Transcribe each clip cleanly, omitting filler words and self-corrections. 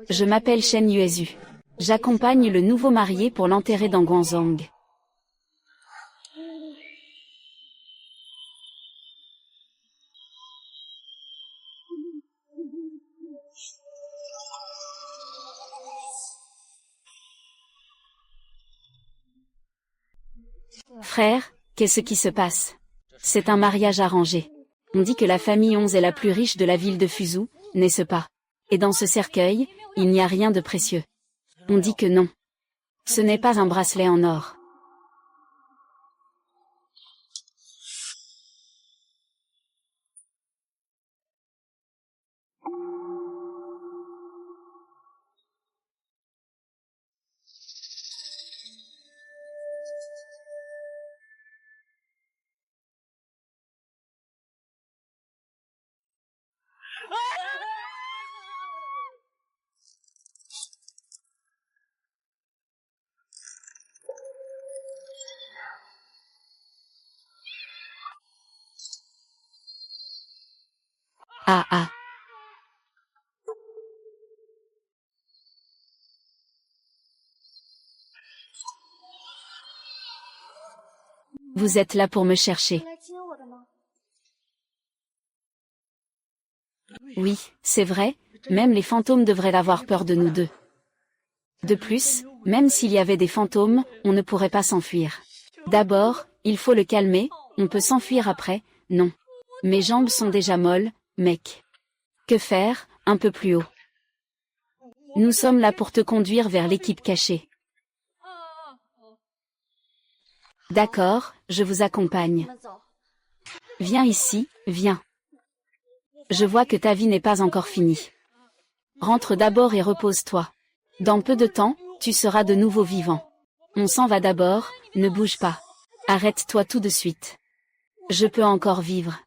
Je m'appelle Shen Yuezu. J'accompagne le nouveau marié pour l'enterrer dans Guangzhong. Frère, qu'est-ce qui se passe? C'est un mariage arrangé. On dit que la famille 11 est la plus riche de la ville de Fuzhou, n'est-ce pas? Et dans ce cercueil, il n'y a rien de précieux. On dit que non. Ce n'est pas un bracelet en or. Ah ah. Vous êtes là pour me chercher. Oui, c'est vrai, même les fantômes devraient avoir peur de nous deux. De plus, même s'il y avait des fantômes, on ne pourrait pas s'enfuir. D'abord, il faut le calmer, on peut s'enfuir après, non. Mes jambes sont déjà molles, mec. Que faire, un peu plus haut. Nous sommes là pour te conduire vers l'équipe cachée. D'accord, je vous accompagne. Viens ici, viens. Je vois que ta vie n'est pas encore finie. Rentre d'abord et repose-toi. Dans peu de temps, tu seras de nouveau vivant. On s'en va d'abord, ne bouge pas. Arrête-toi tout de suite. Je peux encore vivre.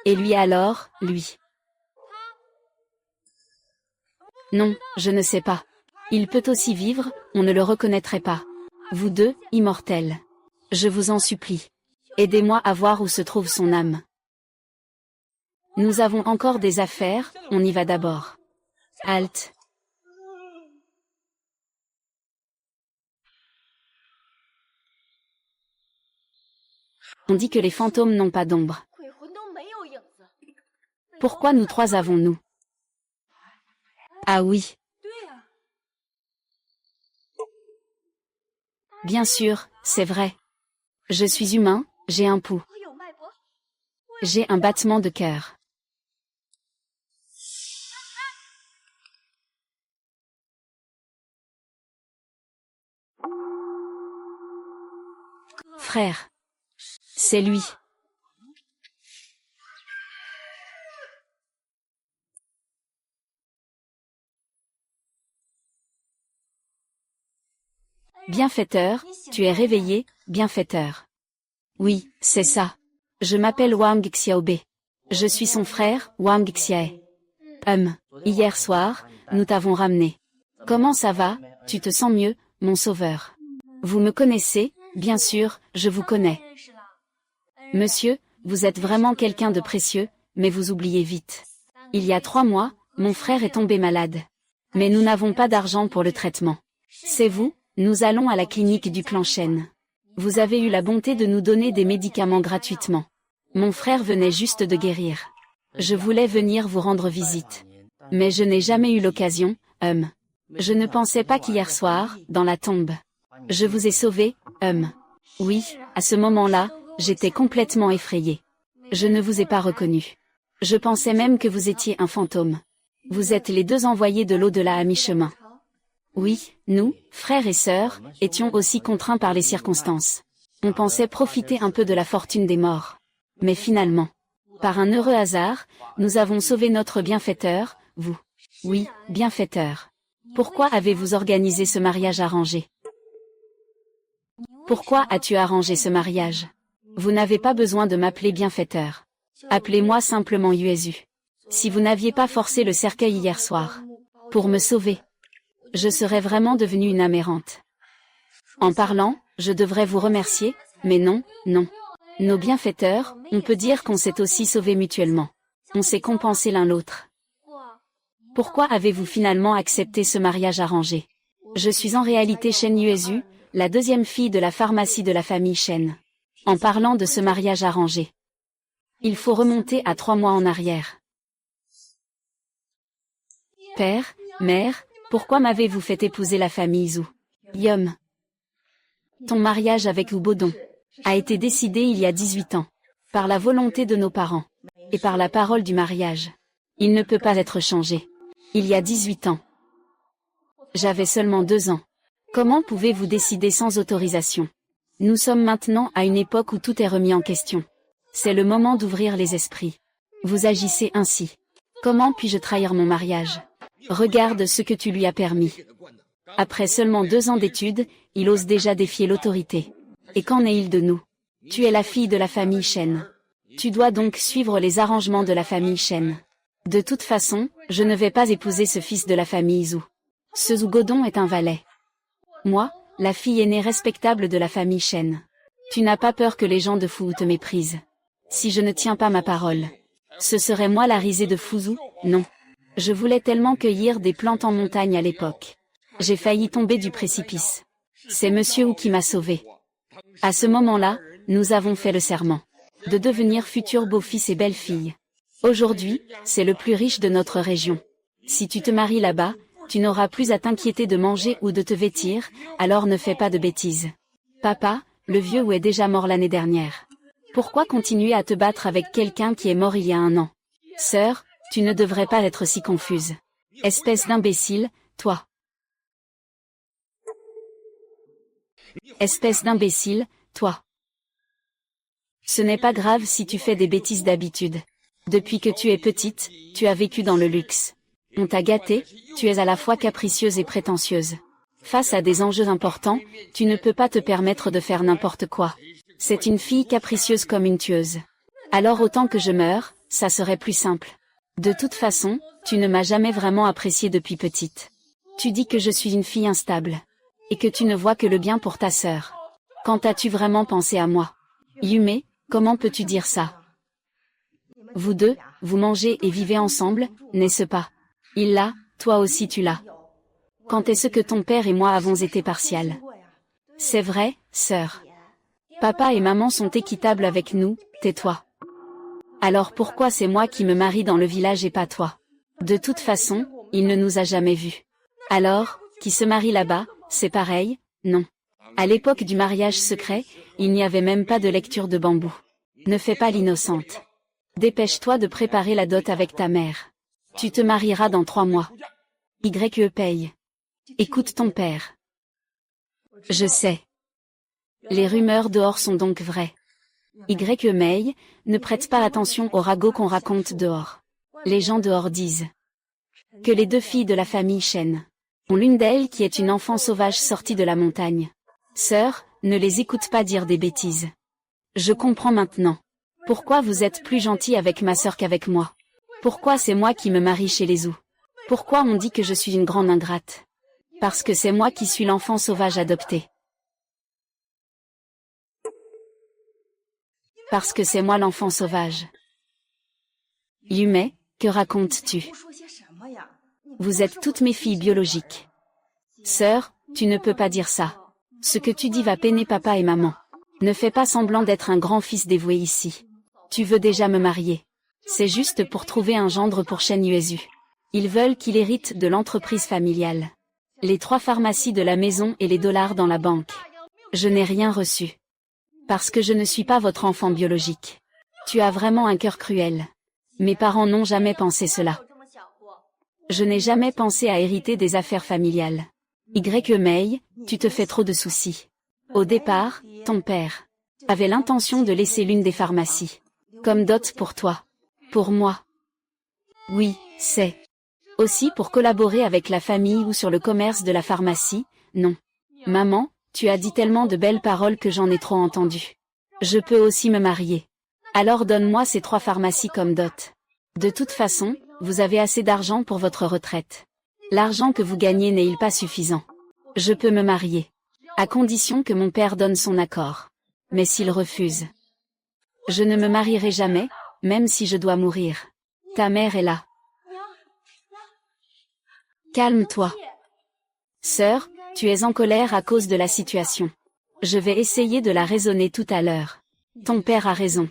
Et lui alors, lui? Non, je ne sais pas. Il peut aussi vivre, on ne le reconnaîtrait pas. Vous deux, immortels. Je vous en supplie. Aidez-moi à voir où se trouve son âme. Nous avons encore des affaires, on y va d'abord. Halte. On dit que les fantômes n'ont pas d'ombre. Pourquoi nous trois avons-nous? Ah oui. Bien sûr, c'est vrai. Je suis humain, j'ai un pouls. J'ai un battement de cœur. Frère. C'est lui. Bienfaiteur, tu es réveillé, bienfaiteur. Oui, c'est ça. Je m'appelle Wang Xiaobe. Je suis son frère, Wang Xiae. Hier soir, nous t'avons ramené. Comment ça va, tu te sens mieux, mon sauveur? Vous me connaissez, bien sûr, je vous connais. Monsieur, vous êtes vraiment quelqu'un de précieux, mais vous oubliez vite. Il y a 3 mois, mon frère est tombé malade. Mais nous n'avons pas d'argent pour le traitement. C'est vous? Nous allons à la clinique du clan Shen. Vous avez eu la bonté de nous donner des médicaments gratuitement. Mon frère venait juste de guérir. Je voulais venir vous rendre visite. Mais je n'ai jamais eu l'occasion, Je ne pensais pas qu'hier soir, dans la tombe. Je vous ai sauvé, Oui, à ce moment-là, j'étais complètement effrayé. Je ne vous ai pas reconnu. Je pensais même que vous étiez un fantôme. Vous êtes les 2 envoyés de l'au-delà à mi-chemin. Oui, nous, frères et sœurs, étions aussi contraints par les circonstances. On pensait profiter un peu de la fortune des morts. Mais finalement, par un heureux hasard, nous avons sauvé notre bienfaiteur, vous. Oui, bienfaiteur. Pourquoi avez-vous organisé ce mariage arrangé? Pourquoi as-tu arrangé ce mariage? Vous n'avez pas besoin de m'appeler bienfaiteur. Appelez-moi simplement Yuezu. Si vous n'aviez pas forcé le cercueil hier soir, pour me sauver, je serais vraiment devenue une âme errante. En parlant, je devrais vous remercier, mais non, non. Nos bienfaiteurs, on peut dire qu'on s'est aussi sauvés mutuellement. On s'est compensé l'un l'autre. Pourquoi avez-vous finalement accepté ce mariage arrangé? Je suis en réalité Shen Yuezu, la deuxième fille de la pharmacie de la famille Shen. En parlant de ce mariage arrangé, il faut remonter à 3 mois en arrière. Père, mère, pourquoi m'avez-vous fait épouser la famille Zhu? Yum. Ton mariage avec Wu Bodong a été décidé il y a 18 ans, par la volonté de nos parents, et par la parole du mariage. Il ne peut pas être changé. Il y a 18 ans. J'avais seulement 2 ans. Comment pouvez-vous décider sans autorisation? Nous sommes maintenant à une époque où tout est remis en question. C'est le moment d'ouvrir les esprits. Vous agissez ainsi. Comment puis-je trahir mon mariage? Regarde ce que tu lui as permis. Après seulement 2 ans d'études, il ose déjà défier l'autorité. Et qu'en est-il de nous? Tu es la fille de la famille Shen. Tu dois donc suivre les arrangements de la famille Shen. De toute façon, je ne vais pas épouser ce fils de la famille Zhu. Ce Zhu Godong est un valet. Moi, la fille aînée respectable de la famille Shen. Tu n'as pas peur que les gens de Fu te méprisent? Si je ne tiens pas ma parole, ce serait moi la risée de Fuzhou? Non. Je voulais tellement cueillir des plantes en montagne à l'époque. J'ai failli tomber du précipice. C'est Monsieur Wu qui m'a sauvé. À ce moment-là, nous avons fait le serment de devenir futurs beaux-fils et belles-filles. Aujourd'hui, c'est le plus riche de notre région. Si tu te maries là-bas, tu n'auras plus à t'inquiéter de manger ou de te vêtir, alors ne fais pas de bêtises. Papa, le vieux Wu est déjà mort l'année dernière. Pourquoi continuer à te battre avec quelqu'un qui est mort il y a 1 an? Sœur, tu ne devrais pas être si confuse. Espèce d'imbécile, toi. Espèce d'imbécile, toi. Ce n'est pas grave si tu fais des bêtises d'habitude. Depuis que tu es petite, tu as vécu dans le luxe. On t'a gâtée, tu es à la fois capricieuse et prétentieuse. Face à des enjeux importants, tu ne peux pas te permettre de faire n'importe quoi. C'est une fille capricieuse comme une tueuse. Alors autant que je meure, ça serait plus simple. De toute façon, tu ne m'as jamais vraiment appréciée depuis petite. Tu dis que je suis une fille instable. Et que tu ne vois que le bien pour ta sœur. Quand as-tu vraiment pensé à moi? Yume, comment peux-tu dire ça? Vous deux, vous mangez et vivez ensemble, n'est-ce pas? Il l'a, toi aussi tu l'as. Quand est-ce que ton père et moi avons été partials? C'est vrai, sœur. Papa et maman sont équitables avec nous, tais-toi. Alors pourquoi c'est moi qui me marie dans le village et pas toi? De toute façon, il ne nous a jamais vus. Alors, qui se marie là-bas, c'est pareil, non. À l'époque du mariage secret, il n'y avait même pas de lecture de bambou. Ne fais pas l'innocente. Dépêche-toi de préparer la dot avec ta mère. Tu te marieras dans 3 mois. YE paye. Écoute ton père. Je sais. Les rumeurs dehors sont donc vraies. YE Mei, ne prête pas attention aux ragots qu'on raconte dehors. Les gens dehors disent que les 2 filles de la famille Shen ont l'une d'elles qui est une enfant sauvage sortie de la montagne. Sœur, ne les écoute pas dire des bêtises. Je comprends maintenant. Pourquoi vous êtes plus gentil avec ma sœur qu'avec moi? Pourquoi c'est moi qui me marie chez les Zhu? Pourquoi on dit que je suis une grande ingrate? Parce que c'est moi qui suis l'enfant sauvage adopté. Parce que c'est moi l'enfant sauvage. Yume, que racontes-tu? Vous êtes toutes mes filles biologiques. Sœur, tu ne peux pas dire ça. Ce que tu dis va peiner papa et maman. Ne fais pas semblant d'être un grand fils dévoué ici. Tu veux déjà me marier. C'est juste pour trouver un gendre pour Shen Yuezu. Ils veulent qu'il hérite de l'entreprise familiale. Les 3 pharmacies de la maison et les dollars dans la banque. Je n'ai rien reçu. Parce que je ne suis pas votre enfant biologique. Tu as vraiment un cœur cruel. Mes parents n'ont jamais pensé cela. Je n'ai jamais pensé à hériter des affaires familiales. YE Mei, tu te fais trop de soucis. Au départ, ton père avait l'intention de laisser l'une des pharmacies comme dot pour toi. Pour moi. Oui, c'est aussi pour collaborer avec la famille ou sur le commerce de la pharmacie, non. Maman, tu as dit tellement de belles paroles que j'en ai trop entendu. Je peux aussi me marier. Alors donne-moi ces 3 pharmacies comme dot. De toute façon, vous avez assez d'argent pour votre retraite. L'argent que vous gagnez n'est-il pas suffisant? Je peux me marier. À condition que mon père donne son accord. Mais s'il refuse, je ne me marierai jamais, même si je dois mourir. Ta mère est là. Calme-toi. Sœur, tu es en colère à cause de la situation. Je vais essayer de la raisonner tout à l'heure. Ton père a raison.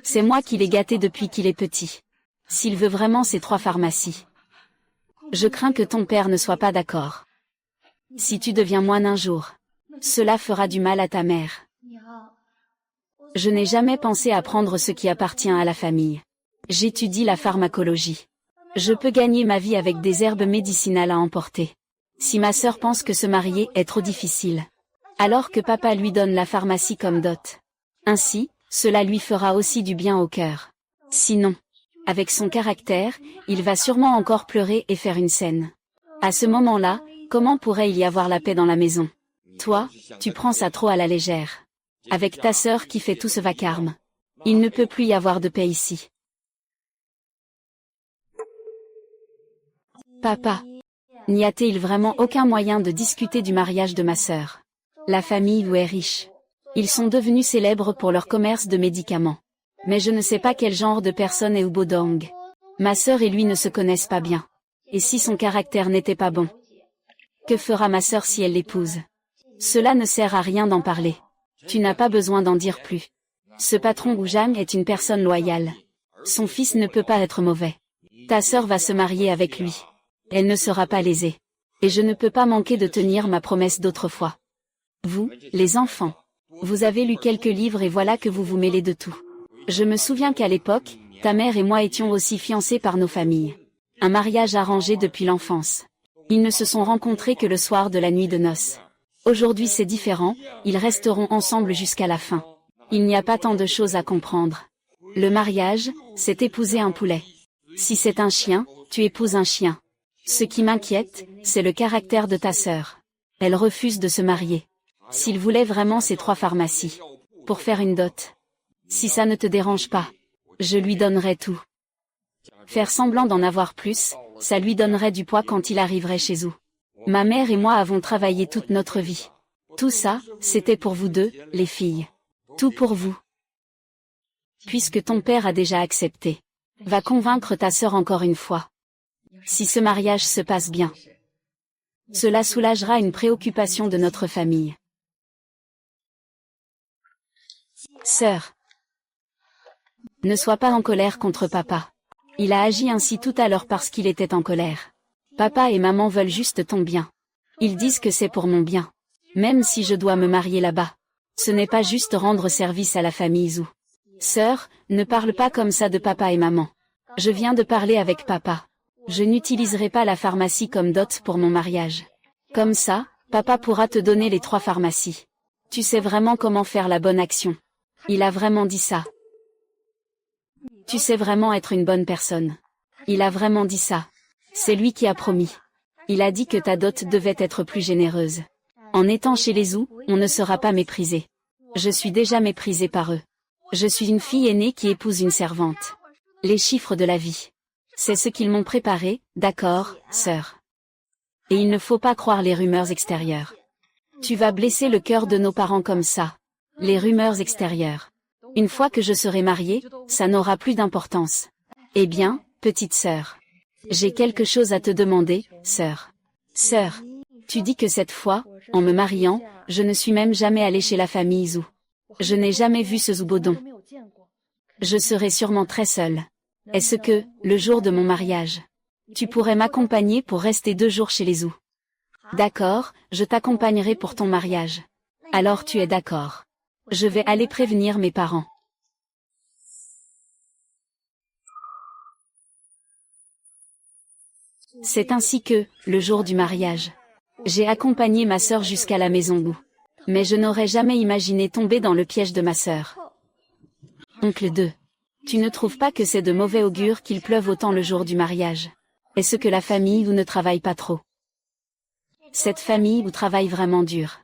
C'est moi qui l'ai gâté depuis qu'il est petit. S'il veut vraiment ces 3 pharmacies. Je crains que ton père ne soit pas d'accord. Si tu deviens moine un jour, cela fera du mal à ta mère. Je n'ai jamais pensé à prendre ce qui appartient à la famille. J'étudie la pharmacologie. Je peux gagner ma vie avec des herbes médicinales à emporter. Si ma sœur pense que se marier est trop difficile, alors que papa lui donne la pharmacie comme dot. Ainsi, cela lui fera aussi du bien au cœur. Sinon, avec son caractère, il va sûrement encore pleurer et faire une scène. À ce moment-là, comment pourrait il y avoir la paix dans la maison? Toi, tu prends ça trop à la légère. Avec ta sœur qui fait tout ce vacarme. Il ne peut plus y avoir de paix ici. Papa. N'y a-t-il vraiment aucun moyen de discuter du mariage de ma sœur? La famille Wu est riche. Ils sont devenus célèbres pour leur commerce de médicaments. Mais je ne sais pas quel genre de personne est Wu Bodong. Ma sœur et lui ne se connaissent pas bien. Et si son caractère n'était pas bon? Que fera ma sœur si elle l'épouse? Cela ne sert à rien d'en parler. Tu n'as pas besoin d'en dire plus. Ce patron Wu Zhang est une personne loyale. Son fils ne peut pas être mauvais. Ta sœur va se marier avec lui. Elle ne sera pas lésée. Et je ne peux pas manquer de tenir ma promesse d'autrefois. Vous, les enfants, vous avez lu quelques livres et voilà que vous vous mêlez de tout. Je me souviens qu'à l'époque, ta mère et moi étions aussi fiancés par nos familles. Un mariage arrangé depuis l'enfance. Ils ne se sont rencontrés que le soir de la nuit de noces. Aujourd'hui c'est différent, ils resteront ensemble jusqu'à la fin. Il n'y a pas tant de choses à comprendre. Le mariage, c'est épouser un poulet. Si c'est un chien, tu épouses un chien. Ce qui m'inquiète, c'est le caractère de ta sœur. Elle refuse de se marier. S'il voulait vraiment ces 3 pharmacies. Pour faire une dot. Si ça ne te dérange pas, je lui donnerais tout. Faire semblant d'en avoir plus, ça lui donnerait du poids quand il arriverait chez vous. Ma mère et moi avons travaillé toute notre vie. Tout ça, c'était pour vous deux, les filles. Tout pour vous. Puisque ton père a déjà accepté. Va convaincre ta sœur encore une fois. Si ce mariage se passe bien, cela soulagera une préoccupation de notre famille. Sœur, ne sois pas en colère contre papa. Il a agi ainsi tout à l'heure parce qu'il était en colère. Papa et maman veulent juste ton bien. Ils disent que c'est pour mon bien. Même si je dois me marier là-bas. Ce n'est pas juste rendre service à la famille Zhu. Sœur, ne parle pas comme ça de papa et maman. Je viens de parler avec papa. Je n'utiliserai pas la pharmacie comme dot pour mon mariage. Comme ça, papa pourra te donner les 3 pharmacies. Tu sais vraiment comment faire la bonne action. Il a vraiment dit ça. Tu sais vraiment être une bonne personne. Il a vraiment dit ça. C'est lui qui a promis. Il a dit que ta dot devait être plus généreuse. En étant chez les Zhu, on ne sera pas méprisé. Je suis déjà méprisée par eux. Je suis une fille aînée qui épouse une servante. Les chiffres de la vie. C'est ce qu'ils m'ont préparé, d'accord, sœur. Et il ne faut pas croire les rumeurs extérieures. Tu vas blesser le cœur de nos parents comme ça. Les rumeurs extérieures. Une fois que je serai mariée, ça n'aura plus d'importance. Eh bien, petite sœur. J'ai quelque chose à te demander, sœur. Sœur, tu dis que cette fois, en me mariant, je ne suis même jamais allée chez la famille Zhu. Je n'ai jamais vu ce Zhu Bodong. Je serai sûrement très seule. Est-ce que, le jour de mon mariage, tu pourrais m'accompagner pour rester 2 jours chez les Zhu? D'accord, je t'accompagnerai pour ton mariage. Alors tu es d'accord. Je vais aller prévenir mes parents. C'est ainsi que, le jour du mariage, j'ai accompagné ma sœur jusqu'à la maison Wu. Mais je n'aurais jamais imaginé tomber dans le piège de ma sœur. Oncle 2. Tu ne trouves pas que c'est de mauvais augure qu'il pleuve autant le jour du mariage? Est-ce que la famille Wu ne travaille pas trop? Cette famille Wu travaille vraiment dur.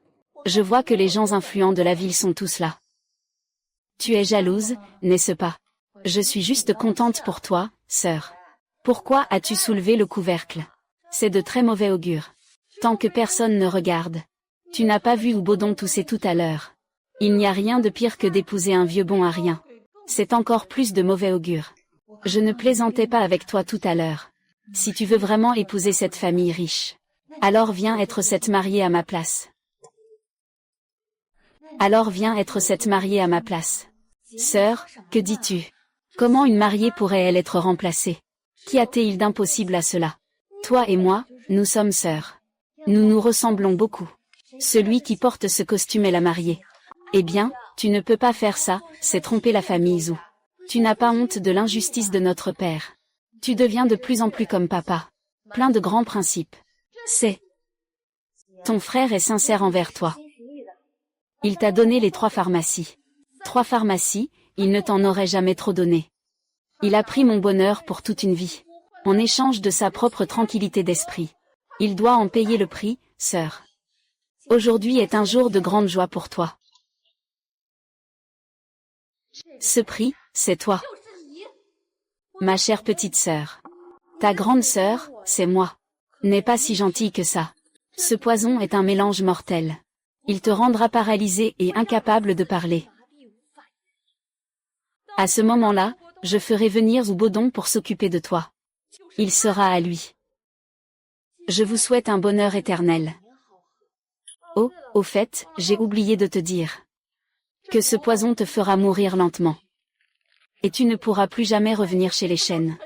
Je vois que les gens influents de la ville sont tous là. Tu es jalouse, n'est-ce pas? Je suis juste contente pour toi, sœur. Pourquoi as-tu soulevé le couvercle? C'est de très mauvais augure. Tant que personne ne regarde. Tu n'as pas vu Wu Bodong tousser tout à l'heure. Il n'y a rien de pire que d'épouser un vieux bon à rien. C'est encore plus de mauvais augure. Je ne plaisantais pas avec toi tout à l'heure. Si tu veux vraiment épouser cette famille riche, alors viens être cette mariée à ma place. Alors viens être cette mariée à ma place. Sœur, que dis-tu? Comment une mariée pourrait-elle être remplacée? Qu'y a-t-il d'impossible à cela? Toi et moi, nous sommes sœurs. Nous nous ressemblons beaucoup. Celui qui porte ce costume est la mariée. Eh bien, tu ne peux pas faire ça, c'est tromper la famille Zhou. Tu n'as pas honte de l'injustice de notre père. Tu deviens de plus en plus comme papa. Plein de grands principes. C'est. Ton frère est sincère envers toi. Il t'a donné les 3 pharmacies. 3 pharmacies, il ne t'en aurait jamais trop donné. Il a pris mon bonheur pour toute une vie. En échange de sa propre tranquillité d'esprit. Il doit en payer le prix, sœur. Aujourd'hui est un jour de grande joie pour toi. Ce prix, c'est toi. Ma chère petite sœur. Ta grande sœur, c'est moi. N'est pas si gentille que ça. Ce poison est un mélange mortel. Il te rendra paralysé et incapable de parler. À ce moment-là, je ferai venir Zubodong pour s'occuper de toi. Il sera à lui. Je vous souhaite un bonheur éternel. Oh, au fait, j'ai oublié de te dire que ce poison te fera mourir lentement. Et tu ne pourras plus jamais revenir chez les chênes.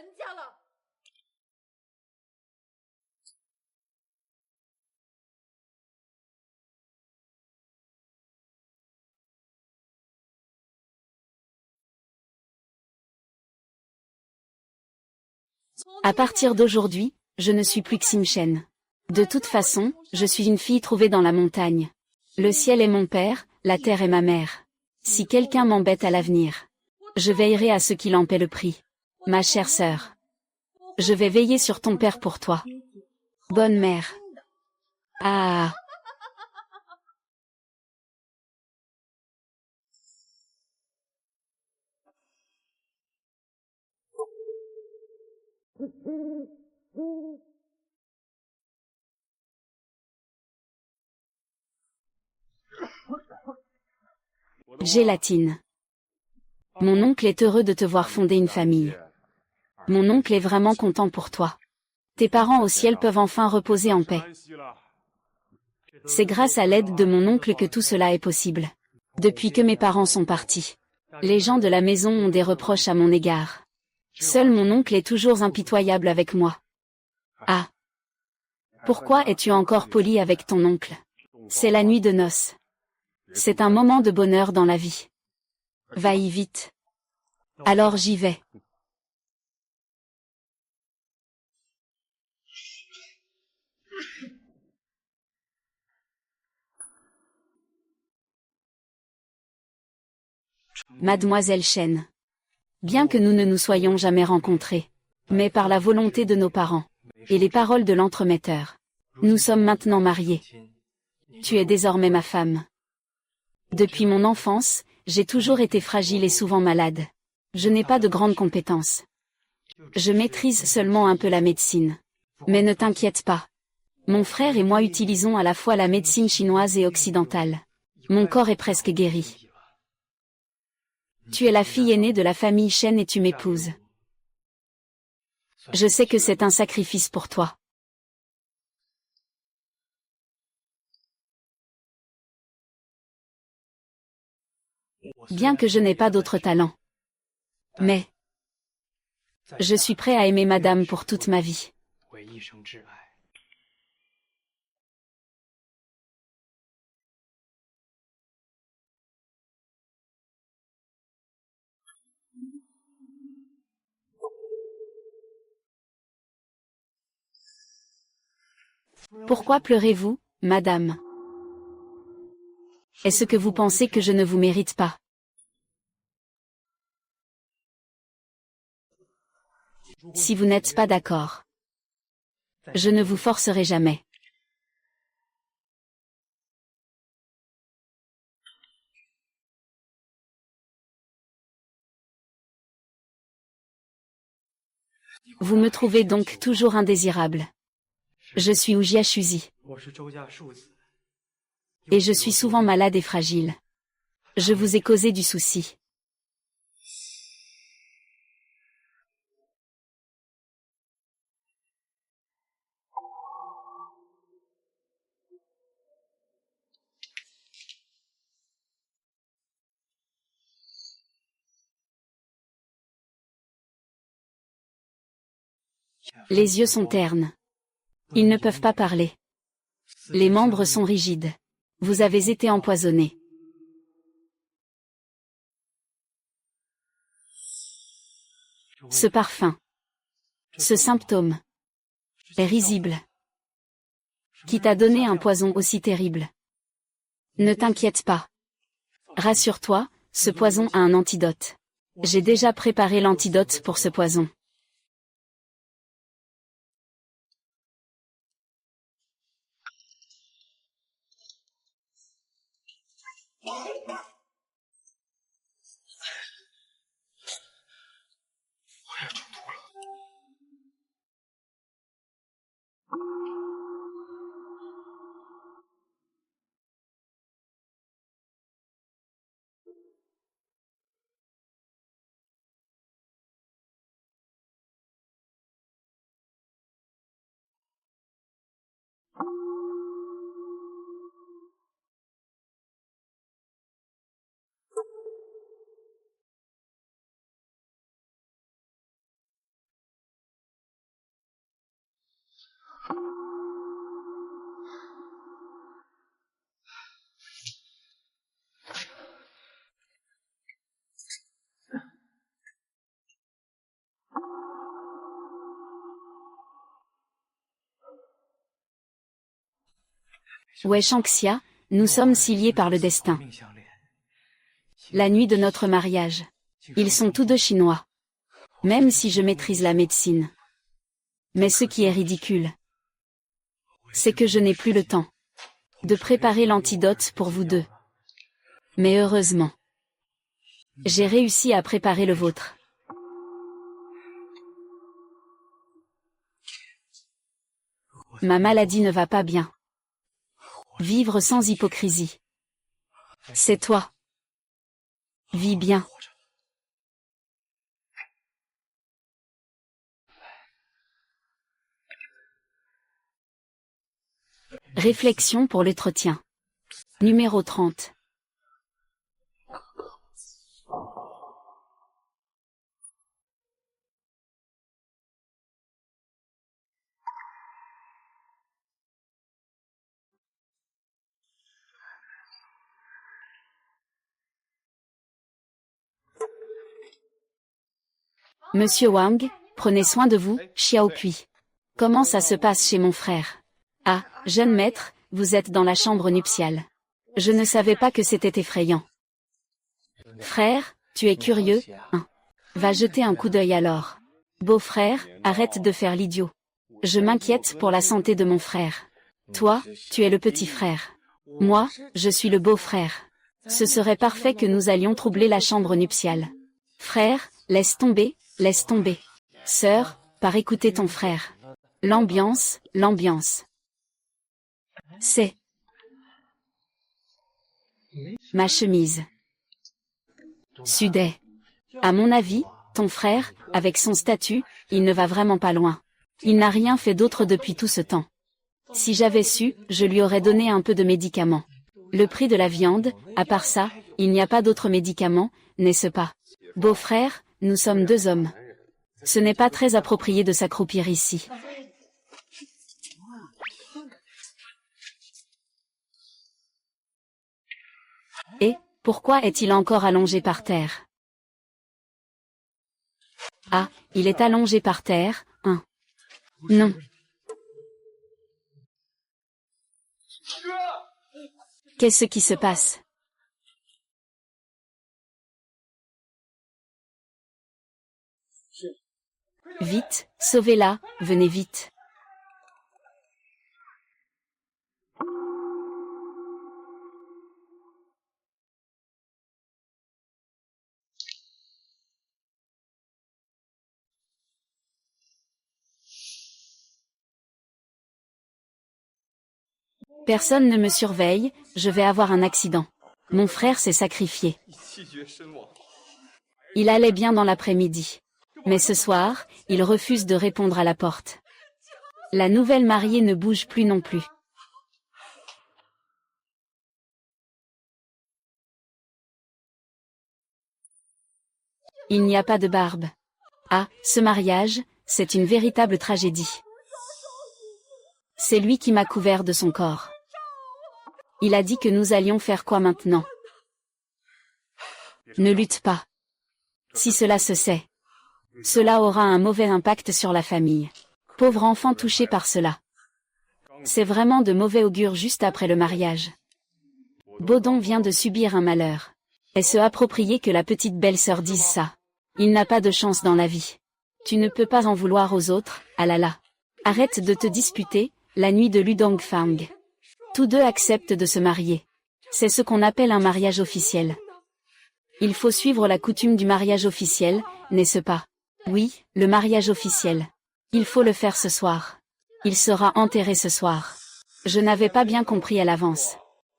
À partir d'aujourd'hui, je ne suis plus Xim Shen. De toute façon, je suis une fille trouvée dans la montagne. Le ciel est mon père, la terre est ma mère. Si quelqu'un m'embête à l'avenir, je veillerai à ce qu'il en paie le prix. Ma chère sœur. Je vais veiller sur ton père pour toi. Bonne mère. Ah. Gélatine. Mon oncle est heureux de te voir fonder une famille. Mon oncle est vraiment content pour toi. Tes parents au ciel peuvent enfin reposer en paix. C'est grâce à l'aide de mon oncle que tout cela est possible. Depuis que mes parents sont partis, les gens de la maison ont des reproches à mon égard. Seul mon oncle est toujours impitoyable avec moi. Ah. Pourquoi es-tu encore poli avec ton oncle? C'est la nuit de noces. C'est un moment de bonheur dans la vie. Va-y vite. Alors j'y vais. Mademoiselle Chen. Bien que nous ne nous soyons jamais rencontrés, mais par la volonté de nos parents, et les paroles de l'entremetteur, nous sommes maintenant mariés. Tu es désormais ma femme. Depuis mon enfance, j'ai toujours été fragile et souvent malade. Je n'ai pas de grandes compétences. Je maîtrise seulement un peu la médecine. Mais ne t'inquiète pas. Mon frère et moi utilisons à la fois la médecine chinoise et occidentale. Mon corps est presque guéri. Tu es la fille aînée de la famille Shen et tu m'épouses. Je sais que c'est un sacrifice pour toi. Bien que je n'ai pas d'autre talent. Mais je suis prêt à aimer madame pour toute ma vie. Pourquoi pleurez-vous, madame? Est-ce que vous pensez que je ne vous mérite pas? Si vous n'êtes pas d'accord, je ne vous forcerai jamais. Vous me trouvez donc toujours indésirable. Je suis Ujia Shuzi. Et je suis souvent malade et fragile. Je vous ai causé du souci. Les yeux sont ternes. Ils ne peuvent pas parler. Les membres sont rigides. Vous avez été empoisonné. Ce parfum. Ce symptôme. Est risible. Qui t'a donné un poison aussi terrible? Ne t'inquiète pas. Rassure-toi, ce poison a un antidote. J'ai déjà préparé l'antidote pour ce poison. Ouais Shanxia, nous sommes si liés par le destin. La nuit de notre mariage. Ils sont tous deux chinois. Même si je maîtrise la médecine. Mais ce qui est ridicule, c'est que je n'ai plus le temps de préparer l'antidote pour vous deux. Mais heureusement, j'ai réussi à préparer le vôtre. Ma maladie ne va pas bien. Vivre sans hypocrisie. C'est toi. Vis bien. Réflexion pour l'entretien. Numéro 30. Monsieur Wang, prenez soin de vous, Xiao Kui. Comment ça se passe chez mon frère? Ah, jeune maître, vous êtes dans la chambre nuptiale. Je ne savais pas que c'était effrayant. Frère, tu es curieux, hein? Va jeter un coup d'œil alors. Beau-frère, arrête de faire l'idiot. Je m'inquiète pour la santé de mon frère. Toi, tu es le petit frère. Moi, je suis le beau-frère. Ce serait parfait que nous allions troubler la chambre nuptiale. Frère, laisse tomber, laisse tomber. Sœur, par écouter ton frère. L'ambiance, l'ambiance. C'est ma chemise. Sudet. À mon avis, ton frère, avec son statut, il ne va vraiment pas loin. Il n'a rien fait d'autre depuis tout ce temps. Si j'avais su, je lui aurais donné un peu de médicaments. Le prix de la viande, à part ça, il n'y a pas d'autres médicaments, n'est-ce pas? Beau-frère, nous sommes deux hommes. Ce n'est pas très approprié de s'accroupir ici. Et, pourquoi est-il encore allongé par terre? Ah, il est allongé par terre, hein? Non. Qu'est-ce qui se passe? Vite, sauvez-la, venez vite. Personne ne me surveille, je vais avoir un accident. Mon frère s'est sacrifié. Il allait bien dans l'après-midi. Mais ce soir, il refuse de répondre à la porte. La nouvelle mariée ne bouge plus non plus. Il n'y a pas de barbe. Ah, ce mariage, C'est une véritable tragédie. C'est lui qui m'a couvert de son corps. Il a dit que nous allions faire quoi maintenant? Ne lutte pas. Si cela se sait, cela aura un mauvais impact sur la famille. Pauvre enfant touché par cela. C'est vraiment de mauvais augure juste après le mariage. Baudon vient de subir un malheur. Est-ce approprié que la petite belle-sœur dise ça? Il n'a pas de chance dans la vie. Tu ne peux pas en vouloir aux autres, ah là là. Arrête de te disputer, la nuit de Ludongfang. Tous deux acceptent de se marier. C'est ce qu'on appelle un mariage officiel. Il faut suivre la coutume du mariage officiel, n'est-ce pas? Oui, le mariage officiel. Il faut le faire ce soir. Il sera enterré ce soir. Je n'avais pas bien compris à l'avance.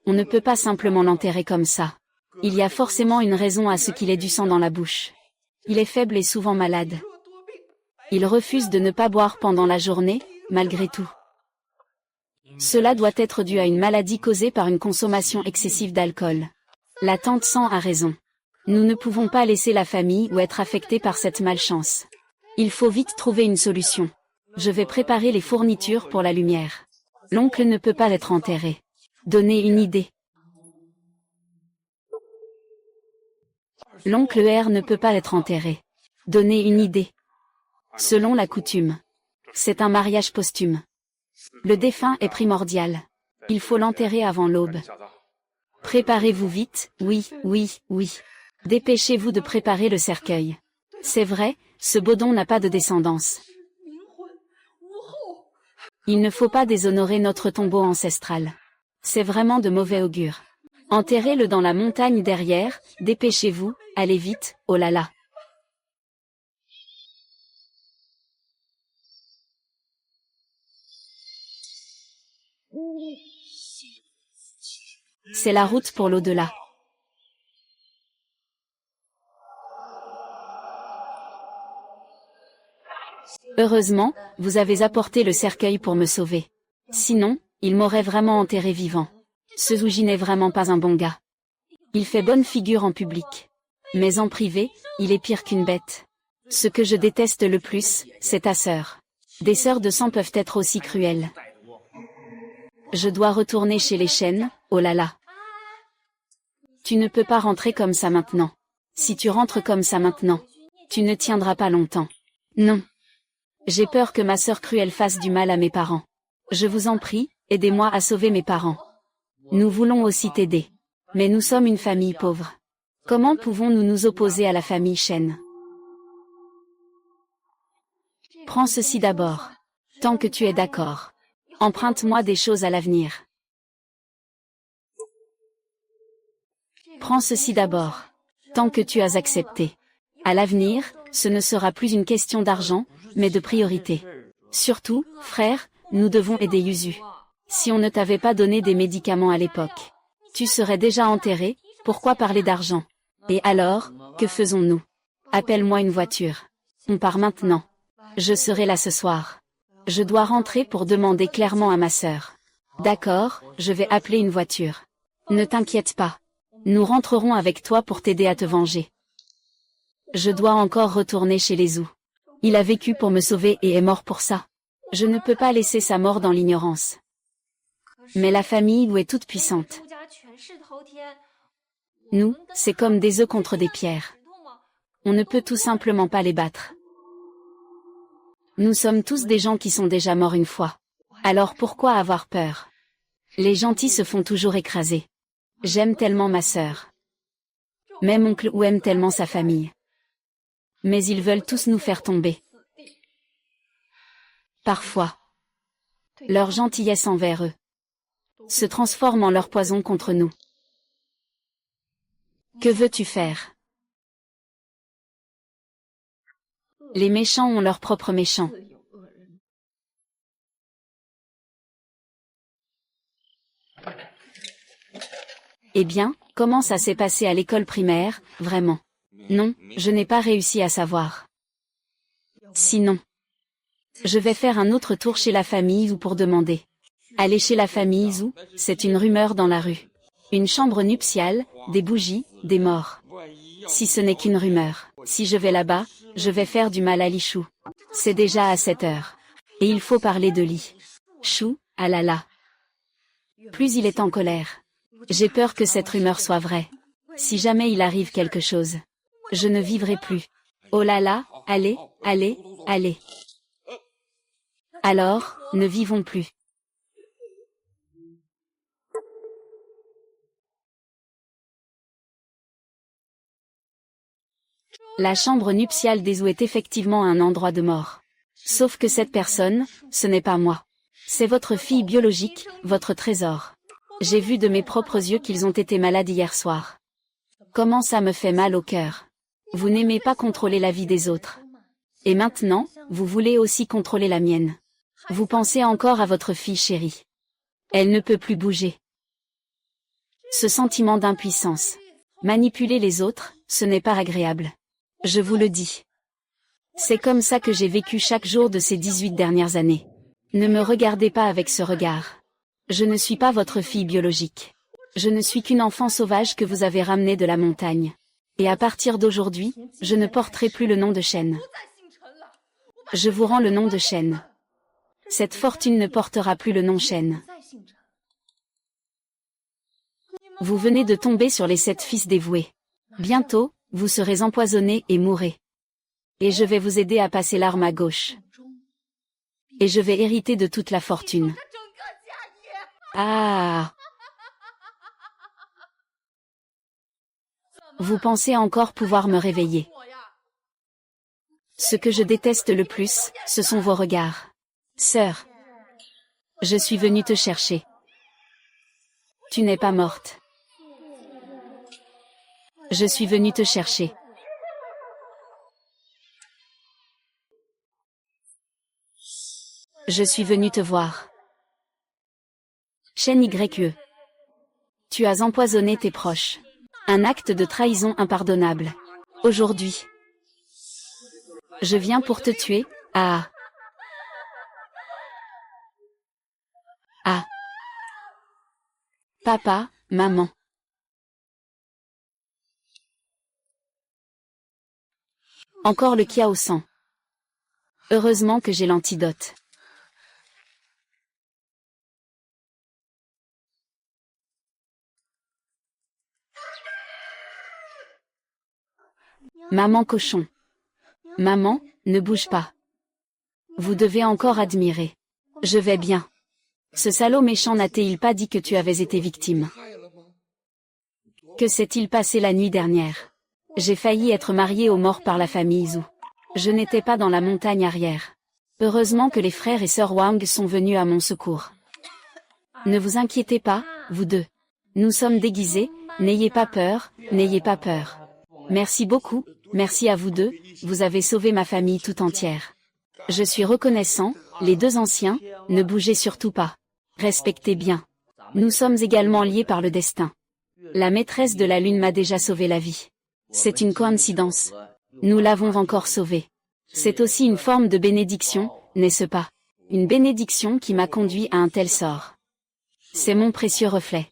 On ne peut pas simplement l'enterrer comme ça. Il y a forcément une raison à ce qu'il ait du sang dans la bouche. Il est faible et souvent malade. Il refuse de ne pas boire pendant la journée, malgré tout. Cela doit être dû à une maladie causée par une consommation excessive d'alcool. La tante San a raison. Nous ne pouvons pas laisser la famille ou être affectés par cette malchance. Il faut vite trouver une solution. Je vais préparer les fournitures pour la lumière. L'oncle ne peut pas être enterré. Donnez une idée. L'oncle R ne peut pas être enterré. Donnez une idée. Selon la coutume. C'est un mariage posthume. Le défunt est primordial. Il faut l'enterrer avant l'aube. Préparez-vous vite, oui, oui, oui. Dépêchez-vous de préparer le cercueil. C'est vrai, ce Baudon n'a pas de descendance. Il ne faut pas déshonorer notre tombeau ancestral. C'est vraiment de mauvais augure. Enterrez-le dans la montagne derrière, dépêchez-vous, allez vite, oh là là. C'est la route pour l'au-delà. Heureusement, vous avez apporté le cercueil pour me sauver. Sinon, il m'aurait vraiment enterré vivant. Ce Zhuji n'est vraiment pas un bon gars. Il fait bonne figure en public. Mais en privé, il est pire qu'une bête. Ce que je déteste le plus, c'est ta sœur. Des sœurs de sang peuvent être aussi cruelles. Je dois retourner chez les Shen, oh là là. Tu ne peux pas rentrer comme ça maintenant. Si tu rentres comme ça maintenant, tu ne tiendras pas longtemps. Non. J'ai peur que ma sœur cruelle fasse du mal à mes parents. Je vous en prie, aidez-moi à sauver mes parents. Nous voulons aussi t'aider. Mais nous sommes une famille pauvre. Comment pouvons-nous nous opposer à la famille Shen? Prends ceci d'abord. Tant que tu es d'accord. Emprunte-moi des choses à l'avenir. Prends ceci d'abord. Tant que tu as accepté. À l'avenir, ce ne sera plus une question d'argent, mais de priorité. Surtout, frère, nous devons aider Yuzu. Si on ne t'avait pas donné des médicaments à l'époque, tu serais déjà enterré, pourquoi parler d'argent? Et alors, que faisons-nous? Appelle-moi une voiture. On part maintenant. Je serai là ce soir. Je dois rentrer pour demander clairement à ma sœur. D'accord, je vais appeler une voiture. Ne t'inquiète pas. Nous rentrerons avec toi pour t'aider à te venger. Je dois encore retourner chez les Zhou. Il a vécu pour me sauver et est mort pour ça. Je ne peux pas laisser sa mort dans l'ignorance. Mais la famille Wu est toute puissante. Nous, c'est comme des œufs contre des pierres. On ne peut tout simplement pas les battre. Nous sommes tous des gens qui sont déjà morts une fois. Alors pourquoi avoir peur? Les gentils se font toujours écraser. J'aime tellement ma sœur. Même oncle Wu aime tellement sa famille. Mais ils veulent tous nous faire tomber. Parfois, leur gentillesse envers eux se transforme en leur poison contre nous. Que veux-tu faire? Les méchants ont leurs propres méchants. Eh bien, comment ça s'est passé à l'école primaire, vraiment? Non, je n'ai pas réussi à savoir. Sinon, je vais faire un autre tour chez la famille Zhou pour demander. Aller chez la famille Zhou, c'est une rumeur dans la rue. Une chambre nuptiale, des bougies, des morts. Si ce n'est qu'une rumeur, si je vais là-bas, je vais faire du mal à Li Shu. C'est déjà à 7 heures. Et il faut parler de lit. Chou, ah là là. Plus il est en colère. J'ai peur que cette rumeur soit vraie. Si jamais il arrive quelque chose, je ne vivrai plus. Oh là là, allez, allez, allez. Alors, ne vivons plus. La chambre nuptiale des Zhou est effectivement un endroit de mort. Sauf que cette personne, ce n'est pas moi. C'est votre fille biologique, votre trésor. J'ai vu de mes propres yeux qu'ils ont été malades hier soir. Comment ça me fait mal au cœur. Vous n'aimez pas contrôler la vie des autres. Et maintenant, vous voulez aussi contrôler la mienne. Vous pensez encore à votre fille chérie. Elle ne peut plus bouger. Ce sentiment d'impuissance. Manipuler les autres, ce n'est pas agréable. Je vous le dis. C'est comme ça que j'ai vécu chaque jour de ces 18 dernières années. Ne me regardez pas avec ce regard. Je ne suis pas votre fille biologique. Je ne suis qu'une enfant sauvage que vous avez ramenée de la montagne. Et à partir d'aujourd'hui, je ne porterai plus le nom de Shen. Je vous rends le nom de Shen. Cette fortune ne portera plus le nom Shen. Vous venez de tomber sur les 7 fils dévoués. Bientôt, vous serez empoisonnés et mourrez. Et je vais vous aider à passer l'arme à gauche. Et je vais hériter de toute la fortune. Ah! Vous pensez encore pouvoir me réveiller. Ce que je déteste le plus, ce sont vos regards. Sœur, je suis venue te chercher. Tu n'es pas morte. Je suis venue te chercher. Je suis venue te voir. Shen YE. Tu as empoisonné tes proches. Un acte de trahison impardonnable. Aujourd'hui. Je viens pour te tuer, ah. Ah. Papa, maman. Encore le kia au sang. Heureusement que j'ai l'antidote. Maman cochon. Maman, ne bouge pas. Vous devez encore admirer. Je vais bien. Ce salaud méchant n'a-t-il pas dit que tu avais été victime? Que s'est-il passé la nuit dernière? J'ai failli être mariée aux morts par la famille Zhou. Je n'étais pas dans la montagne arrière. Heureusement que les frères et sœurs Wang sont venus à mon secours. Ne vous inquiétez pas, vous deux. Nous sommes déguisés, n'ayez pas peur, n'ayez pas peur. Merci beaucoup, merci à vous deux, vous avez sauvé ma famille tout entière. Je suis reconnaissant, les deux anciens, ne bougez surtout pas. Respectez bien. Nous sommes également liés par le destin. La maîtresse de la lune m'a déjà sauvé la vie. C'est une coïncidence. Nous l'avons encore sauvée. C'est aussi une forme de bénédiction, n'est-ce pas? Une bénédiction qui m'a conduit à un tel sort. C'est mon précieux reflet.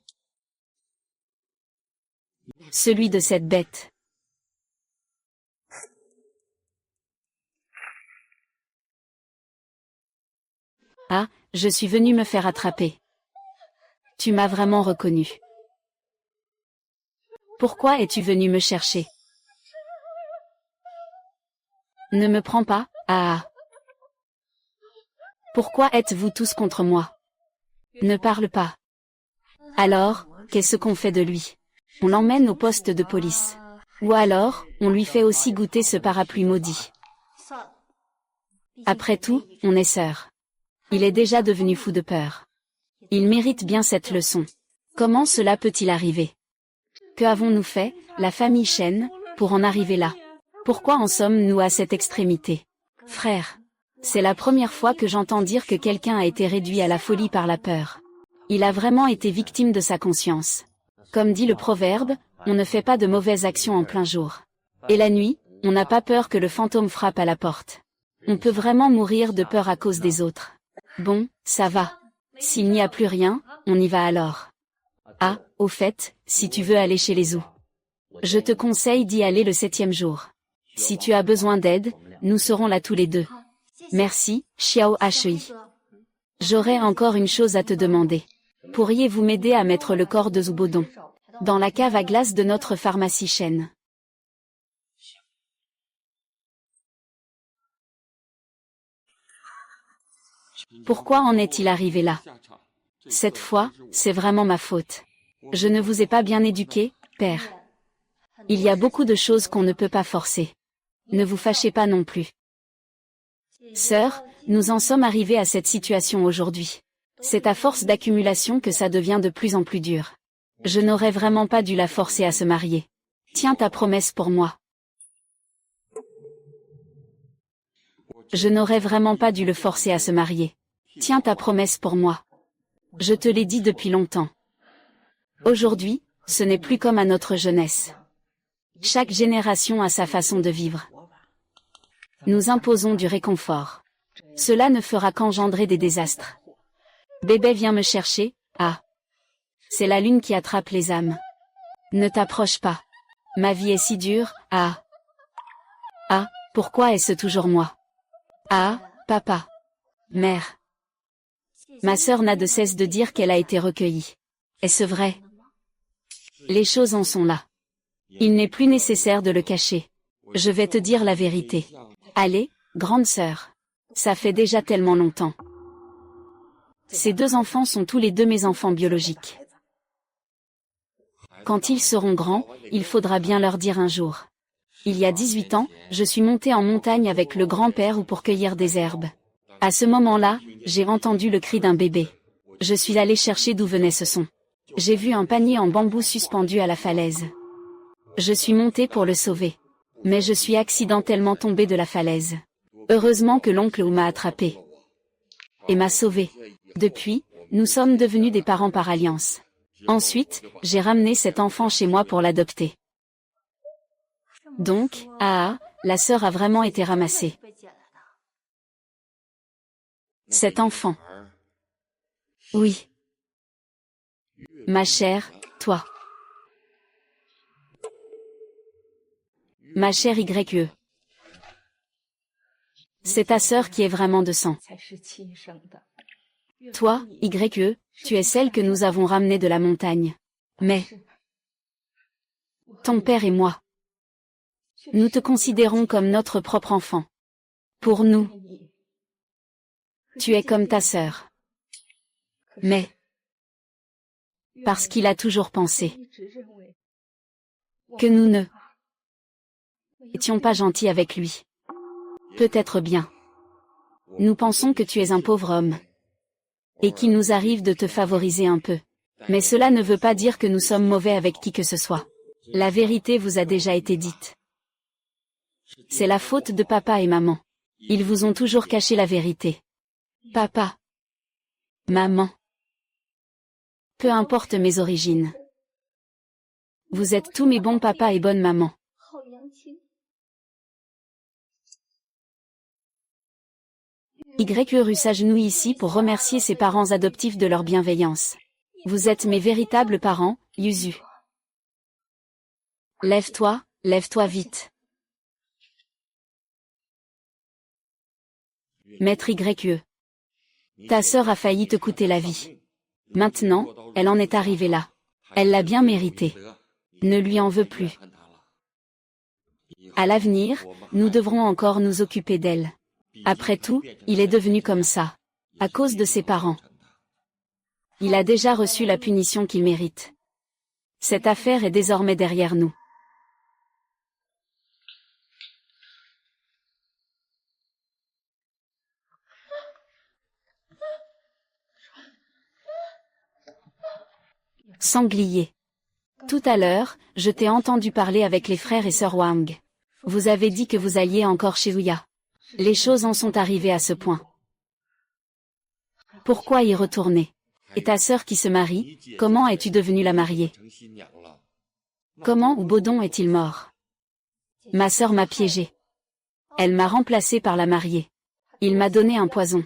Celui de cette bête. Ah, je suis venu me faire attraper. Tu m'as vraiment reconnu. Pourquoi es-tu venu me chercher? Ne me prends pas, ah. Pourquoi êtes-vous tous contre moi? Ne parle pas. Alors, qu'est-ce qu'on fait de lui? On l'emmène au poste de police. Ou alors, on lui fait aussi goûter ce parapluie maudit. Après tout, on est sœurs. Il est déjà devenu fou de peur. Il mérite bien cette leçon. Comment cela peut-il arriver? Que avons-nous fait, la famille Shen, pour en arriver là? Pourquoi en sommes-nous à cette extrémité? Frère, c'est la première fois que j'entends dire que quelqu'un a été réduit à la folie par la peur. Il a vraiment été victime de sa conscience. Comme dit le proverbe, on ne fait pas de mauvaises actions en plein jour. Et la nuit, on n'a pas peur que le fantôme frappe à la porte. On peut vraiment mourir de peur à cause des autres. Bon, ça va. S'il n'y a plus rien, on y va alors. Ah, au fait, si tu veux aller chez les Zhou. Je te conseille d'y aller le 7e jour. Si tu as besoin d'aide, nous serons là tous les deux. Merci, Xiao Hui. J'aurais encore une chose à te demander. Pourriez-vous m'aider à mettre le corps de Zubodong dans la cave à glace de notre pharmacie Shen? Pourquoi en est-il arrivé là? Cette fois, c'est vraiment ma faute. Je ne vous ai pas bien éduqué, père. Il y a beaucoup de choses qu'on ne peut pas forcer. Ne vous fâchez pas non plus. Sœur, nous en sommes arrivés à cette situation aujourd'hui. C'est à force d'accumulation que ça devient de plus en plus dur. Je n'aurais vraiment pas dû la forcer à se marier. Tiens ta promesse pour moi. Je n'aurais vraiment pas dû le forcer à se marier. Tiens ta promesse pour moi. Je te l'ai dit depuis longtemps. Aujourd'hui, ce n'est plus comme à notre jeunesse. Chaque génération a sa façon de vivre. Nous imposons du réconfort. Cela ne fera qu'engendrer des désastres. Bébé vient me chercher, ah. C'est la lune qui attrape les âmes. Ne t'approche pas. Ma vie est si dure, ah. Ah, pourquoi est-ce toujours moi? Ah, papa. Mère. Ma sœur n'a de cesse de dire qu'elle a été recueillie. Est-ce vrai? Les choses en sont là. Il n'est plus nécessaire de le cacher. Je vais te dire la vérité. Allez, grande sœur. Ça fait déjà tellement longtemps. Ces deux enfants sont tous les deux mes enfants biologiques. Quand ils seront grands, il faudra bien leur dire un jour. Il y a 18 ans, je suis montée en montagne avec le grand-père ou pour cueillir des herbes. À ce moment-là, j'ai entendu le cri d'un bébé. Je suis allée chercher d'où venait ce son. J'ai vu un panier en bambou suspendu à la falaise. Je suis montée pour le sauver. Mais je suis accidentellement tombée de la falaise. Heureusement que l'oncle m'a attrapée. Et m'a sauvée. Depuis, nous sommes devenus des parents par alliance. Ensuite, j'ai ramené cet enfant chez moi pour l'adopter. Donc, la sœur a vraiment été ramassée. Cet enfant. Oui. Ma chère, toi. Ma chère YE. C'est ta sœur qui est vraiment de sang. Toi, YE, tu es celle que nous avons ramenée de la montagne. Mais ton père et moi, nous te considérons comme notre propre enfant. Pour nous, tu es comme ta sœur. Mais parce qu'il a toujours pensé que nous ne étions pas gentils avec lui. Peut-être bien. Nous pensons que tu es un pauvre homme. Et qu'il nous arrive de te favoriser un peu. Mais cela ne veut pas dire que nous sommes mauvais avec qui que ce soit. La vérité vous a déjà été dite. C'est la faute de papa et maman. Ils vous ont toujours caché la vérité. Papa. Maman. Peu importe mes origines. Vous êtes tous mes bons papas et bonnes mamans. YE s'agenouille ici pour remercier ses parents adoptifs de leur bienveillance. Vous êtes mes véritables parents, Yuzu. Lève-toi, lève-toi vite. Maître YE. Ta sœur a failli te coûter la vie. Maintenant, elle en est arrivée là. Elle l'a bien mérité. Ne lui en veux plus. À l'avenir, nous devrons encore nous occuper d'elle. Après tout, il est devenu comme ça. À cause de ses parents. Il a déjà reçu la punition qu'il mérite. Cette affaire est désormais derrière nous. Sanglier. Tout à l'heure, je t'ai entendu parler avec les frères et sœurs Wang. Vous avez dit que vous alliez encore chez Ouya. Les choses en sont arrivées à ce point. Pourquoi y retourner? Et ta sœur qui se marie, comment es-tu devenue la mariée? Comment Zubodong est-il mort? Ma sœur m'a piégée. Elle m'a remplacée par la mariée. Il m'a donné un poison.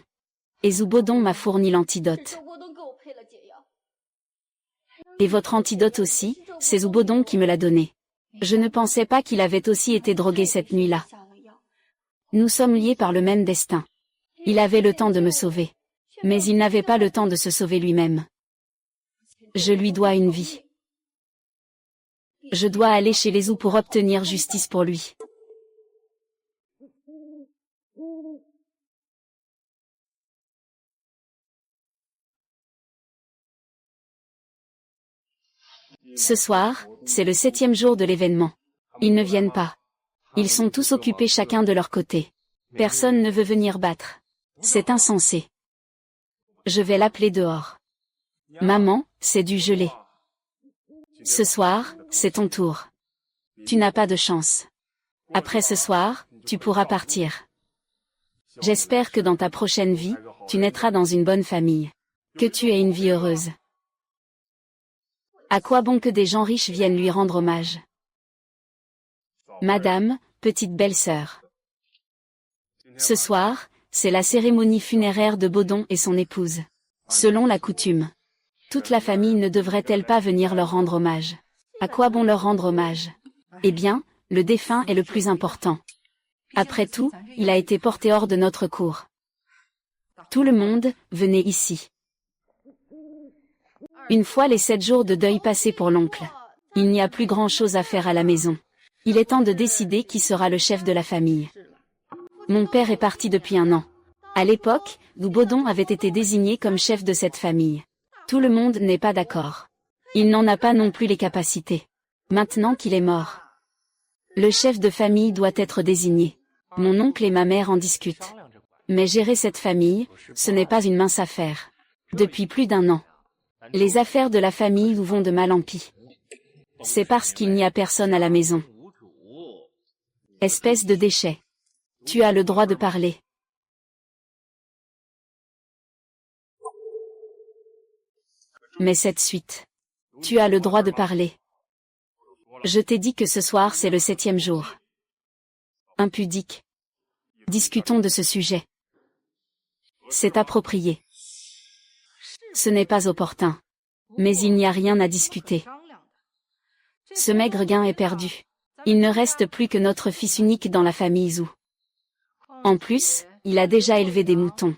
Et Zubodong m'a fourni l'antidote. Et votre antidote aussi, c'est Zubodong qui me l'a donné. Je ne pensais pas qu'il avait aussi été drogué cette nuit-là. Nous sommes liés par le même destin. Il avait le temps de me sauver. Mais il n'avait pas le temps de se sauver lui-même. Je lui dois une vie. Je dois aller chez les Zhou pour obtenir justice pour lui. Ce soir, c'est le 7e jour de l'événement. Ils ne viennent pas. Ils sont tous occupés chacun de leur côté. Personne ne veut venir battre. C'est insensé. Je vais l'appeler dehors. Maman, c'est du gelé. Ce soir, c'est ton tour. Tu n'as pas de chance. Après ce soir, tu pourras partir. J'espère que dans ta prochaine vie, tu naîtras dans une bonne famille. Que tu aies une vie heureuse. À quoi bon que des gens riches viennent lui rendre hommage? Madame, petite belle-sœur. Ce soir, c'est la cérémonie funéraire de Baudon et son épouse. Selon la coutume. Toute la famille ne devrait-elle pas venir leur rendre hommage? À quoi bon leur rendre hommage? Eh bien, le défunt est le plus important. Après tout, il a été porté hors de notre cour. Tout le monde, venez ici. Une fois les 7 jours de deuil passés pour l'oncle, il n'y a plus grand-chose à faire à la maison. Il est temps de décider qui sera le chef de la famille. Mon père est parti depuis 1 an. À l'époque, où Baudon avait été désigné comme chef de cette famille. Tout le monde n'est pas d'accord. Il n'en a pas non plus les capacités. Maintenant qu'il est mort, le chef de famille doit être désigné. Mon oncle et ma mère en discutent. Mais gérer cette famille, ce n'est pas une mince affaire. Depuis plus d'1 an, les affaires de la famille vont de mal en pis. C'est parce qu'il n'y a personne à la maison. Espèce de déchet. Tu as le droit de parler. Mais cette suite. Tu as le droit de parler. Je t'ai dit que ce soir c'est le 7e jour. Impudique. Discutons de ce sujet. C'est approprié. Ce n'est pas opportun. Mais il n'y a rien à discuter. Ce maigre gain est perdu. Il ne reste plus que notre fils unique dans la famille Zhou. En plus, il a déjà élevé des moutons.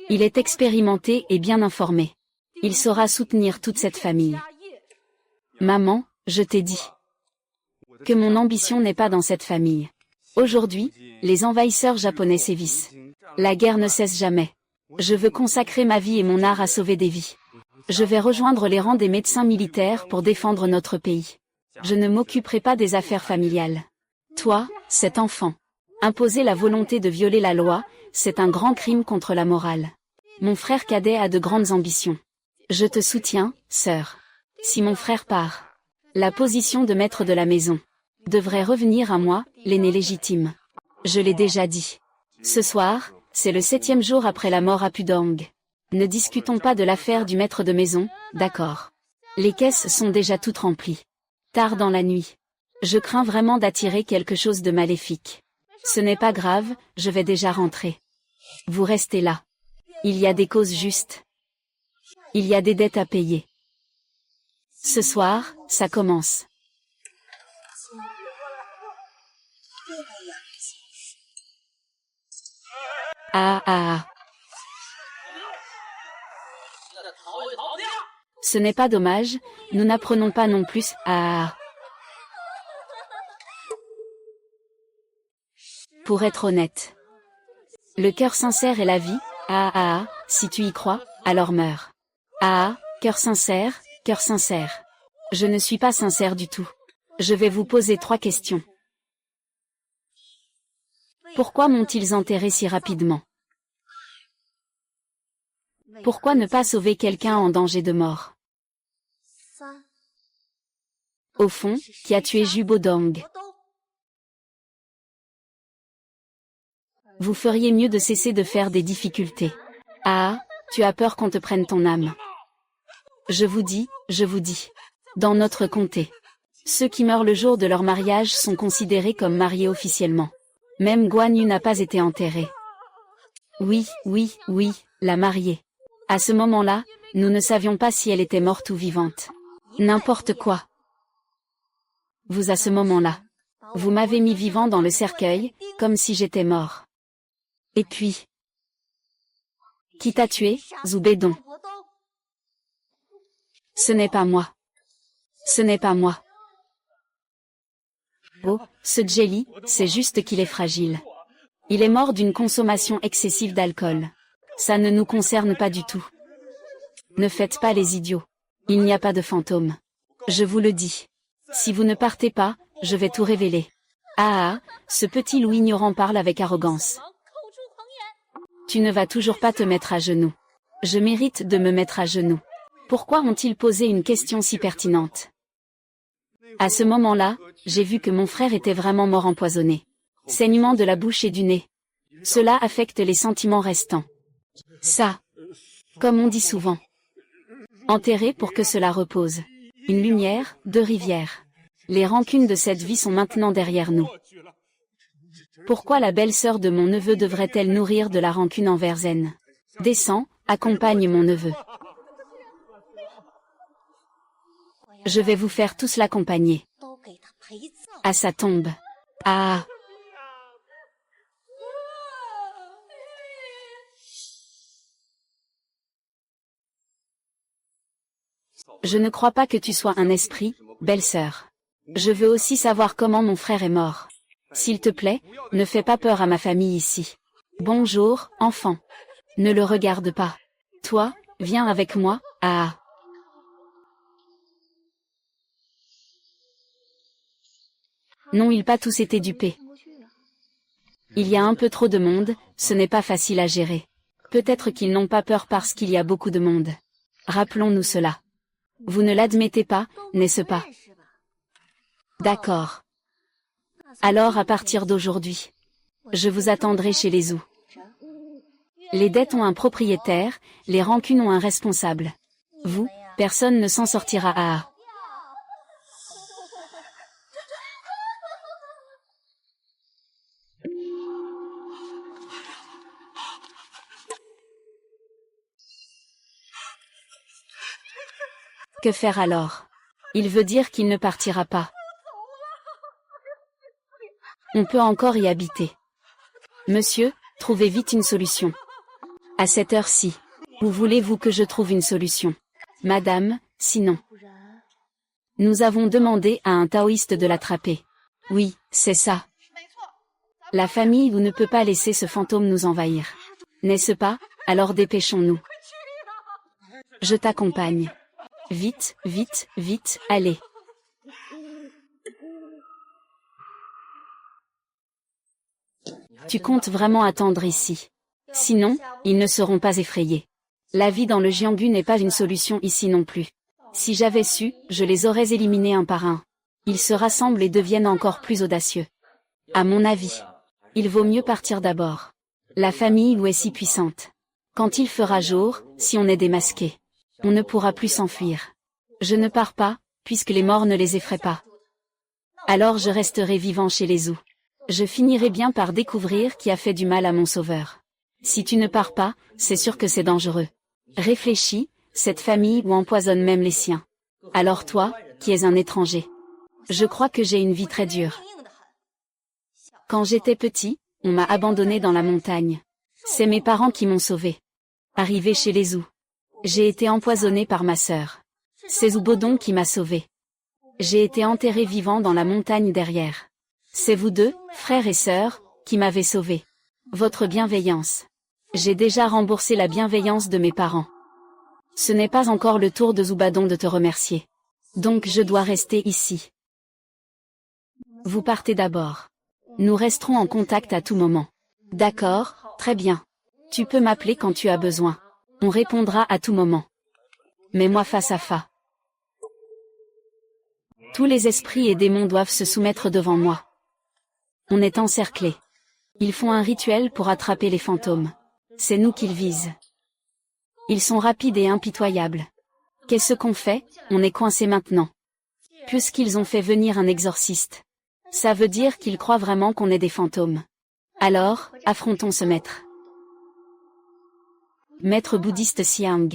Il est expérimenté et bien informé. Il saura soutenir toute cette famille. Maman, je t'ai dit que mon ambition n'est pas dans cette famille. Aujourd'hui, les envahisseurs japonais sévissent. La guerre ne cesse jamais. Je veux consacrer ma vie et mon art à sauver des vies. Je vais rejoindre les rangs des médecins militaires pour défendre notre pays. Je ne m'occuperai pas des affaires familiales. Toi, cet enfant, imposer la volonté de violer la loi, c'est un grand crime contre la morale. Mon frère cadet a de grandes ambitions. Je te soutiens, sœur. Si mon frère part, la position de maître de la maison devrait revenir à moi, l'aîné légitime. Je l'ai déjà dit. Ce soir, c'est le 7e jour après la mort à Pudong. Ne discutons pas de l'affaire du maître de maison, d'accord? Les caisses sont déjà toutes remplies. Tard dans la nuit. Je crains vraiment d'attirer quelque chose de maléfique. Ce n'est pas grave, je vais déjà rentrer. Vous restez là. Il y a des causes justes. Il y a des dettes à payer. Ce soir, ça commence. Ah ah ah. Ce n'est pas dommage, nous n'apprenons pas non plus. Ah ah. Pour être honnête, le cœur sincère est la vie. Ah ah ah, si tu y crois, alors meurs. Ah ah, cœur sincère, cœur sincère. Je ne suis pas sincère du tout. Je vais vous poser 3 questions. Pourquoi m'ont-ils enterré si rapidement? Pourquoi ne pas sauver quelqu'un en danger de mort? Au fond, qui a tué Zhu Baudong? Vous feriez mieux de cesser de faire des difficultés. Ah, tu as peur qu'on te prenne ton âme. Je vous dis, dans notre comté, ceux qui meurent le jour de leur mariage sont considérés comme mariés officiellement. Même Guan Yu n'a pas été enterré. Oui, la mariée. À ce moment-là, nous ne savions pas si elle était morte ou vivante. N'importe quoi. Vous à ce moment-là, vous m'avez mis vivant dans le cercueil, comme si j'étais mort. Et puis, Qui t'a tué, Zubedon? Ce n'est pas moi. Ce n'est pas moi. Oh, ce jelly, c'est juste qu'il est fragile. Il est mort d'une consommation excessive d'alcool. Ça ne nous concerne pas du tout. Ne faites pas les idiots. Il n'y a pas de fantôme. Je vous le dis. Si vous ne partez pas, je vais tout révéler. Ah ah, ce petit loup ignorant parle avec arrogance. Tu ne vas toujours pas te mettre à genoux. Je mérite de me mettre à genoux. Pourquoi ont-ils posé une question si pertinente? À ce moment-là, j'ai vu que mon frère était vraiment mort empoisonné. Saignement de la bouche et du nez. Cela affecte les sentiments restants. Ça, comme on dit souvent. Enterré pour que cela repose. Une lumière, deux rivières. Les rancunes de cette vie sont maintenant derrière nous. Pourquoi la belle-sœur de mon neveu devrait-elle nourrir de la rancune envers Zen? Descends, accompagne mon neveu. Je vais vous faire tous l'accompagner. À sa tombe. Ah. Je ne crois pas que tu sois un esprit, belle-sœur. Je veux aussi savoir comment mon frère est mort. S'il te plaît, ne fais pas peur à ma famille ici. Bonjour, enfant. Ne le regarde pas. Toi, viens avec moi, ah. Non, ils pas tous été dupés. Il y a un peu trop de monde, ce n'est pas facile à gérer. Peut-être qu'ils n'ont pas peur parce qu'il y a beaucoup de monde. Rappelons-nous cela. Vous ne l'admettez pas, n'est-ce pas? D'accord. Alors à partir d'aujourd'hui, je vous attendrai chez les Zhou. Les dettes ont un propriétaire, les rancunes ont un responsable. Vous, personne ne s'en sortira à. Que faire alors? Il veut dire qu'il ne partira pas. On peut encore y habiter. Monsieur, trouvez vite une solution. À cette heure-ci. Où voulez-vous que je trouve une solution? Madame, sinon. Nous avons demandé à un taoïste de l'attraper. Oui, c'est ça. La famille vous ne peut pas laisser ce fantôme nous envahir. N'est-ce pas? Alors dépêchons-nous. Je t'accompagne. Vite, vite, vite, allez. Tu comptes vraiment attendre ici. Sinon, ils ne seront pas effrayés. La vie dans le Jianghu n'est pas une solution ici non plus. Si j'avais su, je les aurais éliminés un par un. Ils se rassemblent et deviennent encore plus audacieux. À mon avis, il vaut mieux partir d'abord. La famille où est si puissante. Quand il fera jour, si on est démasqué, on ne pourra plus s'enfuir. Je ne pars pas, puisque les morts ne les effraient pas. Alors je resterai vivant chez les Zhou. Je finirai bien par découvrir qui a fait du mal à mon sauveur. Si tu ne pars pas, c'est sûr que c'est dangereux. Réfléchis, cette famille où empoisonne même les siens. Alors toi, qui es un étranger. Je crois que j'ai une vie très dure. Quand j'étais petit, on m'a abandonné dans la montagne. C'est mes parents qui m'ont sauvé. Arrivé chez les Zhou, j'ai été empoisonné par ma sœur. C'est Zubedong qui m'a sauvé. J'ai été enterré vivant dans la montagne derrière. C'est vous deux, frères et sœurs, qui m'avez sauvé. Votre bienveillance. J'ai déjà remboursé la bienveillance de mes parents. Ce n'est pas encore le tour de Zubedong de te remercier. Donc je dois rester ici. Vous partez d'abord. Nous resterons en contact à tout moment. D'accord, très bien. Tu peux m'appeler quand tu as besoin. On répondra à tout moment. Mets-moi face à face. Tous les esprits et démons doivent se soumettre devant moi. On est encerclés. Ils font un rituel pour attraper les fantômes. C'est nous qu'ils visent. Ils sont rapides et impitoyables. Qu'est-ce qu'on fait? On est coincé maintenant. Puisqu'ils ont fait venir un exorciste. Ça veut dire qu'ils croient vraiment qu'on est des fantômes. Alors, affrontons ce maître. Maître bouddhiste Siang.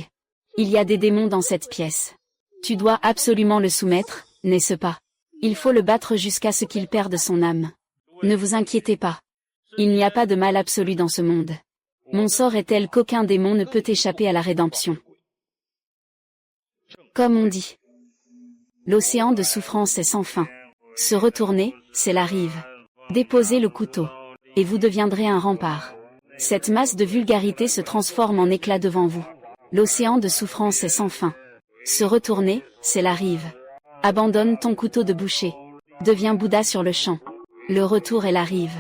Il y a des démons dans cette pièce. Tu dois absolument le soumettre, n'est-ce pas? Il faut le battre jusqu'à ce qu'il perde son âme. Ne vous inquiétez pas. Il n'y a pas de mal absolu dans ce monde. Mon sort est tel qu'aucun démon ne peut échapper à la rédemption. Comme on dit, l'océan de souffrance est sans fin. Se retourner, c'est la rive. Déposez le couteau, et vous deviendrez un rempart. Cette masse de vulgarité se transforme en éclat devant vous. L'océan de souffrance est sans fin. Se retourner, c'est la rive. Abandonne ton couteau de boucher. Deviens Bouddha sur le champ. Le retour est la rive.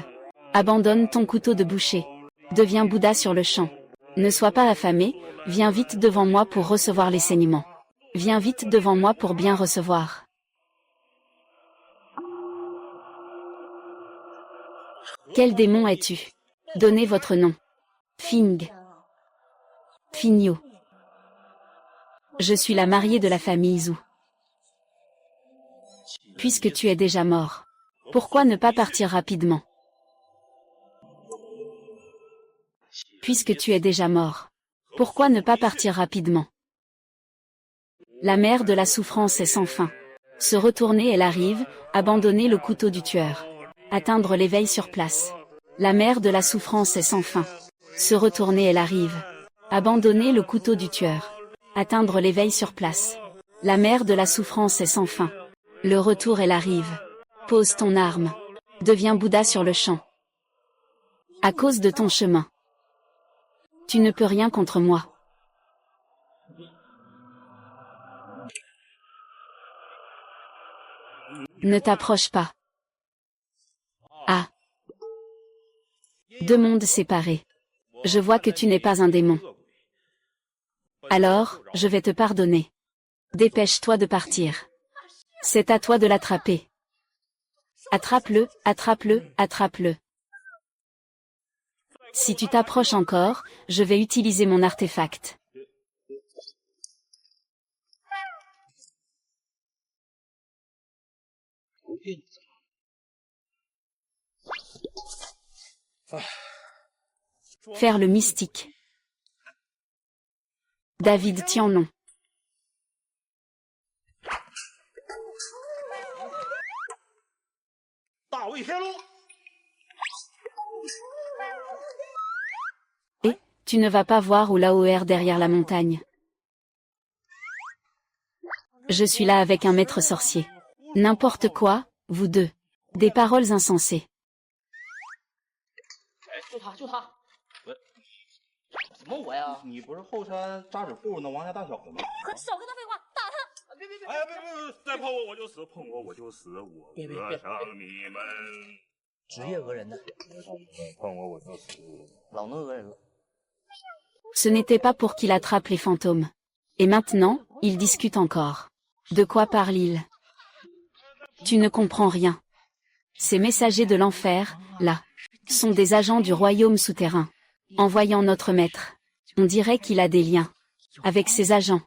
Abandonne ton couteau de boucher. Deviens Bouddha sur le champ. Ne sois pas affamé, viens vite devant moi pour recevoir les saignements. Viens vite devant moi pour bien recevoir. Quel démon es-tu? Donnez votre nom. Fing. Figno. Je suis la mariée de la famille Zhu. Puisque tu es déjà mort, pourquoi ne pas partir rapidement? Puisque tu es déjà mort, pourquoi ne pas partir rapidement? La mer de la souffrance est sans fin. Se retourner est la rive, abandonner le couteau du tueur. Atteindre l'éveil sur place. La mer de la souffrance est sans fin. Se retourner est la rive. Abandonner le couteau du tueur. Atteindre l'éveil sur place. La mer de la souffrance est sans fin. Le retour est la rive. Pose ton arme. Deviens Bouddha sur le champ. À cause de ton chemin. Tu ne peux rien contre moi. Ne t'approche pas. Ah. Deux mondes séparés. Je vois que tu n'es pas un démon. Alors, je vais te pardonner. Dépêche-toi de partir. C'est à toi de l'attraper. Attrape-le, attrape-le, attrape-le. Si tu t'approches encore, je vais utiliser mon artefact. Faire le mystique. David Tianon. Et, tu ne vas pas voir où Lao-Er derrière la montagne. Je suis là avec un maître sorcier. N'importe quoi, vous deux. Des paroles insensées. Ce n'était pas pour qu'il attrape les fantômes. Et maintenant, il discute encore. De quoi parle-t-il? Tu ne comprends rien. Ces messagers de l'enfer, là, sont des agents du royaume souterrain. En voyant notre maître, on dirait qu'il a des liens avec ces agents.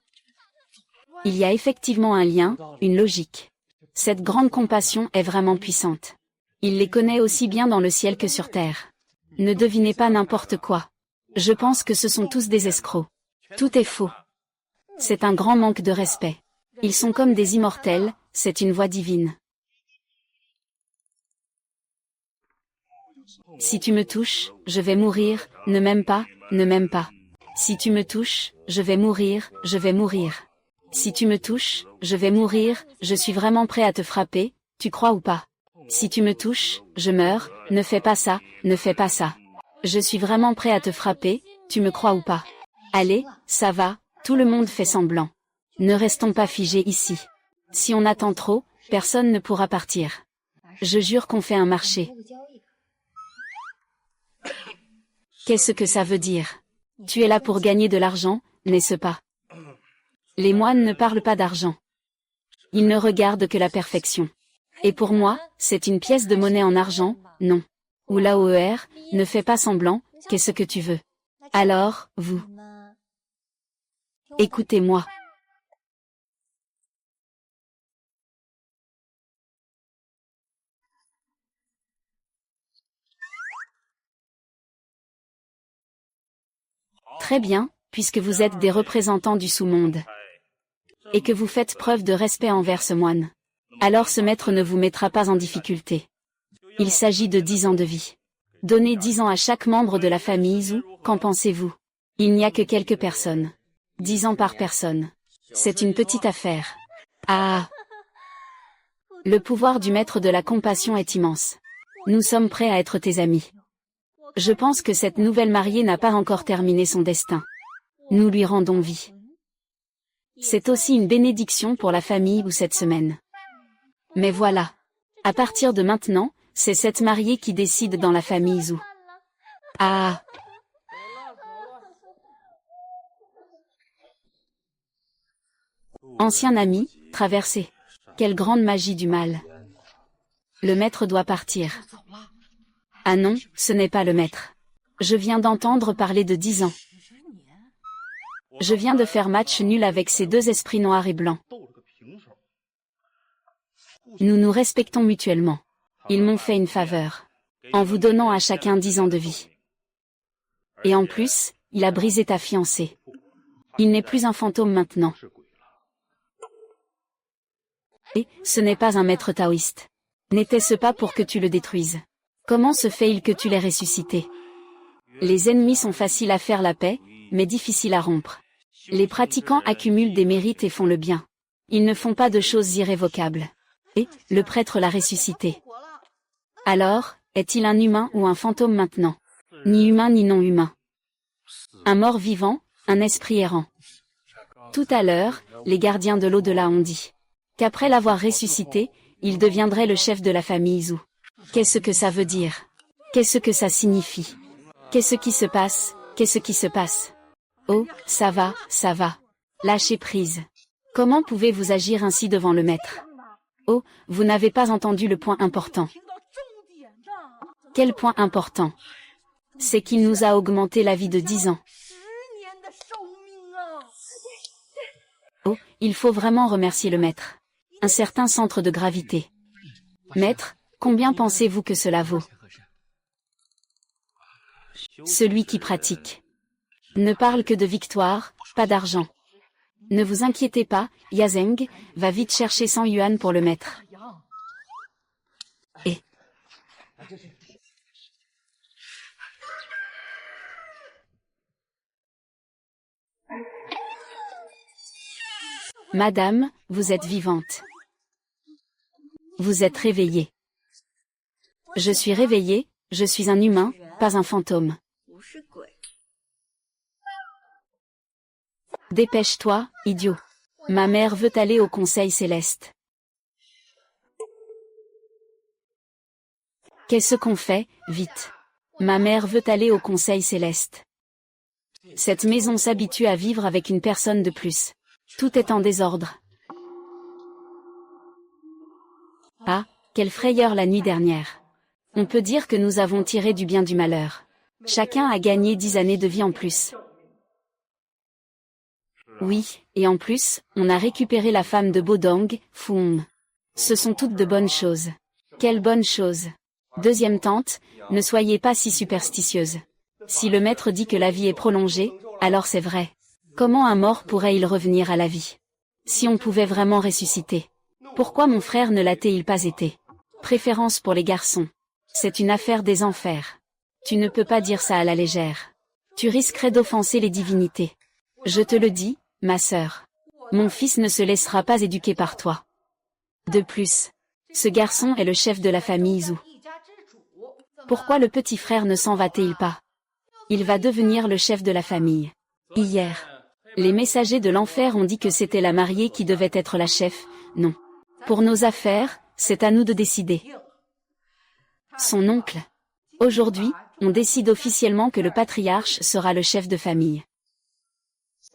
Il y a effectivement un lien, une logique. Cette grande compassion est vraiment puissante. Il les connaît aussi bien dans le ciel que sur terre. Ne devinez pas n'importe quoi. Je pense que ce sont tous des escrocs. Tout est faux. C'est un grand manque de respect. Ils sont comme des immortels, c'est une voix divine. Si tu me touches, je vais mourir, ne m'aime pas, ne m'aime pas. Si tu me touches, je vais mourir, je vais mourir. Si tu me touches, je vais mourir, je suis vraiment prêt à te frapper, tu crois ou pas? Si tu me touches, je meurs, ne fais pas ça, ne fais pas ça. Je suis vraiment prêt à te frapper, tu me crois ou pas? Allez, ça va, tout le monde fait semblant. Ne restons pas figés ici. Si on attend trop, personne ne pourra partir. Je jure qu'on fait un marché. Qu'est-ce que ça veut dire? Tu es là pour gagner de l'argent, n'est-ce pas? Les moines ne parlent pas d'argent. Ils ne regardent que la perfection. Et pour moi, c'est une pièce de monnaie en argent, non. Ou Lao-Er, ne fais pas semblant, qu'est-ce que tu veux? Alors, vous. Écoutez-moi. Très bien, puisque vous êtes des représentants du sous-monde. Et que vous faites preuve de respect envers ce moine. Alors ce maître ne vous mettra pas en difficulté. Il s'agit de 10 ans de vie. Donnez 10 ans à chaque membre de la famille Zhu, Qu'en pensez-vous? Il n'y a que quelques personnes. 10 ans par personne. C'est une petite affaire. Ah! Le pouvoir du maître de la compassion est immense. Nous sommes prêts à être tes amis. Je pense que cette nouvelle mariée n'a pas encore terminé son destin. Nous lui rendons vie. C'est aussi une bénédiction pour la famille ou cette semaine. Mais voilà. À partir de maintenant, c'est cette mariée qui décide dans la famille Zhu. Ah! Ancien ami, traversé. Quelle grande magie du mal. Le maître doit partir. Ah non, ce n'est pas le maître. Je viens d'entendre parler de 10 ans. Je viens de faire match nul avec ces deux esprits noirs et blancs. Nous nous respectons mutuellement. Ils m'ont fait une faveur, en vous donnant à chacun 10 ans de vie. Et en plus, il a brisé ta fiancée. Il n'est plus un fantôme maintenant. Et, ce n'est pas un maître taoïste. N'était-ce pas pour que tu le détruises? Comment se fait-il que tu l'aies ressuscité? Les ennemis sont faciles à faire la paix, mais difficiles à rompre. Les pratiquants accumulent des mérites et font le bien. Ils ne font pas de choses irrévocables. Et, le prêtre l'a ressuscité. Alors, est-il un humain ou un fantôme maintenant? Ni humain ni non humain. Un mort vivant, un esprit errant. Tout à l'heure, les gardiens de l'au-delà ont dit qu'après l'avoir ressuscité, il deviendrait le chef de la famille Zhu. Qu'est-ce que ça veut dire? Qu'est-ce que ça signifie? Qu'est-ce qui se passe? Qu'est-ce qui se passe? Oh, ça va, ça va. Lâchez prise. Comment pouvez-vous agir ainsi devant le maître? Oh, vous n'avez pas entendu le point important. Quel point important? C'est qu'il nous a augmenté la vie de 10 ans. Oh, il faut vraiment remercier le maître. Un certain centre de gravité. Maître, combien pensez-vous que cela vaut? Celui qui pratique ne parle que de victoire, pas d'argent. Ne vous inquiétez pas, Yazeng va vite chercher 100 yuan pour le maître. Et Madame, vous êtes vivante. Vous êtes réveillée. Je suis réveillée, je suis un humain, pas un fantôme. Dépêche-toi, idiot. Ma mère veut aller au Conseil céleste. Qu'est-ce qu'on fait, vite? Ma mère veut aller au Conseil céleste. Cette maison s'habitue à vivre avec une personne de plus. Tout est en désordre. Ah, quelle frayeur la nuit dernière. On peut dire que nous avons tiré du bien du malheur. Chacun a gagné 10 années de vie en plus. Oui, et en plus, on a récupéré la femme de Bodong, Foum. Ce sont toutes de bonnes choses. Quelle bonne chose. Deuxième tante, ne soyez pas si superstitieuse. Si le maître dit que la vie est prolongée, alors c'est vrai. Comment un mort pourrait-il revenir à la vie? Si on pouvait vraiment ressusciter. Pourquoi mon frère ne l'a-t-il pas été? Préférence pour les garçons. C'est une affaire des enfers. Tu ne peux pas dire ça à la légère. Tu risquerais d'offenser les divinités. Je te le dis, ma sœur. Mon fils ne se laissera pas éduquer par toi. De plus, ce garçon est le chef de la famille Zhu. Pourquoi le petit frère ne s'en va-t-il pas? Il va devenir le chef de la famille. Hier, les messagers de l'enfer ont dit que c'était la mariée qui devait être la chef. Non. Pour nos affaires, c'est à nous de décider. Son oncle. Aujourd'hui, on décide officiellement que le patriarche sera le chef de famille.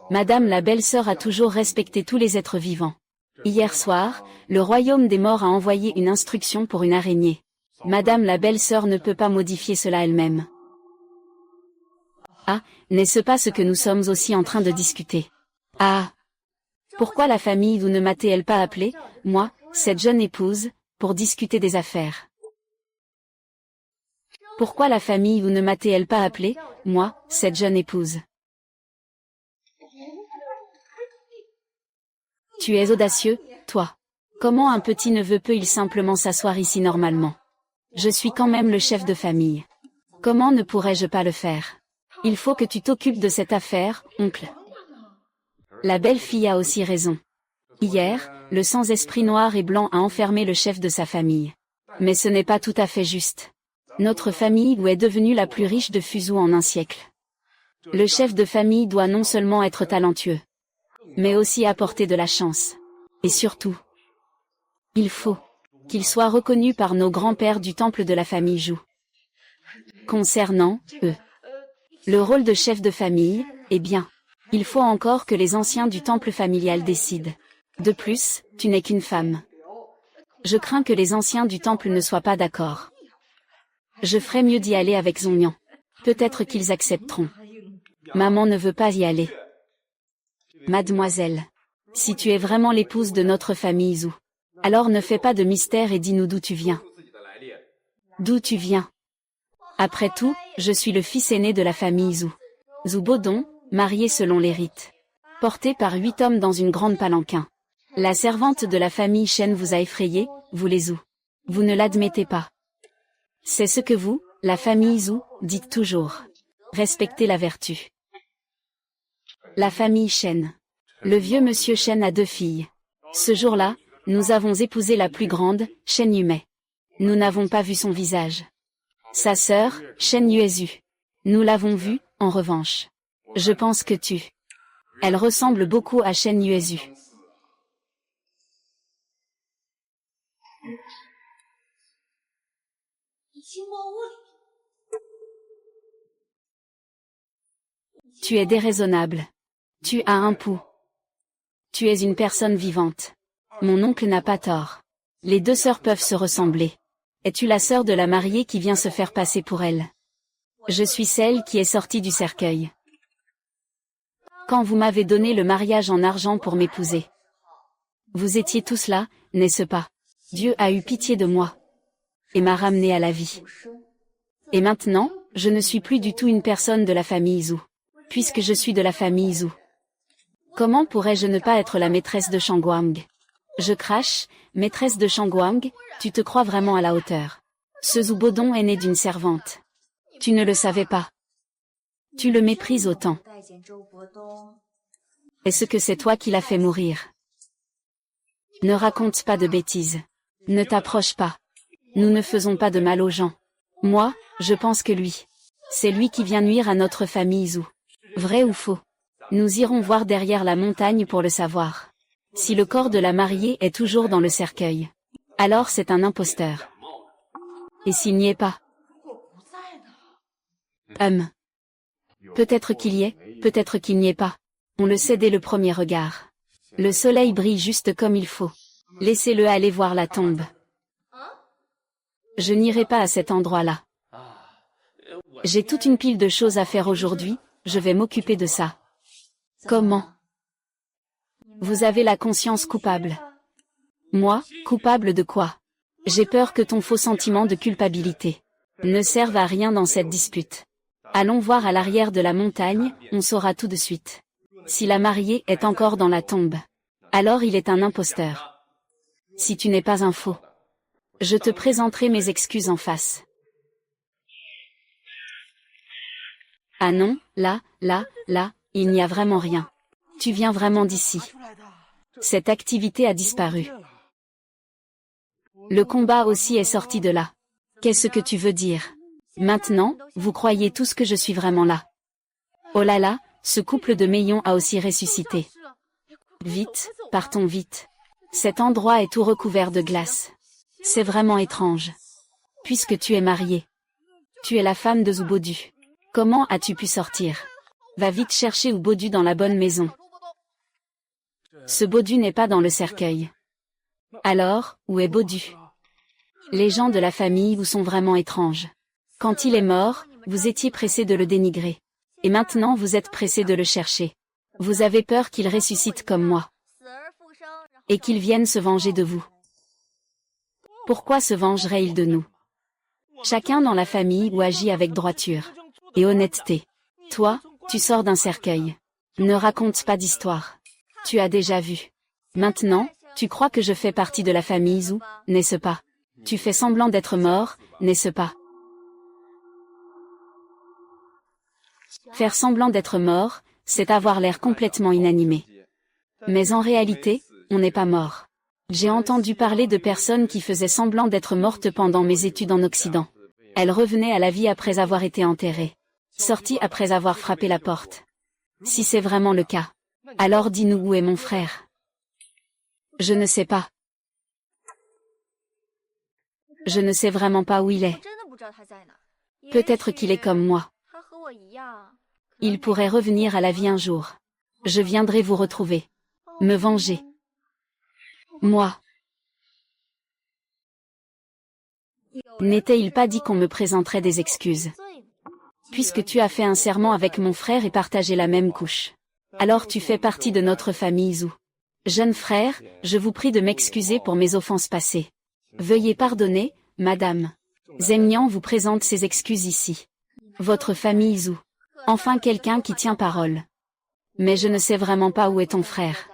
Madame la belle-sœur a toujours respecté tous les êtres vivants. Hier soir, le royaume des morts a envoyé une instruction pour une araignée. Madame la belle-sœur ne peut pas modifier cela elle-même. Ah, n'est-ce pas ce que nous sommes aussi en train de discuter? Ah! Pourquoi la famille vous ne m'a-t-elle pas appelé, moi, cette jeune épouse, pour discuter des affaires? Pourquoi la famille vous ne m'a-t-elle pas appelé, moi, cette jeune épouse? Tu es audacieux, toi. Comment un petit-neveu peut-il simplement s'asseoir ici normalement? Je suis quand même le chef de famille. Comment ne pourrais-je pas le faire? Il faut que tu t'occupes de cette affaire, oncle. La belle-fille a aussi raison. Hier, le sans-esprit noir et blanc a enfermé le chef de sa famille. Mais ce n'est pas tout à fait juste. Notre famille est devenue la plus riche de Fuzhou en un siècle. Le chef de famille doit non seulement être talentueux, mais aussi apporter de la chance. Et surtout, il faut qu'il soit reconnu par nos grands-pères du temple de la famille Zhou. Concernant eux, le rôle de chef de famille, eh bien, il faut encore que les anciens du temple familial décident. De plus, tu n'es qu'une femme. Je crains que les anciens du temple ne soient pas d'accord. Je ferais mieux d'y aller avec Zhongyang. Peut-être qu'ils accepteront. Maman ne veut pas y aller. Mademoiselle, si tu es vraiment l'épouse de notre famille Zhou, alors ne fais pas de mystère et dis-nous d'où tu viens. D'où tu viens? Après tout, je suis le fils aîné de la famille Zhou. Zhou Bodong, marié selon les rites. Porté par 8 hommes dans une grande palanquin. La servante de la famille Shen vous a effrayé, vous les Zhou. Vous ne l'admettez pas. C'est ce que vous, la famille Zhou, dites toujours. Respectez la vertu. La famille Shen. Le vieux monsieur Shen a 2 filles. Ce jour-là, nous avons épousé la plus grande, Shen Yumei. Nous n'avons pas vu son visage. Sa sœur, Shen Yuezu. Nous l'avons vue, en revanche. Je pense que tu. Elle ressemble beaucoup à Shen Yuezu. Tu es déraisonnable. Tu as un pouls. Tu es une personne vivante. Mon oncle n'a pas tort. Les 2 sœurs peuvent se ressembler. Es-tu la sœur de la mariée qui vient se faire passer pour elle? Je suis celle qui est sortie du cercueil. Quand vous m'avez donné le mariage en argent pour m'épouser. Vous étiez tous là, n'est-ce pas? Dieu a eu pitié de moi. Et m'a ramené à la vie. Et maintenant, je ne suis plus du tout une personne de la famille Zhou. Puisque je suis de la famille Zhou. Comment pourrais-je ne pas être la maîtresse de Shangguang? Je crache, maîtresse de Shangguang, tu te crois vraiment à la hauteur. Ce Zhou Bodong est né d'une servante. Tu ne le savais pas. Tu le méprises autant. Est-ce que c'est toi qui l'as fait mourir? Ne raconte pas de bêtises. Ne t'approche pas. Nous ne faisons pas de mal aux gens. Moi, je pense que lui. C'est lui qui vient nuire à notre famille Zhou. Vrai ou faux? Nous irons voir derrière la montagne pour le savoir. Si le corps de la mariée est toujours dans le cercueil, alors c'est un imposteur. Et s'il n'y est pas? Peut-être qu'il y est, peut-être qu'il n'y est pas. On le sait dès le premier regard. Le soleil brille juste comme il faut. Laissez-le aller voir la tombe. Je n'irai pas à cet endroit-là. J'ai toute une pile de choses à faire aujourd'hui, je vais m'occuper de ça. Comment? Vous avez la conscience coupable. Moi, coupable de quoi? J'ai peur que ton faux sentiment de culpabilité ne serve à rien dans cette dispute. Allons voir à l'arrière de la montagne, on saura tout de suite. Si la mariée est encore dans la tombe, alors il est un imposteur. Si tu n'es pas un faux, je te présenterai mes excuses en face. Ah non, là, il n'y a vraiment rien. Tu viens vraiment d'ici. Cette activité a disparu. Le combat aussi est sorti de là. Qu'est-ce que tu veux dire? Maintenant, vous croyez tous que je suis vraiment là. Oh là là, ce couple de Meillon a aussi ressuscité. Vite, partons vite. Cet endroit est tout recouvert de glace. C'est vraiment étrange. Puisque tu es mariée. Tu es la femme de Zhou Bodu. Comment as-tu pu sortir? Va vite chercher Zhou Bodu dans la bonne maison. Ce Bodu n'est pas dans le cercueil. Alors, où est Bodu? Les gens de la famille vous sont vraiment étranges. Quand il est mort, vous étiez pressé de le dénigrer. Et maintenant vous êtes pressé de le chercher. Vous avez peur qu'il ressuscite comme moi. Et qu'il vienne se venger de vous. Pourquoi se vengerait-il de nous? Chacun dans la famille ou agit avec droiture et honnêteté. Toi, tu sors d'un cercueil. Ne raconte pas d'histoire. Tu as déjà vu. Maintenant, tu crois que je fais partie de la famille Zhou, n'est-ce pas? Tu fais semblant d'être mort, n'est-ce pas? Faire semblant d'être mort, c'est avoir l'air complètement inanimé. Mais en réalité, on n'est pas mort. J'ai entendu parler de personnes qui faisaient semblant d'être mortes pendant mes études en Occident. Elles revenaient à la vie après avoir été enterrées. Sorties après avoir frappé la porte. Si c'est vraiment le cas, alors dis-nous où est mon frère. Je ne sais pas. Je ne sais vraiment pas où il est. Peut-être qu'il est comme moi. Il pourrait revenir à la vie un jour. Je viendrai vous retrouver. Me venger. Moi. N'était-il pas dit qu'on me présenterait des excuses? Puisque tu as fait un serment avec mon frère et partagé la même couche. Alors tu fais partie de notre famille Zhou. Jeune frère, je vous prie de m'excuser pour mes offenses passées. Veuillez pardonner, madame. Zheng vous présente ses excuses ici. Votre famille Zhou. Enfin quelqu'un qui tient parole. Mais je ne sais vraiment pas où est ton frère.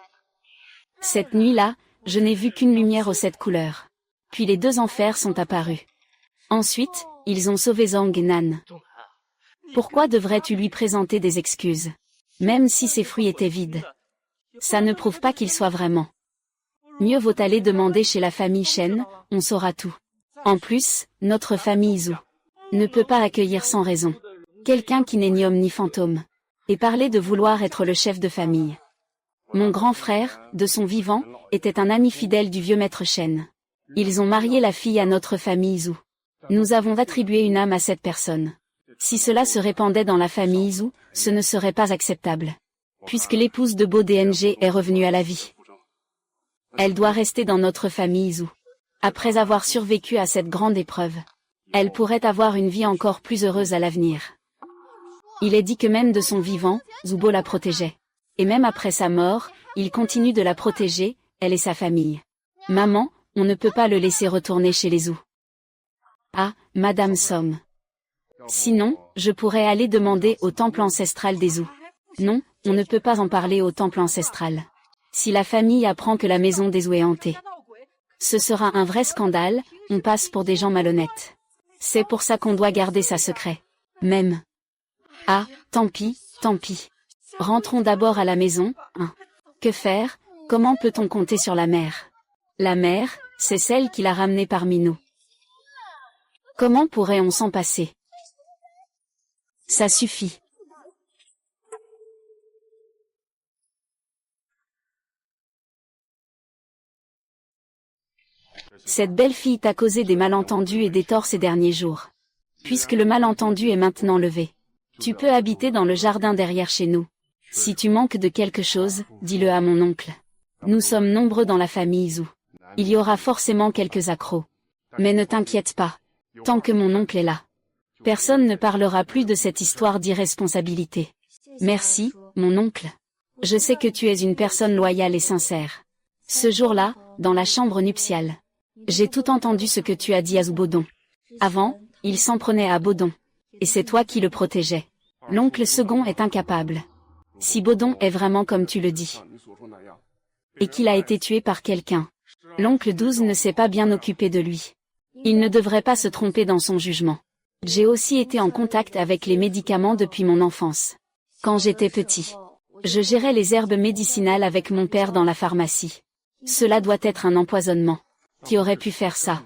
Cette nuit-là, je n'ai vu qu'une lumière aux 7 couleurs. Puis les 2 enfers sont apparus. Ensuite, ils ont sauvé Zhang Nan. Pourquoi devrais-tu lui présenter des excuses? Même si ses fruits étaient vides. Ça ne prouve pas qu'il soit vraiment. Mieux vaut aller demander chez la famille Shen, on saura tout. En plus, notre famille Zhou ne peut pas accueillir sans raison quelqu'un qui n'est ni homme ni fantôme. Et parler de vouloir être le chef de famille. Mon grand frère, de son vivant, était un ami fidèle du vieux maître Shen. Ils ont marié la fille à notre famille Zhou. Nous avons attribué une âme à cette personne. Si cela se répandait dans la famille Zhou, ce ne serait pas acceptable. Puisque l'épouse de Bo DNG est revenue à la vie. Elle doit rester dans notre famille Zhou. Après avoir survécu à cette grande épreuve, elle pourrait avoir une vie encore plus heureuse à l'avenir. Il est dit que même de son vivant, Zhubo la protégeait. Et même après sa mort, il continue de la protéger, elle et sa famille. Maman, on ne peut pas le laisser retourner chez les Zhou. Ah, Madame Somme. Sinon, je pourrais aller demander au temple ancestral des Zhou. Non, on ne peut pas en parler au temple ancestral. Si la famille apprend que la maison des Zhou est hantée, ce sera un vrai scandale, on passe pour des gens malhonnêtes. C'est pour ça qu'on doit garder ça secret. Même. Ah, tant pis, tant pis. Rentrons d'abord à la maison, hein. Que faire? Comment peut-on compter sur la mère? La mère, c'est celle qui l'a ramené parmi nous. Comment pourrait-on s'en passer? Ça suffit. Cette belle fille t'a causé des malentendus et des torts ces derniers jours. Puisque le malentendu est maintenant levé. Tu peux habiter dans le jardin derrière chez nous. Si tu manques de quelque chose, dis-le à mon oncle. Nous sommes nombreux dans la famille Zhou. Il y aura forcément quelques accros. Mais ne t'inquiète pas. Tant que mon oncle est là. Personne ne parlera plus de cette histoire d'irresponsabilité. Merci, mon oncle. Je sais que tu es une personne loyale et sincère. Ce jour-là, dans la chambre nuptiale, j'ai tout entendu ce que tu as dit à Zubodon. Avant, il s'en prenait à Bodon. Et c'est toi qui le protégeais. L'oncle second est incapable. Si Bodon est vraiment comme tu le dis, et qu'il a été tué par quelqu'un, l'oncle 12 ne s'est pas bien occupé de lui. Il ne devrait pas se tromper dans son jugement. J'ai aussi été en contact avec les médicaments depuis mon enfance. Quand j'étais petit, je gérais les herbes médicinales avec mon père dans la pharmacie. Cela doit être un empoisonnement. Qui aurait pu faire ça?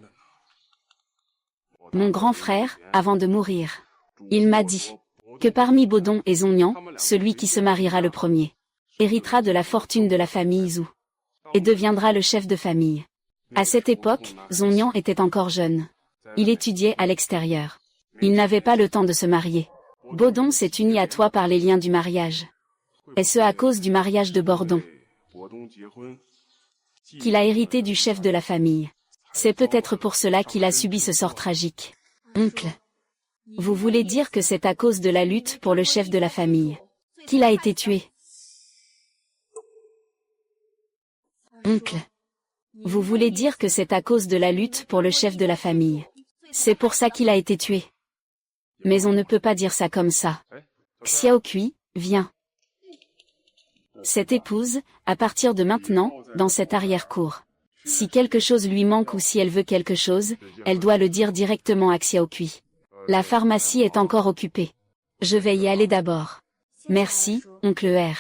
Mon grand frère, avant de mourir, il m'a dit que parmi Bodon et Zhongyan, celui qui se mariera le premier, héritera de la fortune de la famille Zhou, et deviendra le chef de famille. À cette époque, Zhongyan était encore jeune. Il étudiait à l'extérieur. Il n'avait pas le temps de se marier. Bodon s'est uni à toi par les liens du mariage. Et ce à cause du mariage de Bordon, qu'il a hérité du chef de la famille. C'est peut-être pour cela qu'il a subi ce sort tragique. Oncle. Vous voulez dire que c'est à cause de la lutte pour le chef de la famille qu'il a été tué? Oncle. Vous voulez dire que c'est à cause de la lutte pour le chef de la famille. C'est pour ça qu'il a été tué. Mais on ne peut pas dire ça comme ça. Xiao Kui, viens. Cette épouse, à partir de maintenant, dans cette arrière-cour. Si quelque chose lui manque ou si elle veut quelque chose, elle doit le dire directement à Xiao Kui. La pharmacie est encore occupée. Je vais y aller d'abord. Merci, oncle R.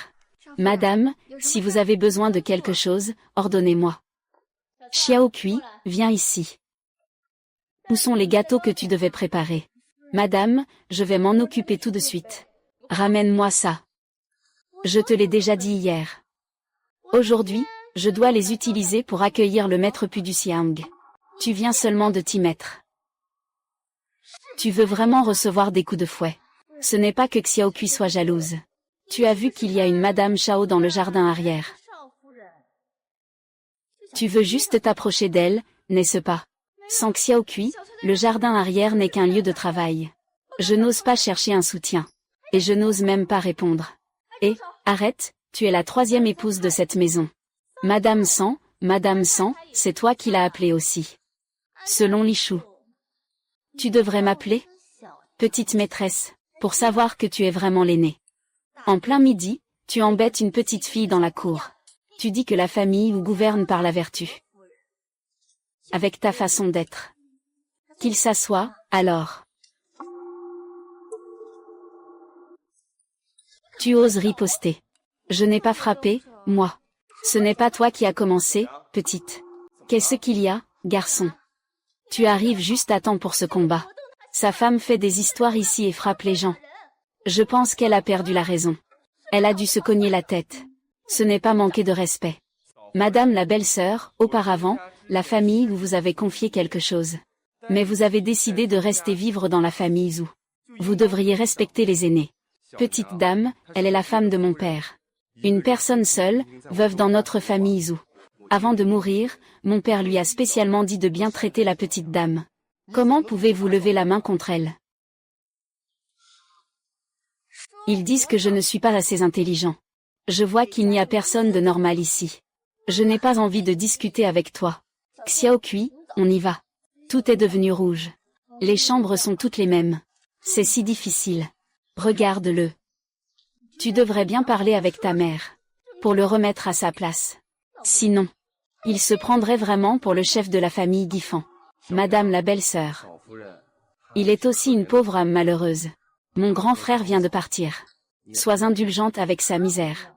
Madame, si vous avez besoin de quelque chose, ordonnez-moi. Xiao Kui, viens ici. Où sont les gâteaux que tu devais préparer? Madame, je vais m'en occuper tout de suite. Ramène-moi ça. Je te l'ai déjà dit hier. Aujourd'hui, je dois les utiliser pour accueillir le maître Pu du Siang. Tu viens seulement de t'y mettre. Tu veux vraiment recevoir des coups de fouet. Ce n'est pas que Xiao Kui soit jalouse. Tu as vu qu'il y a une Madame Chao dans le jardin arrière. Tu veux juste t'approcher d'elle, n'est-ce pas? Sans Xiao Kui, le jardin arrière n'est qu'un lieu de travail. Je n'ose pas chercher un soutien. Et je n'ose même pas répondre. Et, arrête, tu es la 3e épouse de cette maison. Madame San, c'est toi qui l'as appelée aussi. Selon Lichou. Tu devrais m'appeler petite maîtresse, pour savoir que tu es vraiment l'aînée. En plein midi, tu embêtes une petite fille dans la cour. Tu dis que la famille vous gouverne par la vertu. Avec ta façon d'être. Qu'il s'assoie, alors. Tu oses riposter. Je n'ai pas frappé, moi. Ce n'est pas toi qui as commencé, petite. Qu'est-ce qu'il y a, garçon? Tu arrives juste à temps pour ce combat. Sa femme fait des histoires ici et frappe les gens. Je pense qu'elle a perdu la raison. Elle a dû se cogner la tête. Ce n'est pas manquer de respect. Madame la belle-sœur, auparavant, la famille vous avez confié quelque chose. Mais vous avez décidé de rester vivre dans la famille Zhou. Vous devriez respecter les aînés. Petite dame, elle est la femme de mon père. Une personne seule, veuve dans notre famille Zhou. Avant de mourir, mon père lui a spécialement dit de bien traiter la petite dame. Comment pouvez-vous lever la main contre elle? Ils disent que je ne suis pas assez intelligent. Je vois qu'il n'y a personne de normal ici. Je n'ai pas envie de discuter avec toi. Xiao Kui, on y va. Tout est devenu rouge. Les chambres sont toutes les mêmes. C'est si difficile. Regarde-le. Tu devrais bien parler avec ta mère. Pour le remettre à sa place. Sinon, il se prendrait vraiment pour le chef de la famille Guifan. Madame la belle-sœur. Il est aussi une pauvre âme malheureuse. Mon grand frère vient de partir. Sois indulgente avec sa misère.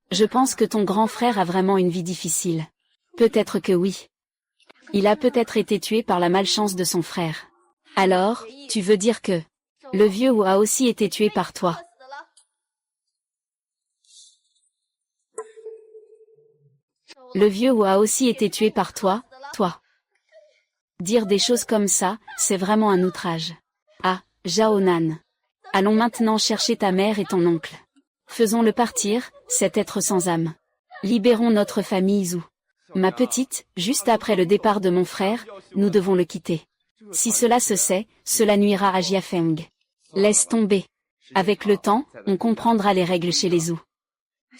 Je pense que ton grand frère a vraiment une vie difficile. Peut-être que oui. Il a peut-être été tué par la malchance de son frère. Alors, tu veux dire que le vieux Wu a aussi été tué par toi. Le vieux Wu a aussi été tué par toi, toi. Dire des choses comme ça, c'est vraiment un outrage. Ah, Jaonan. Allons maintenant chercher ta mère et ton oncle. Faisons-le partir, cet être sans âme. Libérons notre famille Zhou. Ma petite, juste après le départ de mon frère, nous devons le quitter. Si cela se sait, cela nuira à Jiafeng. Laisse tomber. Avec le temps, on comprendra les règles chez les Zhou.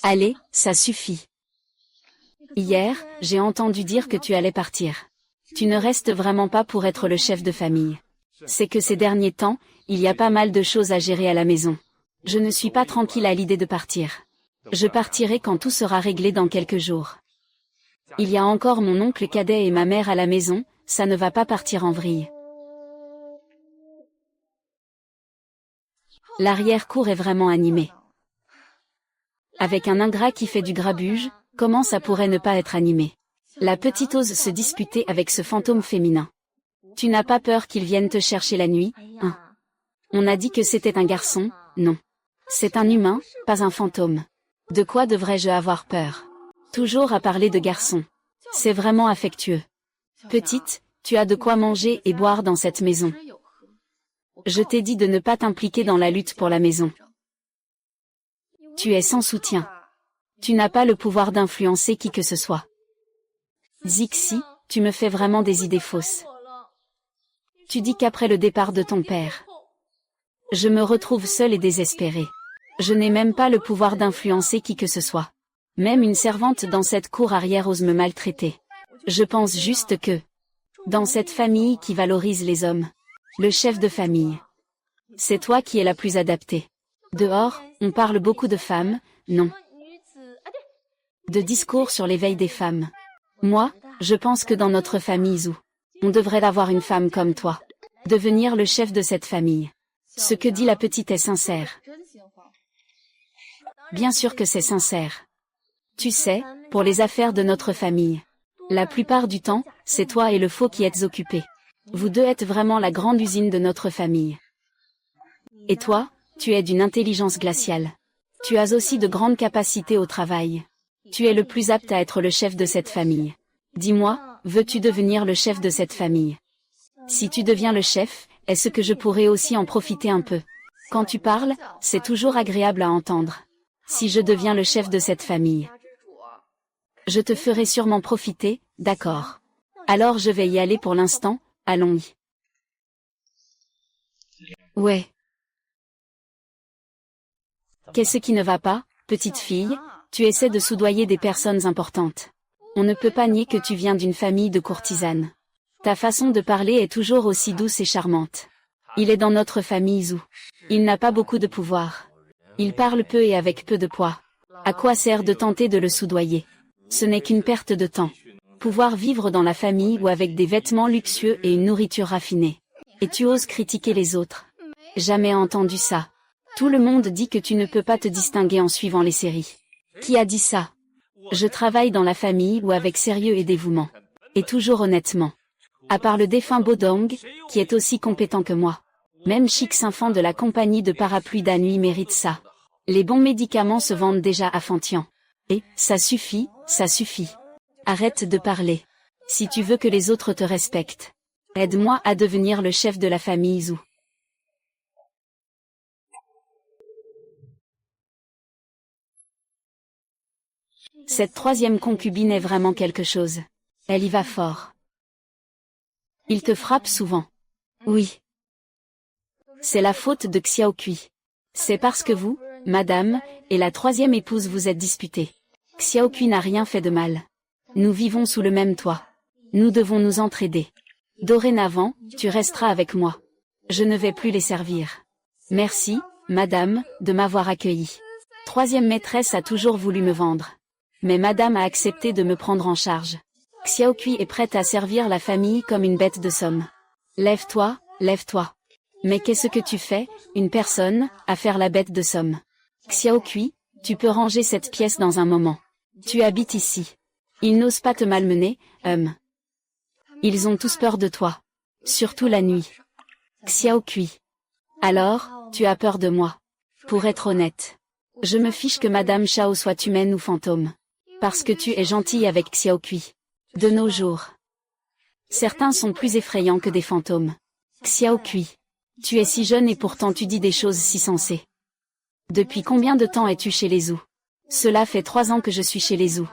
Allez, ça suffit. Hier, j'ai entendu dire que tu allais partir. Tu ne restes vraiment pas pour être le chef de famille. C'est que ces derniers temps, il y a pas mal de choses à gérer à la maison. Je ne suis pas tranquille à l'idée de partir. Je partirai quand tout sera réglé dans quelques jours. Il y a encore mon oncle cadet et ma mère à la maison, ça ne va pas partir en vrille. L'arrière-cour est vraiment animée. Avec un ingrat qui fait du grabuge, comment ça pourrait ne pas être animé? La petite ose se disputer avec ce fantôme féminin. Tu n'as pas peur qu'il vienne te chercher la nuit, hein? On a dit que c'était un garçon, non. C'est un humain, pas un fantôme. De quoi devrais-je avoir peur? Toujours à parler de garçon. C'est vraiment affectueux. Petite, tu as de quoi manger et boire dans cette maison. Je t'ai dit de ne pas t'impliquer dans la lutte pour la maison. Tu es sans soutien. Tu n'as pas le pouvoir d'influencer qui que ce soit. Zixi, tu me fais vraiment des idées fausses. Tu dis qu'après le départ de ton père, je me retrouve seule et désespérée. Je n'ai même pas le pouvoir d'influencer qui que ce soit. Même une servante dans cette cour arrière ose me maltraiter. Je pense juste que, dans cette famille qui valorise les hommes, le chef de famille, c'est toi qui es la plus adaptée. Dehors, on parle beaucoup de femmes, non. De discours sur l'éveil des femmes. Moi, je pense que dans notre famille Zhou, on devrait avoir une femme comme toi. Devenir le chef de cette famille. Ce que dit la petite est sincère. Bien sûr que c'est sincère. Tu sais, pour les affaires de notre famille. La plupart du temps, c'est toi et le faux qui êtes occupés. Vous deux êtes vraiment la grande usine de notre famille. Et toi, tu es d'une intelligence glaciale. Tu as aussi de grandes capacités au travail. Tu es le plus apte à être le chef de cette famille. Dis-moi, veux-tu devenir le chef de cette famille? Si tu deviens le chef, est-ce que je pourrais aussi en profiter un peu? Quand tu parles, c'est toujours agréable à entendre. Si je deviens le chef de cette famille, je te ferai sûrement profiter, d'accord. Alors je vais y aller pour l'instant, allons-y. Ouais. Qu'est-ce qui ne va pas, petite fille? Tu essaies de soudoyer des personnes importantes. On ne peut pas nier que tu viens d'une famille de courtisanes. Ta façon de parler est toujours aussi douce et charmante. Il est dans notre famille Zhou. Il n'a pas beaucoup de pouvoir. Il parle peu et avec peu de poids. À quoi sert de tenter de le soudoyer? Ce n'est qu'une perte de temps. Pouvoir vivre dans la famille ou avec des vêtements luxueux et une nourriture raffinée. Et tu oses critiquer les autres. Jamais entendu ça. Tout le monde dit que tu ne peux pas te distinguer en suivant les séries. Qui a dit ça? Je travaille dans la famille ou avec sérieux et dévouement. Et toujours honnêtement. À part le défunt Bodong, qui est aussi compétent que moi. Même Chic Sinfan de la compagnie de parapluie d'Anhui mérite ça. Les bons médicaments se vendent déjà à Fantian. Et, ça suffit, ça suffit. Arrête de parler. Si tu veux que les autres te respectent, aide-moi à devenir le chef de la famille Zhou. Cette troisième concubine est vraiment quelque chose. Elle y va fort. Il te frappe souvent. Oui. C'est la faute de Xiao Kui. C'est parce que vous, madame, et la troisième épouse vous êtes disputés. Xiao Kui n'a rien fait de mal. Nous vivons sous le même toit. Nous devons nous entraider. Dorénavant, tu resteras avec moi. Je ne vais plus les servir. Merci, madame, de m'avoir accueilli. Troisième maîtresse a toujours voulu me vendre. Mais madame a accepté de me prendre en charge. Xiao Kui est prête à servir la famille comme une bête de somme. Lève-toi, lève-toi. Mais qu'est-ce que tu fais, une personne, à faire la bête de somme? Xiao Kui, tu peux ranger cette pièce dans un moment. Tu habites ici. Ils n'osent pas te malmener, Ils ont tous peur de toi. Surtout la nuit. Xiao Kui. Alors, tu as peur de moi. Pour être honnête. Je me fiche que Madame Chao soit humaine ou fantôme. Parce que tu es gentille avec Xiao Kui. De nos jours. Certains sont plus effrayants que des fantômes. Xiao Kui. Tu es si jeune et pourtant tu dis des choses si sensées. Depuis combien de temps es-tu chez les Zhou? Cela fait 3 ans que je suis chez les Zhou.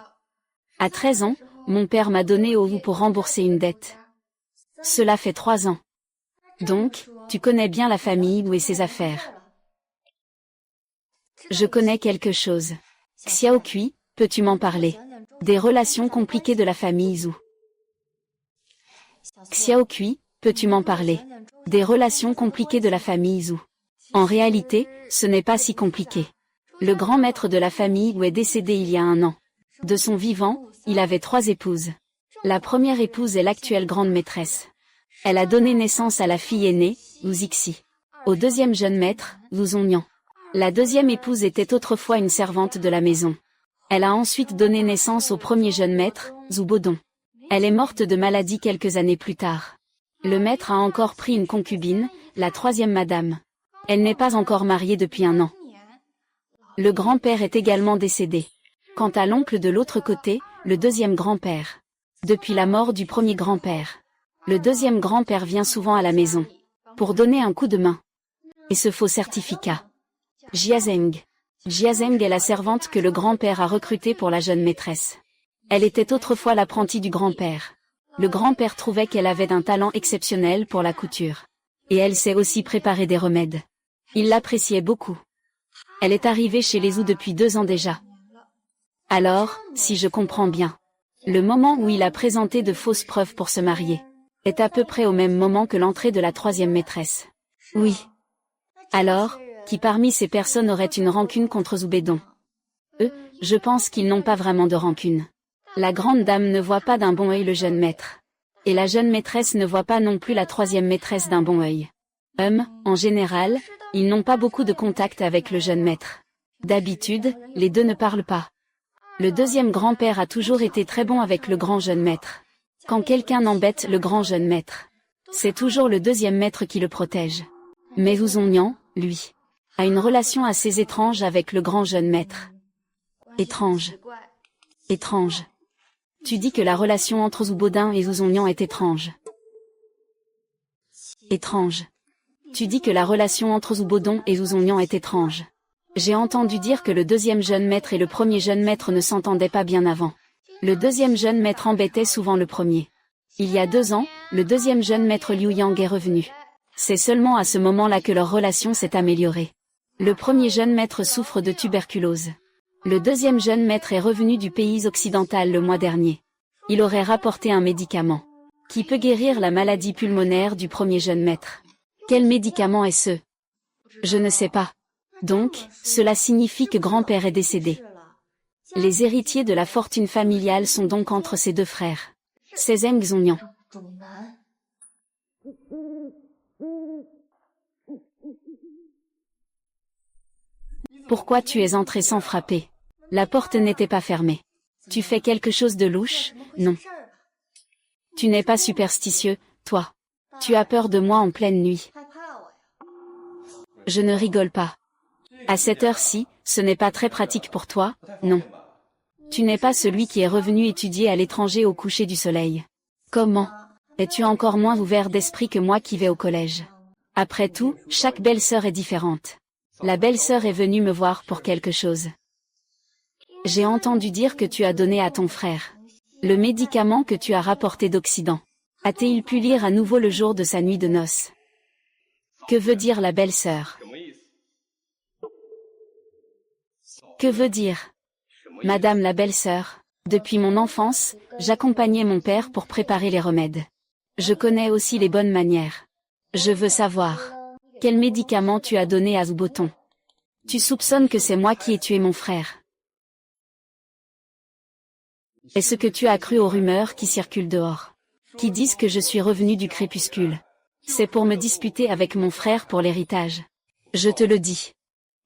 À 13 ans, mon père m'a donné au Wu pour rembourser une dette. Cela fait 3 ans. Donc, tu connais bien la famille Wu et ses affaires. Je connais quelque chose. Xiao Kui, peux-tu m'en parler? Des relations compliquées de la famille Zhou. Xiao Kui, peux-tu m'en parler? Des relations compliquées de la famille Zhou. En réalité, ce n'est pas si compliqué. Le grand maître de la famille Wu est décédé il y a 1 an. De son vivant, il avait 3 épouses. La première épouse est l'actuelle grande maîtresse. Elle a donné naissance à la fille aînée, Wu Zixi. Au deuxième jeune maître, Wu Zongnian. La deuxième épouse était autrefois une servante de la maison. Elle a ensuite donné naissance au premier jeune maître, Zhu Bodong. Elle est morte de maladie quelques années plus tard. Le maître a encore pris une concubine, la troisième madame. Elle n'est pas encore mariée depuis 1 an. Le grand-père est également décédé. Quant à l'oncle de l'autre côté, le deuxième grand-père. Depuis la mort du premier grand-père, le deuxième grand-père vient souvent à la maison. Pour donner un coup de main. Et ce faux certificat. Jiazeng. Jiazeng est la servante que le grand-père a recrutée pour la jeune maîtresse. Elle était autrefois l'apprentie du grand-père. Le grand-père trouvait qu'elle avait un talent exceptionnel pour la couture. Et elle sait aussi préparer des remèdes. Il l'appréciait beaucoup. Elle est arrivée chez les Zhou depuis 2 ans déjà. Alors, si je comprends bien, le moment où il a présenté de fausses preuves pour se marier, est à peu près au même moment que l'entrée de la troisième maîtresse. Oui. Alors, qui parmi ces personnes aurait une rancune contre Zhu Bedong? Je pense qu'ils n'ont pas vraiment de rancune. La grande dame ne voit pas d'un bon œil le jeune maître. Et la jeune maîtresse ne voit pas non plus la troisième maîtresse d'un bon œil. En général, ils n'ont pas beaucoup de contact avec le jeune maître. D'habitude, les deux ne parlent pas. Le deuxième grand-père a toujours été très bon avec le grand jeune maître. Quand quelqu'un embête le grand jeune maître, c'est toujours le deuxième maître qui le protège. Mais Zhongnian, lui, a une relation assez étrange avec le grand jeune maître. Étrange. Étrange. Tu dis que la relation entre Zhu Baoding et Zhongnian est étrange. Étrange. Tu dis que la relation entre Zhu Baoding et Zhongnian est étrange. J'ai entendu dire que le deuxième jeune maître et le premier jeune maître ne s'entendaient pas bien avant. Le deuxième jeune maître embêtait souvent le premier. Il y a 2 ans, le deuxième jeune maître Liu Yang est revenu. C'est seulement à ce moment-là que leur relation s'est améliorée. Le premier jeune maître souffre de tuberculose. Le deuxième jeune maître est revenu du pays occidental le mois dernier. Il aurait rapporté un médicament qui peut guérir la maladie pulmonaire du premier jeune maître. Quel médicament est-ce? Je ne sais pas. Donc, cela signifie que grand-père est décédé. Les héritiers de la fortune familiale sont donc entre ces 2 frères. C'est Zheng Zhongnian. Pourquoi tu es entré sans frapper? La porte n'était pas fermée. Tu fais quelque chose de louche? Non. Tu n'es pas superstitieux, toi. Tu as peur de moi en pleine nuit. Je ne rigole pas. À cette heure-ci, ce n'est pas très pratique pour toi, non. Tu n'es pas celui qui est revenu étudier à l'étranger au coucher du soleil. Comment? Es-tu encore moins ouvert d'esprit que moi qui vais au collège? Après tout, chaque belle-sœur est différente. La belle-sœur est venue me voir pour quelque chose. J'ai entendu dire que tu as donné à ton frère le médicament que tu as rapporté d'Occident. A-t-il pu lire à nouveau le jour de sa nuit de noces? Que veut dire la belle-sœur? Que veut dire? Madame la belle-sœur, depuis mon enfance, j'accompagnais mon père pour préparer les remèdes. Je connais aussi les bonnes manières. Je veux savoir, quel médicament tu as donné à Zhu Baoding? Tu soupçonnes que c'est moi qui ai tué mon frère. Est-ce que tu as cru aux rumeurs qui circulent dehors, qui disent que je suis revenu du crépuscule? C'est pour me disputer avec mon frère pour l'héritage. Je te le dis.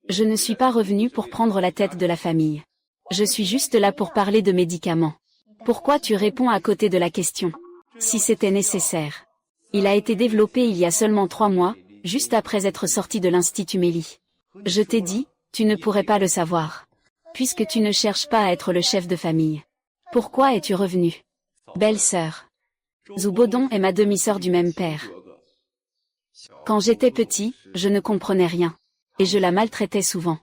Je ne suis pas revenu pour prendre la tête de la famille. Je suis juste là pour parler de médicaments. Pourquoi tu réponds à côté de la question? Si c'était nécessaire. Il a été développé il y a seulement 3 mois, juste après être sorti de l'Institut Méli. Je t'ai dit, tu ne pourrais pas le savoir. Puisque tu ne cherches pas à être le chef de famille. Pourquoi es-tu revenu? Belle-sœur. Zhu Baoding est ma demi-sœur du même père. Quand j'étais petit, je ne comprenais rien. Et je la maltraitais souvent.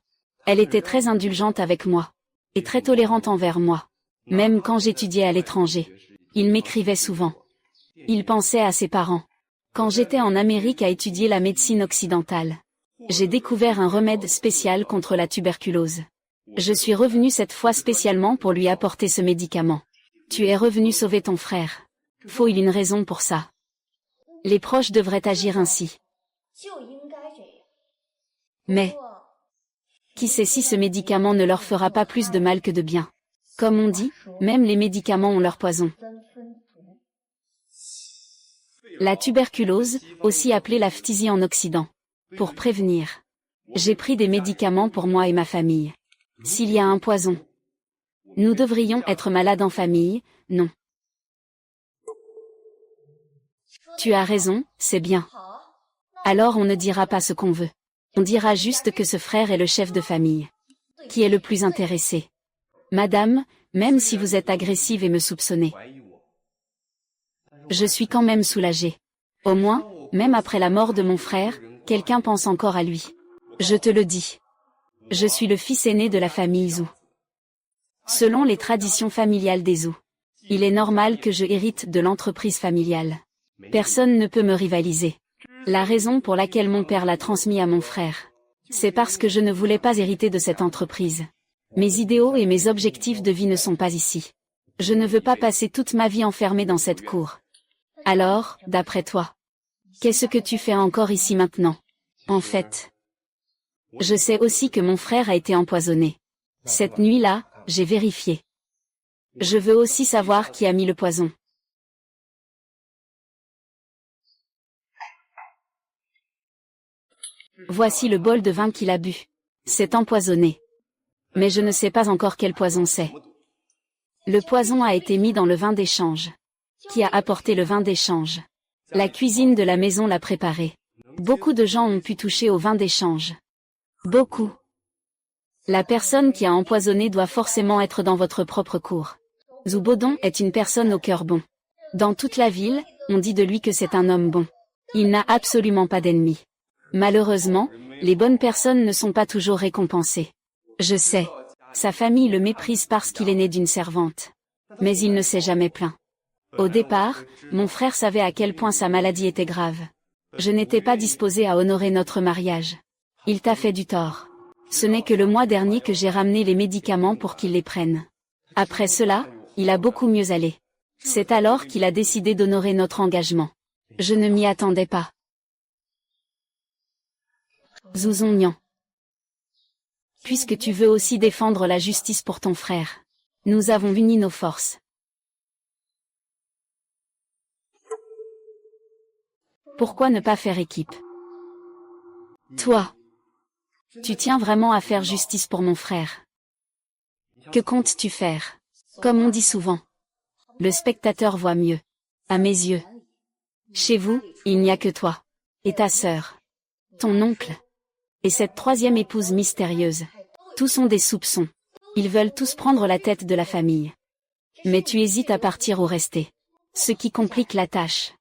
Elle était très indulgente avec moi. Et très tolérante envers moi. Même quand j'étudiais à l'étranger. Il m'écrivait souvent. Il pensait à ses parents. Quand j'étais en Amérique à étudier la médecine occidentale, j'ai découvert un remède spécial contre la tuberculose. Je suis revenu cette fois spécialement pour lui apporter ce médicament. Tu es revenu sauver ton frère. Faut-il une raison pour ça? Les proches devraient agir ainsi. Mais, qui sait si ce médicament ne leur fera pas plus de mal que de bien? Comme on dit, même les médicaments ont leur poison. La tuberculose, aussi appelée la phtisie en Occident. Pour prévenir. J'ai pris des médicaments pour moi et ma famille. S'il y a un poison, nous devrions être malades en famille, non. Tu as raison, c'est bien. Alors on ne dira pas ce qu'on veut. On dira juste que ce frère est le chef de famille. Qui est le plus intéressé? Madame, même si vous êtes agressive et me soupçonnez. Je suis quand même soulagée. Au moins, même après la mort de mon frère, quelqu'un pense encore à lui. Je te le dis. Je suis le fils aîné de la famille Zhu. Selon les traditions familiales des Zhu, il est normal que je hérite de l'entreprise familiale. Personne ne peut me rivaliser. La raison pour laquelle mon père l'a transmis à mon frère, c'est parce que je ne voulais pas hériter de cette entreprise. Mes idéaux et mes objectifs de vie ne sont pas ici. Je ne veux pas passer toute ma vie enfermée dans cette cour. Alors, d'après toi, qu'est-ce que tu fais encore ici maintenant? En fait, je sais aussi que mon frère a été empoisonné. Cette nuit-là, j'ai vérifié. Je veux aussi savoir qui a mis le poison. Voici le bol de vin qu'il a bu. C'est empoisonné. Mais je ne sais pas encore quel poison c'est. Le poison a été mis dans le vin d'échange. Qui a apporté le vin d'échange? La cuisine de la maison l'a préparé. Beaucoup de gens ont pu toucher au vin d'échange. Beaucoup. La personne qui a empoisonné doit forcément être dans votre propre cour. Zhu Bodong est une personne au cœur bon. Dans toute la ville, on dit de lui que c'est un homme bon. Il n'a absolument pas d'ennemis. Malheureusement, les bonnes personnes ne sont pas toujours récompensées. Je sais. Sa famille le méprise parce qu'il est né d'une servante. Mais il ne s'est jamais plaint. Au départ, mon frère savait à quel point sa maladie était grave. Je n'étais pas disposée à honorer notre mariage. Il t'a fait du tort. Ce n'est que le mois dernier que j'ai ramené les médicaments pour qu'il les prenne. Après cela, il a beaucoup mieux allé. C'est alors qu'il a décidé d'honorer notre engagement. Je ne m'y attendais pas. Zhu Zongyang. Puisque tu veux aussi défendre la justice pour ton frère. Nous avons uni nos forces. Pourquoi ne pas faire équipe? Toi. Tu tiens vraiment à faire justice pour mon frère. Que comptes-tu faire? Comme on dit souvent. Le spectateur voit mieux. À mes yeux. Chez vous, il n'y a que toi. Et ta sœur. Ton oncle. Et cette troisième épouse mystérieuse. Tous ont des soupçons. Ils veulent tous prendre la tête de la famille. Mais tu hésites à partir ou rester. Ce qui complique la tâche.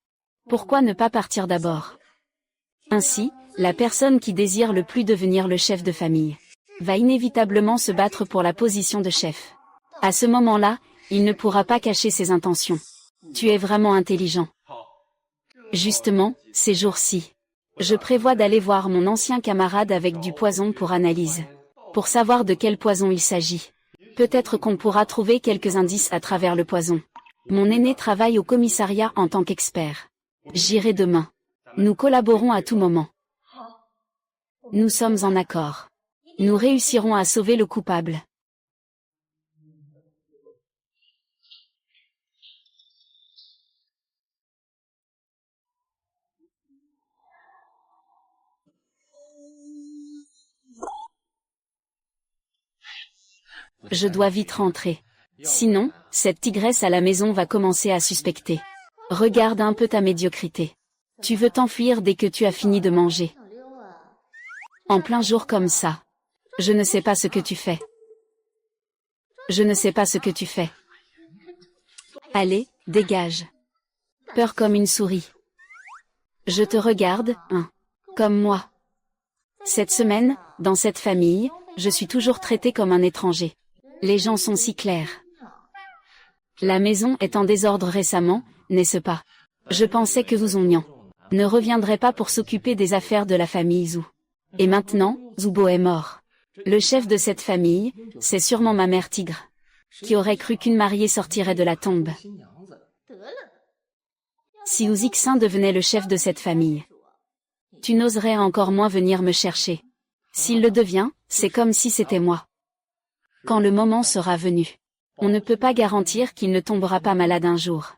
Pourquoi ne pas partir d'abord? Ainsi, la personne qui désire le plus devenir le chef de famille va inévitablement se battre pour la position de chef. À ce moment-là, il ne pourra pas cacher ses intentions. Tu es vraiment intelligent. Justement, ces jours-ci, je prévois d'aller voir mon ancien camarade avec du poison pour analyse. Pour savoir de quel poison il s'agit. Peut-être qu'on pourra trouver quelques indices à travers le poison. Mon aîné travaille au commissariat en tant qu'expert. J'irai demain. Nous collaborons à tout moment. Nous sommes en accord. Nous réussirons à sauver le coupable. Je dois vite rentrer. Sinon, cette tigresse à la maison va commencer à suspecter. Regarde un peu ta médiocrité. Tu veux t'enfuir dès que tu as fini de manger. En plein jour comme ça. Je ne sais pas ce que tu fais. Je ne sais pas ce que tu fais. Allez, dégage. Peur comme une souris. Je te regarde, hein. Comme moi. Cette semaine, dans cette famille, je suis toujours traité comme un étranger. Les gens sont si clairs. La maison est en désordre récemment, n'est-ce pas? Je pensais que Zhu Zongyang ne reviendrait pas pour s'occuper des affaires de la famille Zhu. Et maintenant, Zhu Bo est mort. Le chef de cette famille, c'est sûrement ma mère tigre. Qui aurait cru qu'une mariée sortirait de la tombe? Si Hu Zixin devenait le chef de cette famille, tu n'oserais encore moins venir me chercher. S'il le devient, c'est comme si c'était moi. Quand le moment sera venu, on ne peut pas garantir qu'il ne tombera pas malade un jour.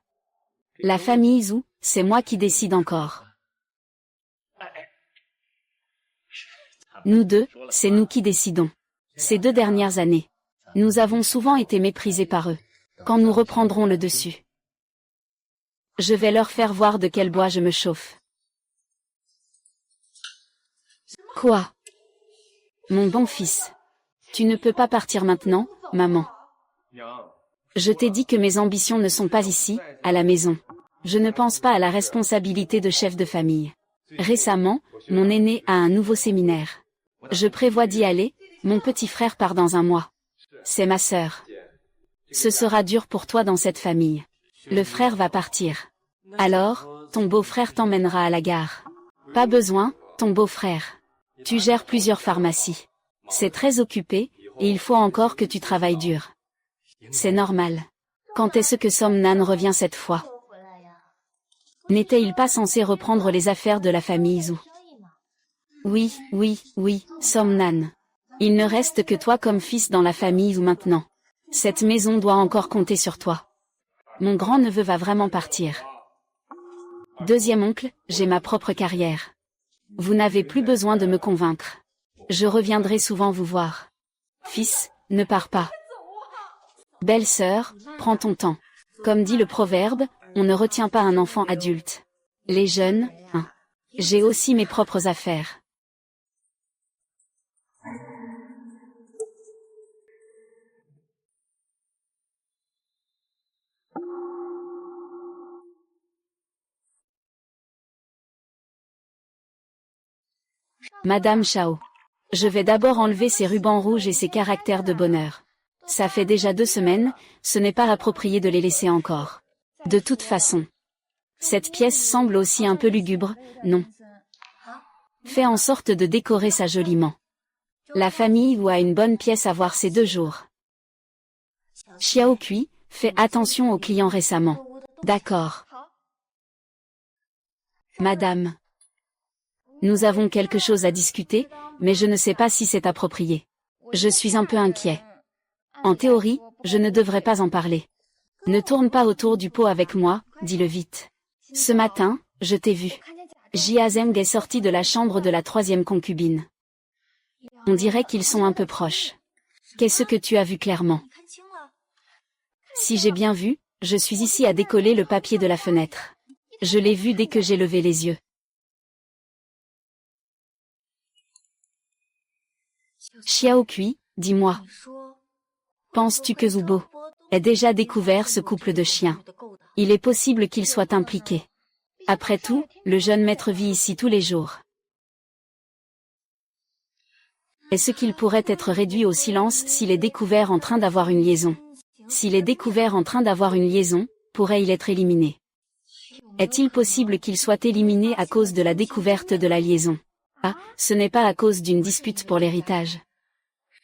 La famille Zhu, c'est moi qui décide encore. Nous deux, c'est nous qui décidons. Ces 2 dernières années, nous avons souvent été méprisés par eux. Quand nous reprendrons le dessus, je vais leur faire voir de quel bois je me chauffe. Quoi? Mon bon fils. Tu ne peux pas partir maintenant, maman. Je t'ai dit que mes ambitions ne sont pas ici, à la maison. Je ne pense pas à la responsabilité de chef de famille. Récemment, mon aîné a un nouveau séminaire. Je prévois d'y aller, mon petit frère part dans 1 mois. C'est ma sœur. Ce sera dur pour toi dans cette famille. Le frère va partir. Alors, ton beau-frère t'emmènera à la gare. Pas besoin, ton beau-frère. Tu gères plusieurs pharmacies. C'est très occupé, et il faut encore que tu travailles dur. C'est normal. Quand est-ce que Somnan revient cette fois? N'était-il pas censé reprendre les affaires de la famille Zhu? Oui, Somnan. Il ne reste que toi comme fils dans la famille Zhu maintenant. Cette maison doit encore compter sur toi. Mon grand-neveu va vraiment partir. Deuxième oncle, j'ai ma propre carrière. Vous n'avez plus besoin de me convaincre. Je reviendrai souvent vous voir. Fils, ne pars pas. Belle-sœur, prends ton temps. Comme dit le proverbe, on ne retient pas un enfant adulte. Les jeunes, hein. J'ai aussi mes propres affaires. Madame Chao. Je vais d'abord enlever ces rubans rouges et ces caractères de bonheur. Ça fait déjà 2 semaines, ce n'est pas approprié de les laisser encore. De toute façon. Cette pièce semble aussi un peu lugubre, non? Fais en sorte de décorer ça joliment. La famille Wu a une bonne pièce à voir ces 2 jours. Xiao Kui, fais attention aux clients récemment. D'accord. Madame. Nous avons quelque chose à discuter, mais je ne sais pas si c'est approprié. Je suis un peu inquiet. En théorie, je ne devrais pas en parler. Ne tourne pas autour du pot avec moi, dis-le vite. Ce matin, je t'ai vu. Jia Zheng est sorti de la chambre de la 3e concubine. On dirait qu'ils sont un peu proches. Qu'est-ce que tu as vu clairement? Si j'ai bien vu, je suis ici à décoller le papier de la fenêtre. Je l'ai vu dès que j'ai levé les yeux. Xiao Kui, dis-moi. Penses-tu que Zubo ait déjà découvert ce couple de chiens? Il est possible qu'il soit impliqué. Après tout, le jeune maître vit ici tous les jours. Est-ce qu'il pourrait être réduit au silence s'il est découvert en train d'avoir une liaison? S'il est découvert en train d'avoir une liaison, pourrait-il être éliminé? Est-il possible qu'il soit éliminé à cause de la découverte de la liaison? Ah, ce n'est pas à cause d'une dispute pour l'héritage.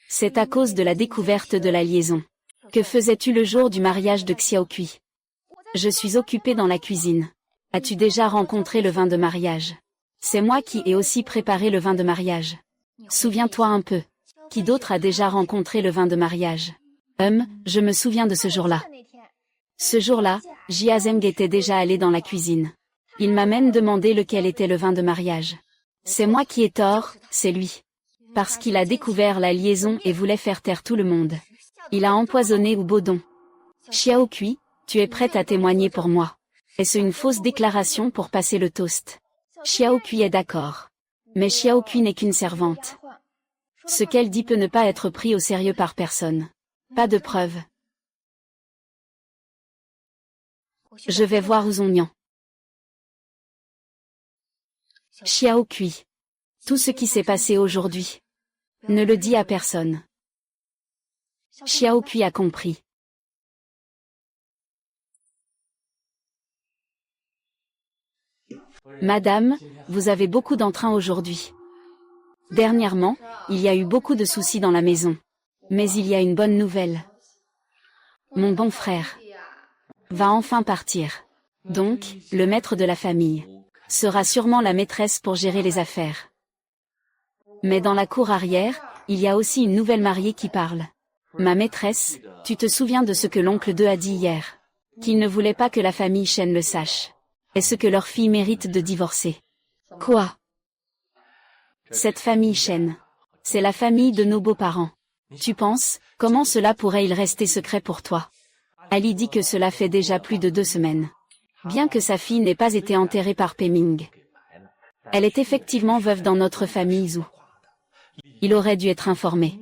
C'est à cause de la découverte de la liaison. Que faisais-tu le jour du mariage de Xiao Kui? Je suis occupée dans la cuisine. As-tu déjà rencontré le vin de mariage? C'est moi qui ai aussi préparé le vin de mariage. Souviens-toi un peu. Qui d'autre a déjà rencontré le vin de mariage? Je me souviens de ce jour-là. Ce jour-là, Jia Zheng était déjà allé dans la cuisine. Il m'a même demandé lequel était le vin de mariage. C'est moi qui ai tort, c'est lui. Parce qu'il a découvert la liaison et voulait faire taire tout le monde. Il a empoisonné Ubodong. Xiao Kui, tu es prête à témoigner pour moi? Est-ce une fausse déclaration pour passer le toast? Xiao Kui est d'accord. Mais Xiao Kui n'est qu'une servante. Ce qu'elle dit peut ne pas être pris au sérieux par personne. Pas de preuves. Je vais voir Ouzonyan. Xiao Kui. Tout ce qui s'est passé aujourd'hui. Ne le dis à personne. Xiao Kui a compris. Madame, vous avez beaucoup d'entrain aujourd'hui. Dernièrement, il y a eu beaucoup de soucis dans la maison. Mais il y a une bonne nouvelle. Mon bon frère va enfin partir. Donc, le maître de la famille sera sûrement la maîtresse pour gérer les affaires. Mais dans la cour arrière, il y a aussi une nouvelle mariée qui parle. Ma maîtresse, tu te souviens de ce que l'oncle 2 a dit hier? Qu'il ne voulait pas que la famille Shen le sache. Est-ce que leur fille mérite de divorcer? Quoi? Cette famille Shen, c'est la famille de nos beaux-parents. Tu penses, comment cela pourrait-il rester secret pour toi? Ali dit que cela fait déjà plus de 2 semaines. Bien que sa fille n'ait pas été enterrée par Pei-Ming. Elle est effectivement veuve dans notre famille Zhu. Il aurait dû être informé.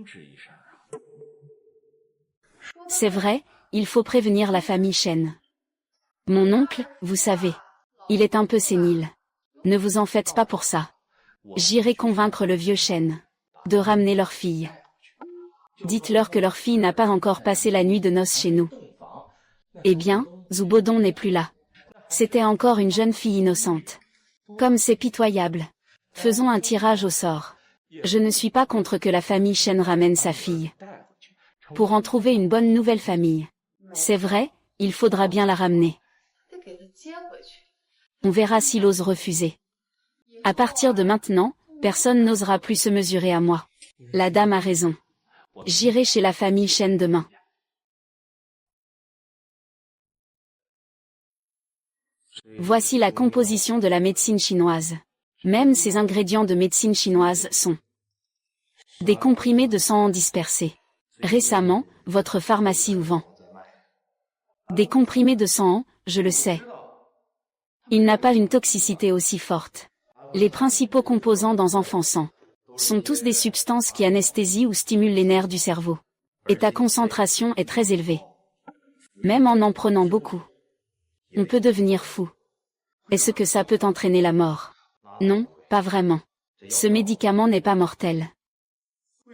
C'est vrai, il faut prévenir la famille Shen. Mon oncle, vous savez, il est un peu sénile. Ne vous en faites pas pour ça. J'irai convaincre le vieux Shen de ramener leur fille. Dites-leur que leur fille n'a pas encore passé la nuit de noces chez nous. Eh bien, Zhu Bodong n'est plus là. C'était encore une jeune fille innocente. Comme c'est pitoyable. Faisons un tirage au sort. Je ne suis pas contre que la famille Shen ramène sa fille. Pour en trouver une bonne nouvelle famille. C'est vrai, il faudra bien la ramener. On verra s'il ose refuser. À partir de maintenant, personne n'osera plus se mesurer à moi. La dame a raison. J'irai chez la famille Shen demain. Voici la composition de la médecine chinoise. Même ces ingrédients de médecine chinoise sont des comprimés de sang dispersés. Récemment, votre pharmacie vous vend des comprimés de sang, je le sais. Il n'a pas une toxicité aussi forte. Les principaux composants dans Enfant-Sang sont tous des substances qui anesthésient ou stimulent les nerfs du cerveau. Et ta concentration est très élevée. Même en prenant beaucoup, on peut devenir fou. Est-ce que ça peut entraîner la mort? Non, pas vraiment. Ce médicament n'est pas mortel.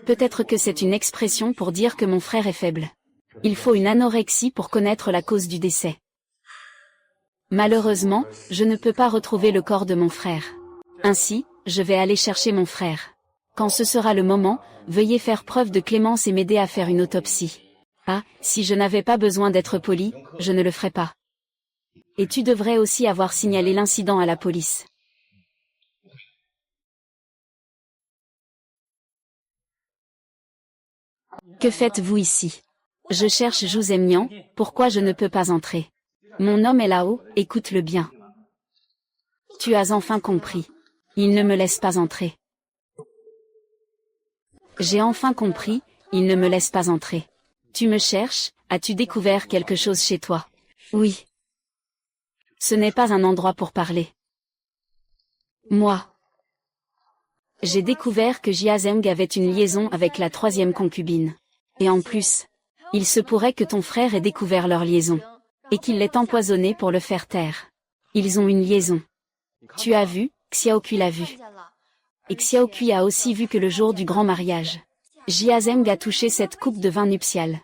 Peut-être que c'est une expression pour dire que mon frère est faible. Il faut une anorexie pour connaître la cause du décès. Malheureusement, je ne peux pas retrouver le corps de mon frère. Ainsi, je vais aller chercher mon frère. Quand ce sera le moment, veuillez faire preuve de clémence et m'aider à faire une autopsie. Ah, si je n'avais pas besoin d'être poli, je ne le ferais pas. Et tu devrais aussi avoir signalé l'incident à la police. Que faites-vous ici? Je cherche Zhu Zemnian, pourquoi je ne peux pas entrer? Mon homme est là-haut, écoute-le bien. Tu as enfin compris. Il ne me laisse pas entrer. J'ai enfin compris, il ne me laisse pas entrer. Tu me cherches, as-tu découvert quelque chose chez toi? Oui. Ce n'est pas un endroit pour parler. Moi. J'ai découvert que Jia Zheng avait une liaison avec la 3e concubine. Et en plus, il se pourrait que ton frère ait découvert leur liaison. Et qu'il l'ait empoisonné pour le faire taire. Ils ont une liaison. Tu as vu, Xiaokui l'a vu. Et Xiaokui a aussi vu que le jour du grand mariage, Jia Zheng a touché cette coupe de vin nuptiale,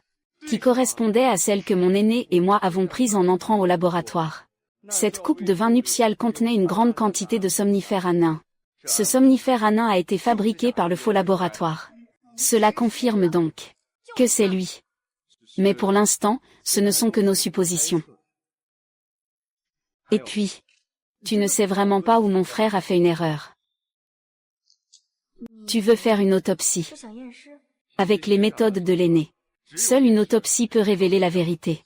qui correspondait à celle que mon aîné et moi avons prise en entrant au laboratoire. Cette coupe de vin nuptiale contenait une grande quantité de somnifère anin. Ce somnifère anin a été fabriqué par le faux laboratoire. Cela confirme donc que c'est lui. Mais pour l'instant, ce ne sont que nos suppositions. Et puis, tu ne sais vraiment pas où mon frère a fait une erreur. Tu veux faire une autopsie. Avec les méthodes de l'aîné. Seule une autopsie peut révéler la vérité.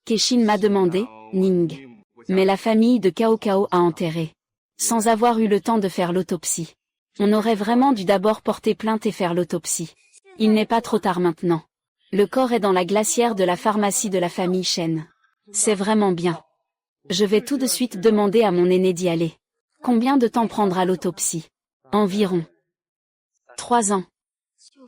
Keshin m'a demandé, Ning. Mais la famille de Cao Cao a enterré. Sans avoir eu le temps de faire l'autopsie. On aurait vraiment dû d'abord porter plainte et faire l'autopsie. Il n'est pas trop tard maintenant. Le corps est dans la glacière de la pharmacie de la famille Shen. C'est vraiment bien. Je vais tout de suite demander à mon aîné d'y aller. Combien de temps prendra l'autopsie? Environ 3 ans.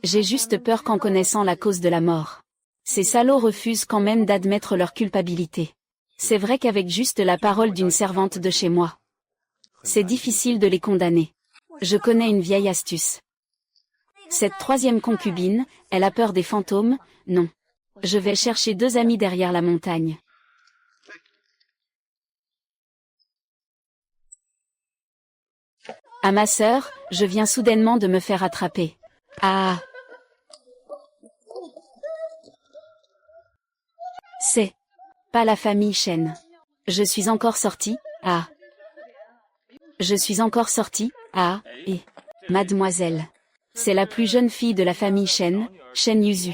J'ai juste peur qu'en connaissant la cause de la mort, ces salauds refusent quand même d'admettre leur culpabilité. C'est vrai qu'avec juste la parole d'une servante de chez moi, c'est difficile de les condamner. Je connais une vieille astuce. Cette 3e concubine, elle a peur des fantômes, non. Je vais chercher 2 amis derrière la montagne. À ma sœur, je viens soudainement de me faire attraper. Ah. C'est pas la famille Shen. Je suis encore sortie, ah. Je suis encore sortie, ah, et mademoiselle. C'est la plus jeune fille de la famille Shen, Shen Yuzu.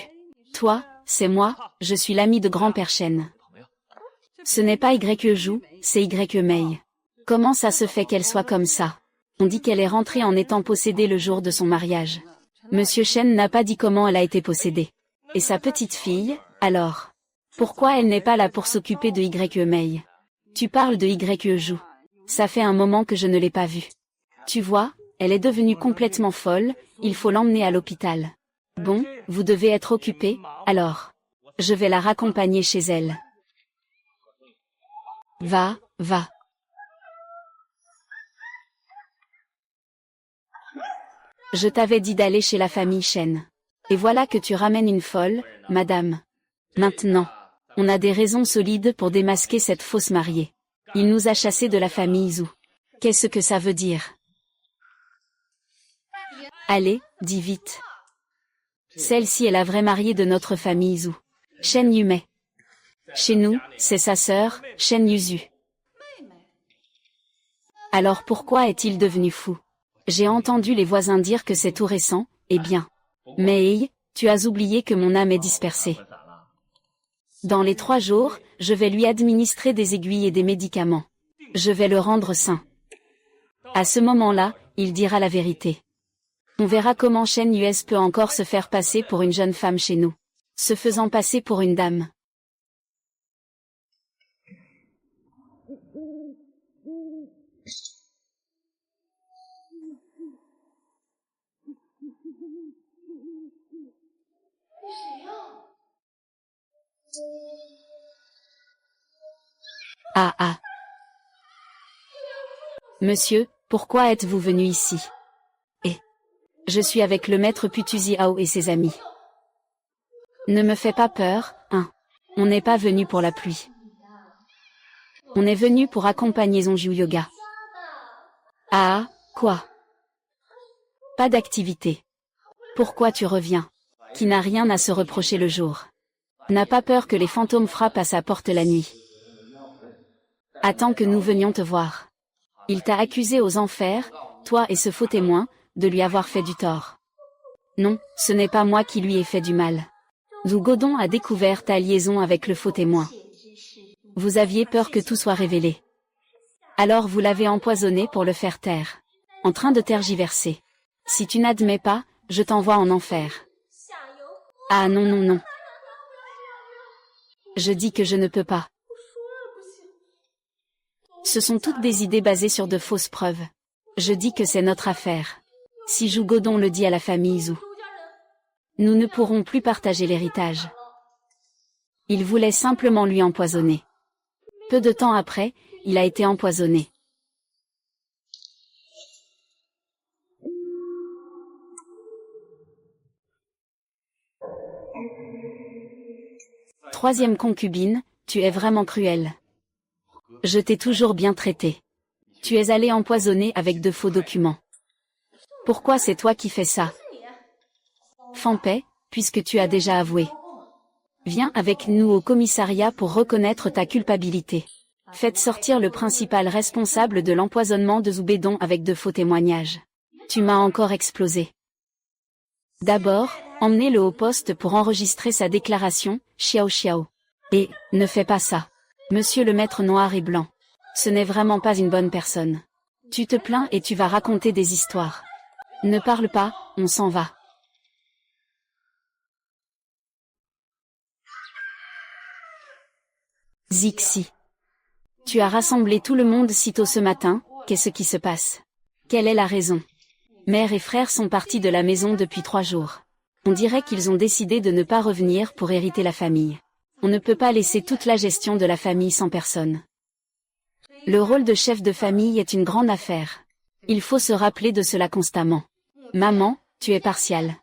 Toi, c'est moi, je suis l'ami de grand-père Shen. Ce n'est pas Yu, c'est Mei. Comment ça se fait qu'elle soit comme ça? On dit qu'elle est rentrée en étant possédée le jour de son mariage. Monsieur Shen n'a pas dit comment elle a été possédée. Et sa petite fille, alors? Pourquoi elle n'est pas là pour s'occuper de Mei? Tu parles de Yu. Ça fait un moment que je ne l'ai pas vue. Tu vois, elle est devenue complètement folle, il faut l'emmener à l'hôpital. Bon, vous devez être occupé, alors. Je vais la raccompagner chez elle. Va, va. Je t'avais dit d'aller chez la famille Shen. Et voilà que tu ramènes une folle, madame. Maintenant, on a des raisons solides pour démasquer cette fausse mariée. Il nous a chassés de la famille Zhu. Qu'est-ce que ça veut dire? Allez, dis vite. Celle-ci est la vraie mariée de notre famille Zhu. Shen Yumei. Chez nous, c'est sa sœur, Shen Yuzu. Alors pourquoi est-il devenu fou? J'ai entendu les voisins dire que c'est tout récent, eh bien. Mais, tu as oublié que mon âme est dispersée. Dans les 3 jours, je vais lui administrer des aiguilles et des médicaments. Je vais le rendre sain. À ce moment-là, il dira la vérité. On verra comment Shen Yuez peut encore se faire passer pour une jeune femme chez nous, se faisant passer pour une dame. Ah ah. Monsieur, pourquoi êtes-vous venu ici? Je suis avec le maître Putuziao et ses amis. Ne me fais pas peur, hein. On n'est pas venu pour la pluie. On est venu pour accompagner Zonju Yoga. Ah, quoi? Pas d'activité. Pourquoi tu reviens? Qui n'a rien à se reprocher le jour. N'a pas peur que les fantômes frappent à sa porte la nuit. Attends que nous venions te voir. Il t'a accusé aux enfers, toi et ce faux témoin, de lui avoir fait du tort. Non, ce n'est pas moi qui lui ai fait du mal. Zhu Godong a découvert ta liaison avec le faux témoin. Vous aviez peur que tout soit révélé. Alors vous l'avez empoisonné pour le faire taire. En train de tergiverser. Si tu n'admets pas, je t'envoie en enfer. Ah non non non. Je dis que je ne peux pas. Ce sont toutes des idées basées sur de fausses preuves. Je dis que c'est notre affaire. Si Zhu Godong le dit à la famille Zhu, nous ne pourrons plus partager l'héritage. Il voulait simplement lui empoisonner. Peu de temps après, il a été empoisonné. Troisième concubine, tu es vraiment cruelle. Je t'ai toujours bien traité. Tu es allé empoisonner avec de faux documents. Pourquoi c'est toi qui fais ça? Fanpei, puisque tu as déjà avoué. Viens avec nous au commissariat pour reconnaître ta culpabilité. Faites sortir le principal responsable de l'empoisonnement de Zhu Bedong avec de faux témoignages. Tu m'as encore explosé. D'abord, emmenez-le au poste pour enregistrer sa déclaration, Xiao Xiao. Et, ne fais pas ça. Monsieur le maître noir et blanc. Ce n'est vraiment pas une bonne personne. Tu te plains et tu vas raconter des histoires. Ne parle pas, on s'en va. Zixi. Tu as rassemblé tout le monde si tôt ce matin, qu'est-ce qui se passe? Quelle est la raison? Mère et frère sont partis de la maison depuis 3 jours. On dirait qu'ils ont décidé de ne pas revenir pour hériter la famille. On ne peut pas laisser toute la gestion de la famille sans personne. Le rôle de chef de famille est une grande affaire. Il faut se rappeler de cela constamment. Maman, tu es partiale.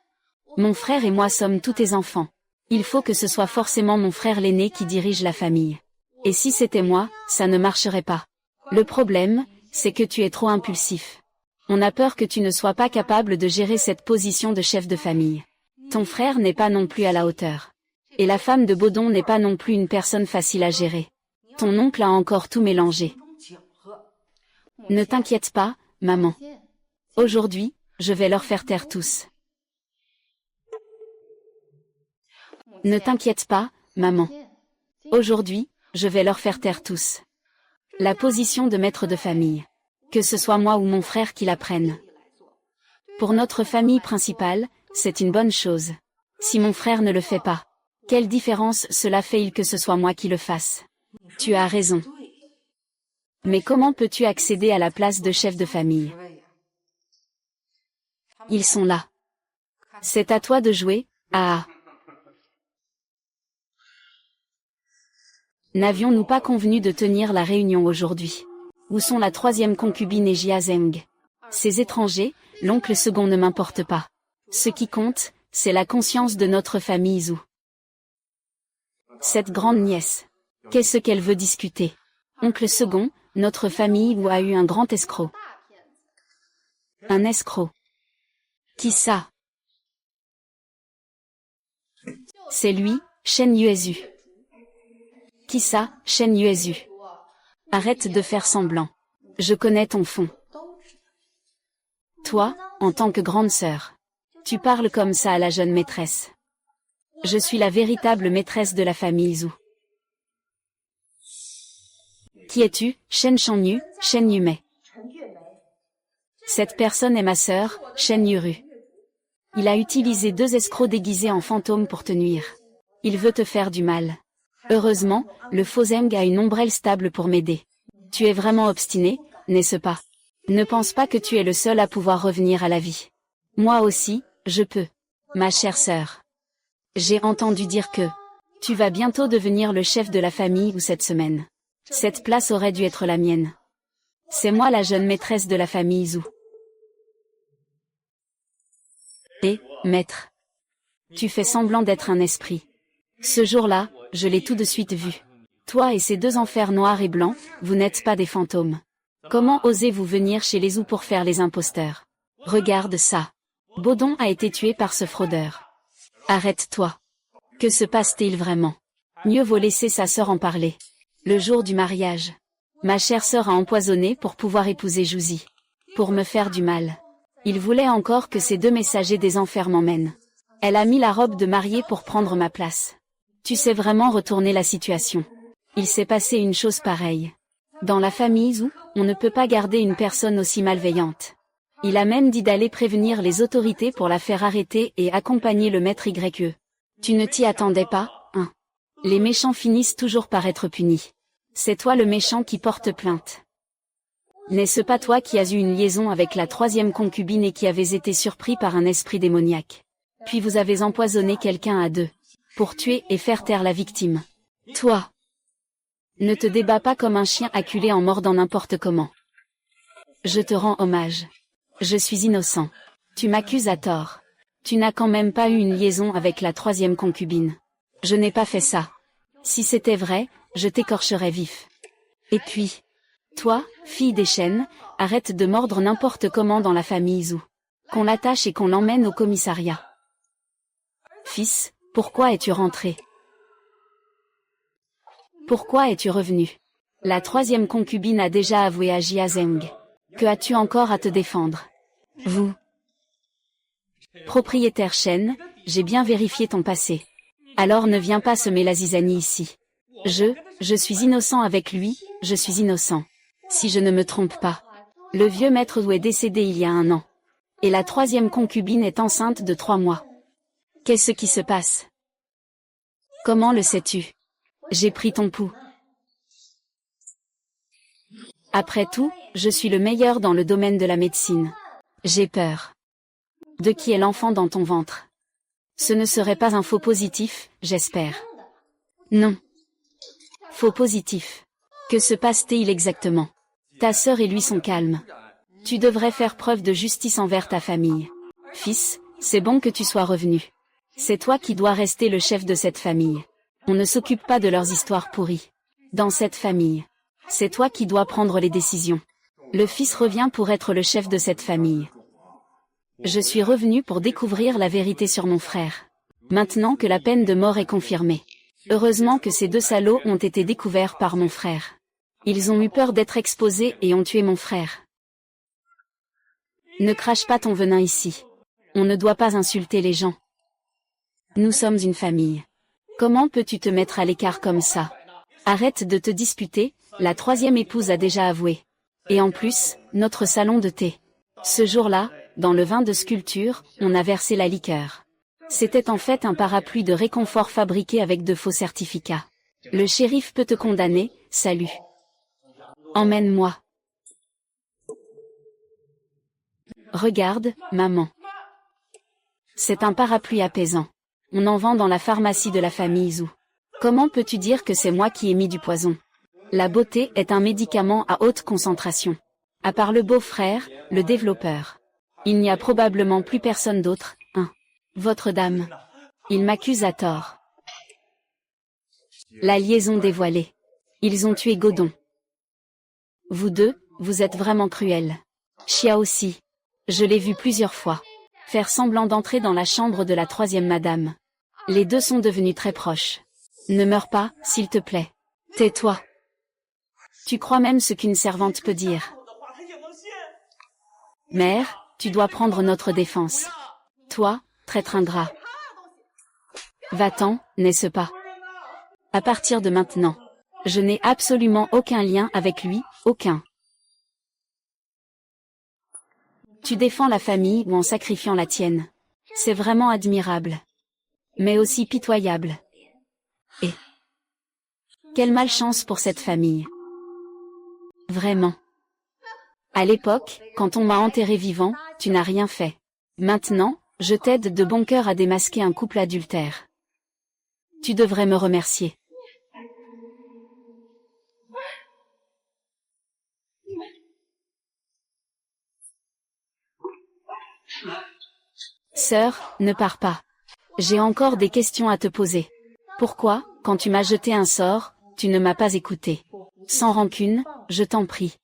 Mon frère et moi sommes tous tes enfants. Il faut que ce soit forcément mon frère l'aîné qui dirige la famille. Et si c'était moi, ça ne marcherait pas. Le problème, c'est que tu es trop impulsif. On a peur que tu ne sois pas capable de gérer cette position de chef de famille. Ton frère n'est pas non plus à la hauteur. Et la femme de Bodong n'est pas non plus une personne facile à gérer. Ton oncle a encore tout mélangé. Ne t'inquiète pas, maman. Aujourd'hui, je vais leur faire taire tous. Ne t'inquiète pas, maman. Aujourd'hui, je vais leur faire taire tous. La position de maître de famille. Que ce soit moi ou mon frère qui la prenne. Pour notre famille principale, c'est une bonne chose. Si mon frère ne le fait pas, quelle différence cela fait-il que ce soit moi qui le fasse? Tu as raison. Mais comment peux-tu accéder à la place de chef de famille? Ils sont là. C'est à toi de jouer, ah. N'avions-nous pas convenu de tenir la réunion aujourd'hui? Où sont la 3e concubine et Jia Zheng? Ces étrangers, l'oncle second ne m'importe pas. Ce qui compte, c'est la conscience de notre famille Zhu. Cette grande nièce. Qu'est-ce qu'elle veut discuter? Oncle second, notre famille Wu a eu un grand escroc. Un escroc. Qui ça? C'est lui, Shen Yuezu. Qui ça, Shen Yuezu? Arrête de faire semblant. Je connais ton fond. Toi, en tant que grande sœur, tu parles comme ça à la jeune maîtresse. Je suis la véritable maîtresse de la famille Zhu. Qui es-tu, Shen Shangyu, Shen Yumei? Cette personne est ma sœur, Shen Yuru. Il a utilisé 2 escrocs déguisés en fantômes pour te nuire. Il veut te faire du mal. Heureusement, le faux Zeng a une ombrelle stable pour m'aider. Tu es vraiment obstiné, n'est-ce pas? Ne pense pas que tu es le seul à pouvoir revenir à la vie. Moi aussi, je peux. Ma chère sœur. J'ai entendu dire que tu vas bientôt devenir le chef de la famille ou cette semaine. Cette place aurait dû être la mienne. C'est moi la jeune maîtresse de la famille Zhu. Et, maître. Tu fais semblant d'être un esprit. Ce jour-là, je l'ai tout de suite vu. Toi et ces 2 enfers noirs et blancs, vous n'êtes pas des fantômes. Comment osez-vous venir chez les Zhu pour faire les imposteurs? Regarde ça. Baudon a été tué par ce fraudeur. Arrête-toi. Que se passe-t-il vraiment? Mieux vaut laisser sa sœur en parler. Le jour du mariage. Ma chère sœur a empoisonné pour pouvoir épouser Jouzi. Pour me faire du mal. Il voulait encore que ces 2 messagers des enfers m'emmènent. Elle a mis la robe de mariée pour prendre ma place. Tu sais vraiment retourner la situation. Il s'est passé une chose pareille. Dans la famille Zhu, on ne peut pas garder une personne aussi malveillante. Il a même dit d'aller prévenir les autorités pour la faire arrêter et accompagner le maître YE. Tu ne t'y attendais pas, hein? Les méchants finissent toujours par être punis. C'est toi le méchant qui porte plainte. N'est-ce pas toi qui as eu une liaison avec la 3e concubine et qui avez été surpris par un esprit démoniaque? Puis vous avez empoisonné quelqu'un à 2. Pour tuer et faire taire la victime. Toi. Ne te débats pas comme un chien acculé en mordant n'importe comment. Je te rends hommage. Je suis innocent. Tu m'accuses à tort. Tu n'as quand même pas eu une liaison avec la 3e concubine. Je n'ai pas fait ça. Si c'était vrai, je t'écorcherais vif. Et puis, toi, fille des chênes, arrête de mordre n'importe comment dans la famille Zhu. Qu'on l'attache et qu'on l'emmène au commissariat. Fils, pourquoi es-tu rentré? Pourquoi es-tu revenu? La 3e concubine a déjà avoué à Jia Zeng. Que as-tu encore à te défendre? Vous. Propriétaire Shen, j'ai bien vérifié ton passé. Alors ne viens pas semer la zizanie ici. Je suis innocent avec lui, je suis innocent. Si je ne me trompe pas. Le vieux maître Zhu est décédé il y a 1 an. Et la 3e concubine est enceinte de 3 mois. Qu'est-ce qui se passe? Comment le sais-tu? J'ai pris ton pouls. Après tout, je suis le meilleur dans le domaine de la médecine. J'ai peur. De qui est l'enfant dans ton ventre? Ce ne serait pas un faux positif, j'espère. Non. Faux positif. Que se passe-t-il exactement? Ta sœur et lui sont calmes. Tu devrais faire preuve de justice envers ta famille. Fils, c'est bon que tu sois revenu. C'est toi qui dois rester le chef de cette famille. On ne s'occupe pas de leurs histoires pourries. Dans cette famille. C'est toi qui dois prendre les décisions. Le fils revient pour être le chef de cette famille. Je suis revenu pour découvrir la vérité sur mon frère. Maintenant que la peine de mort est confirmée. Heureusement que ces 2 salauds ont été découverts par mon frère. Ils ont eu peur d'être exposés et ont tué mon frère. Ne crache pas ton venin ici. On ne doit pas insulter les gens. Nous sommes une famille. Comment peux-tu te mettre à l'écart comme ça? Arrête de te disputer, la 3e épouse a déjà avoué. Et en plus, notre salon de thé. Ce jour-là, dans le vin de sculpture, on a versé la liqueur. C'était en fait un parapluie de réconfort fabriqué avec de faux certificats. Le shérif peut te condamner, salut. Emmène-moi. Regarde, maman. C'est un parapluie apaisant. On en vend dans la pharmacie de la famille Zhu. Comment peux-tu dire que c'est moi qui ai mis du poison? La beauté est un médicament à haute concentration. À part le beau-frère, le développeur. Il n'y a probablement plus personne d'autre, hein. Votre dame. Il m'accuse à tort. La liaison dévoilée. Ils ont tué Godon. Vous 2, vous êtes vraiment cruels. Chia aussi. Je l'ai vu plusieurs fois. Faire semblant d'entrer dans la chambre de la 3e madame. Les 2 sont devenus très proches. Ne meurs pas, s'il te plaît. Tais-toi. Tu crois même ce qu'une servante peut dire. Mère, tu dois prendre notre défense. Toi, traître ingrat. Va-t'en, n'est-ce pas? À partir de maintenant. Je n'ai absolument aucun lien avec lui, aucun. Tu défends la famille ou en sacrifiant la tienne. C'est vraiment admirable. Mais aussi pitoyable. Et quelle malchance pour cette famille. Vraiment. À l'époque, quand on m'a enterré vivant, tu n'as rien fait. Maintenant, je t'aide de bon cœur à démasquer un couple adultère. Tu devrais me remercier. Sœur, ne pars pas. J'ai encore des questions à te poser. Pourquoi, quand tu m'as jeté un sort, tu ne m'as pas écouté? Sans rancune, je t'en prie.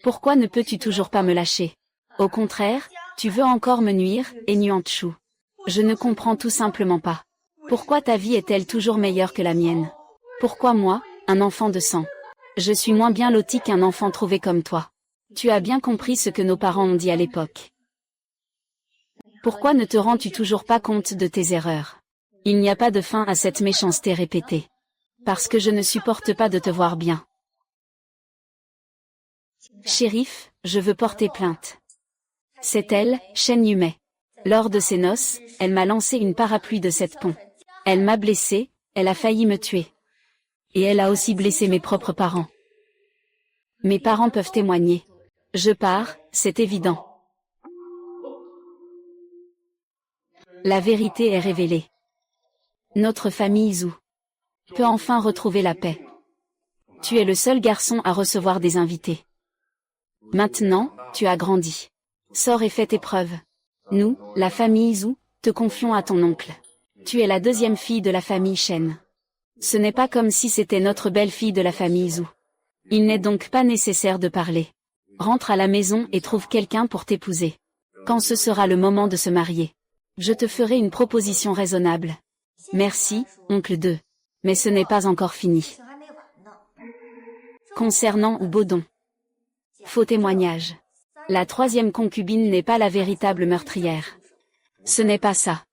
Pourquoi ne peux-tu toujours pas me lâcher? Au contraire, tu veux encore me nuire, et Nuanchou. Je ne comprends tout simplement pas. Pourquoi ta vie est-elle toujours meilleure que la mienne? Pourquoi moi, un enfant de sang? Je suis moins bien loti qu'un enfant trouvé comme toi. Tu as bien compris ce que nos parents ont dit à l'époque. Pourquoi ne te rends-tu toujours pas compte de tes erreurs? Il n'y a pas de fin à cette méchanceté répétée. Parce que je ne supporte pas de te voir bien. Shérif, je veux porter plainte. C'est elle, Shen Yume. Lors de ses noces, elle m'a lancé une parapluie de 7 ponts. Elle m'a blessé, elle a failli me tuer. Et elle a aussi blessé mes propres parents. Mes parents peuvent témoigner. Je pars, c'est évident. La vérité est révélée. Notre famille Zhu peut enfin retrouver la paix. Tu es le seul garçon à recevoir des invités. Maintenant, tu as grandi. Sors et fais tes preuves. Nous, la famille Zhu, te confions à ton oncle. Tu es la deuxième fille de la famille Shen. Ce n'est pas comme si c'était notre belle-fille de la famille Zhu. Il n'est donc pas nécessaire de parler. Rentre à la maison et trouve quelqu'un pour t'épouser. Quand ce sera le moment de se marier, je te ferai une proposition raisonnable. Merci, oncle 2. Mais ce n'est pas encore fini. Concernant Oubodon. Faux témoignage. La troisième concubine n'est pas la véritable meurtrière. Ce n'est pas ça.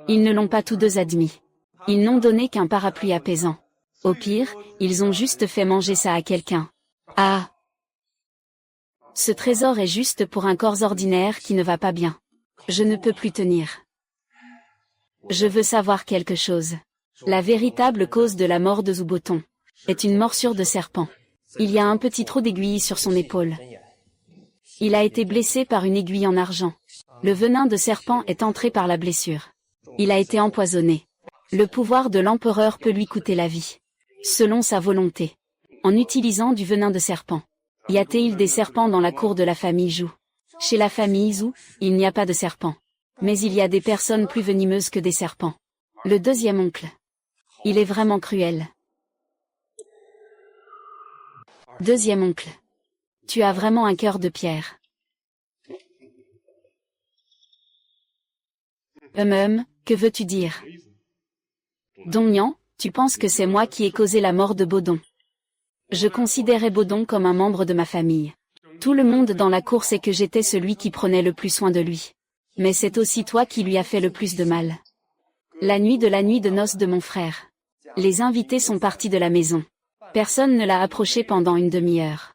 Ils ne l'ont pas tous deux admis. Ils n'ont donné qu'un parapluie apaisant. Au pire, ils ont juste fait manger ça à quelqu'un. Ah! Ce trésor est juste pour un corps ordinaire qui ne va pas bien. Je ne peux plus tenir. Je veux savoir quelque chose. La véritable cause de la mort de Zuboton est une morsure de serpent. Il y a un petit trou d'aiguille sur son épaule. Il a été blessé par une aiguille en argent. Le venin de serpent est entré par la blessure. Il a été empoisonné. Le pouvoir de l'empereur peut lui coûter la vie. Selon sa volonté. En utilisant du venin de serpent. Y a-t-il des serpents dans la cour de la famille Zhu? Chez la famille Zhu, il n'y a pas de serpents. Mais il y a des personnes plus venimeuses que des serpents. Le deuxième oncle. Il est vraiment cruel. Deuxième oncle. Tu as vraiment un cœur de pierre. Que veux-tu dire? Dongnian, tu penses que c'est moi qui ai causé la mort de Bodong. Je considérais Bodong comme un membre de ma famille. Tout le monde dans la cour sait que j'étais celui qui prenait le plus soin de lui. Mais c'est aussi toi qui lui as fait le plus de mal. La nuit de noces de mon frère. Les invités sont partis de la maison. Personne ne l'a approché pendant une demi-heure.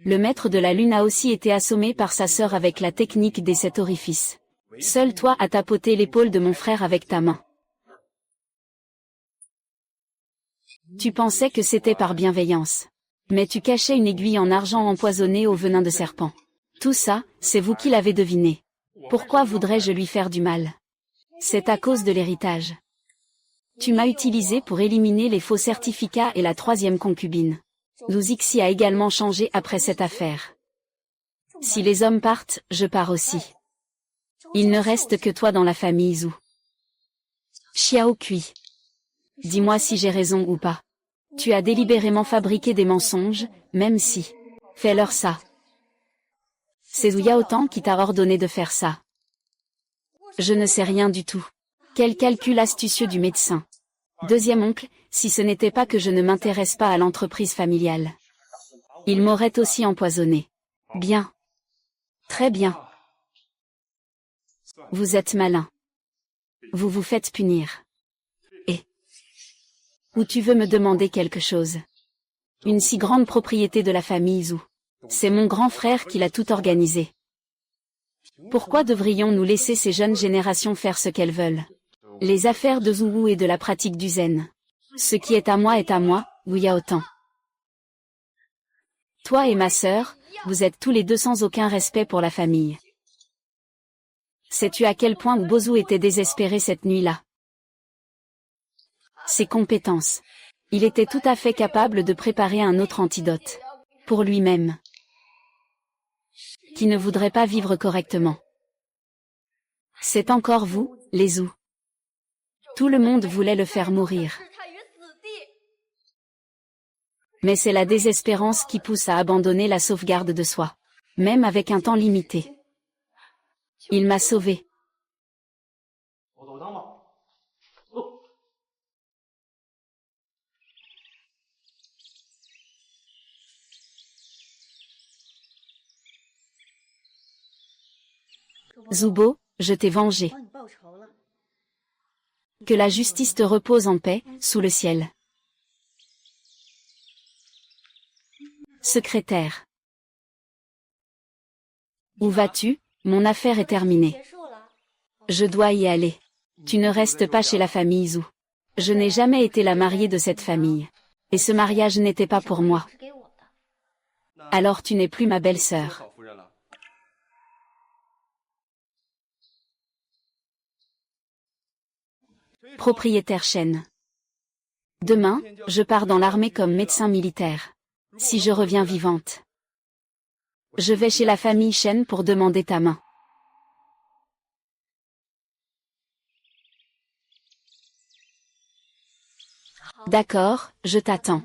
Le maître de la lune a aussi été assommé par sa sœur avec la technique des 7 orifices. Seul toi as tapoté l'épaule de mon frère avec ta main. Tu pensais que c'était par bienveillance. Mais tu cachais une aiguille en argent empoisonnée au venin de serpent. Tout ça, c'est vous qui l'avez deviné. Pourquoi voudrais-je lui faire du mal? C'est à cause de l'héritage. Tu m'as utilisé pour éliminer les faux certificats et la troisième concubine. Luzixi a également changé après cette affaire. Si les hommes partent, je pars aussi. Il ne reste que toi dans la famille Zhu. Xiao Kui. Dis-moi si j'ai raison ou pas. Tu as délibérément fabriqué des mensonges, même si. Fais-leur ça. C'est Zhu Yaotang qui t'a ordonné de faire ça. Je ne sais rien du tout. Quel calcul astucieux du médecin. Deuxième oncle, si ce n'était pas que je ne m'intéresse pas à l'entreprise familiale. Il m'aurait aussi empoisonné. Bien. Très bien. Vous êtes malin. Vous vous faites punir. Et ou tu veux me demander quelque chose? Une si grande propriété de la famille Zhu. C'est mon grand frère qui l'a tout organisé. Pourquoi devrions-nous laisser ces jeunes générations faire ce qu'elles veulent? Les affaires de Zhou et de la pratique du zen. Ce qui est à moi, Wu Yao Tang. Toi et ma sœur, vous êtes tous les deux sans aucun respect pour la famille. Sais-tu à quel point Wu Bozu était désespéré cette nuit-là? Ses compétences. Il était tout à fait capable de préparer un autre antidote. Pour lui-même. Qui ne voudrait pas vivre correctement. C'est encore vous, les Zhou. Tout le monde voulait le faire mourir. Mais c'est la désespérance qui pousse à abandonner la sauvegarde de soi. Même avec un temps limité. Il m'a sauvé. Zubo, je t'ai vengé. Que la justice te repose en paix, sous le ciel. Secrétaire. Où vas-tu? Mon affaire est terminée. Je dois y aller. Tu ne restes pas chez la famille Zhou. Je n'ai jamais été la mariée de cette famille. Et ce mariage n'était pas pour moi. Alors tu n'es plus ma belle-sœur. Propriétaire Shen. Demain, je pars dans l'armée comme médecin militaire. Si je reviens vivante. Je vais chez la famille Shen pour demander ta main. D'accord, je t'attends.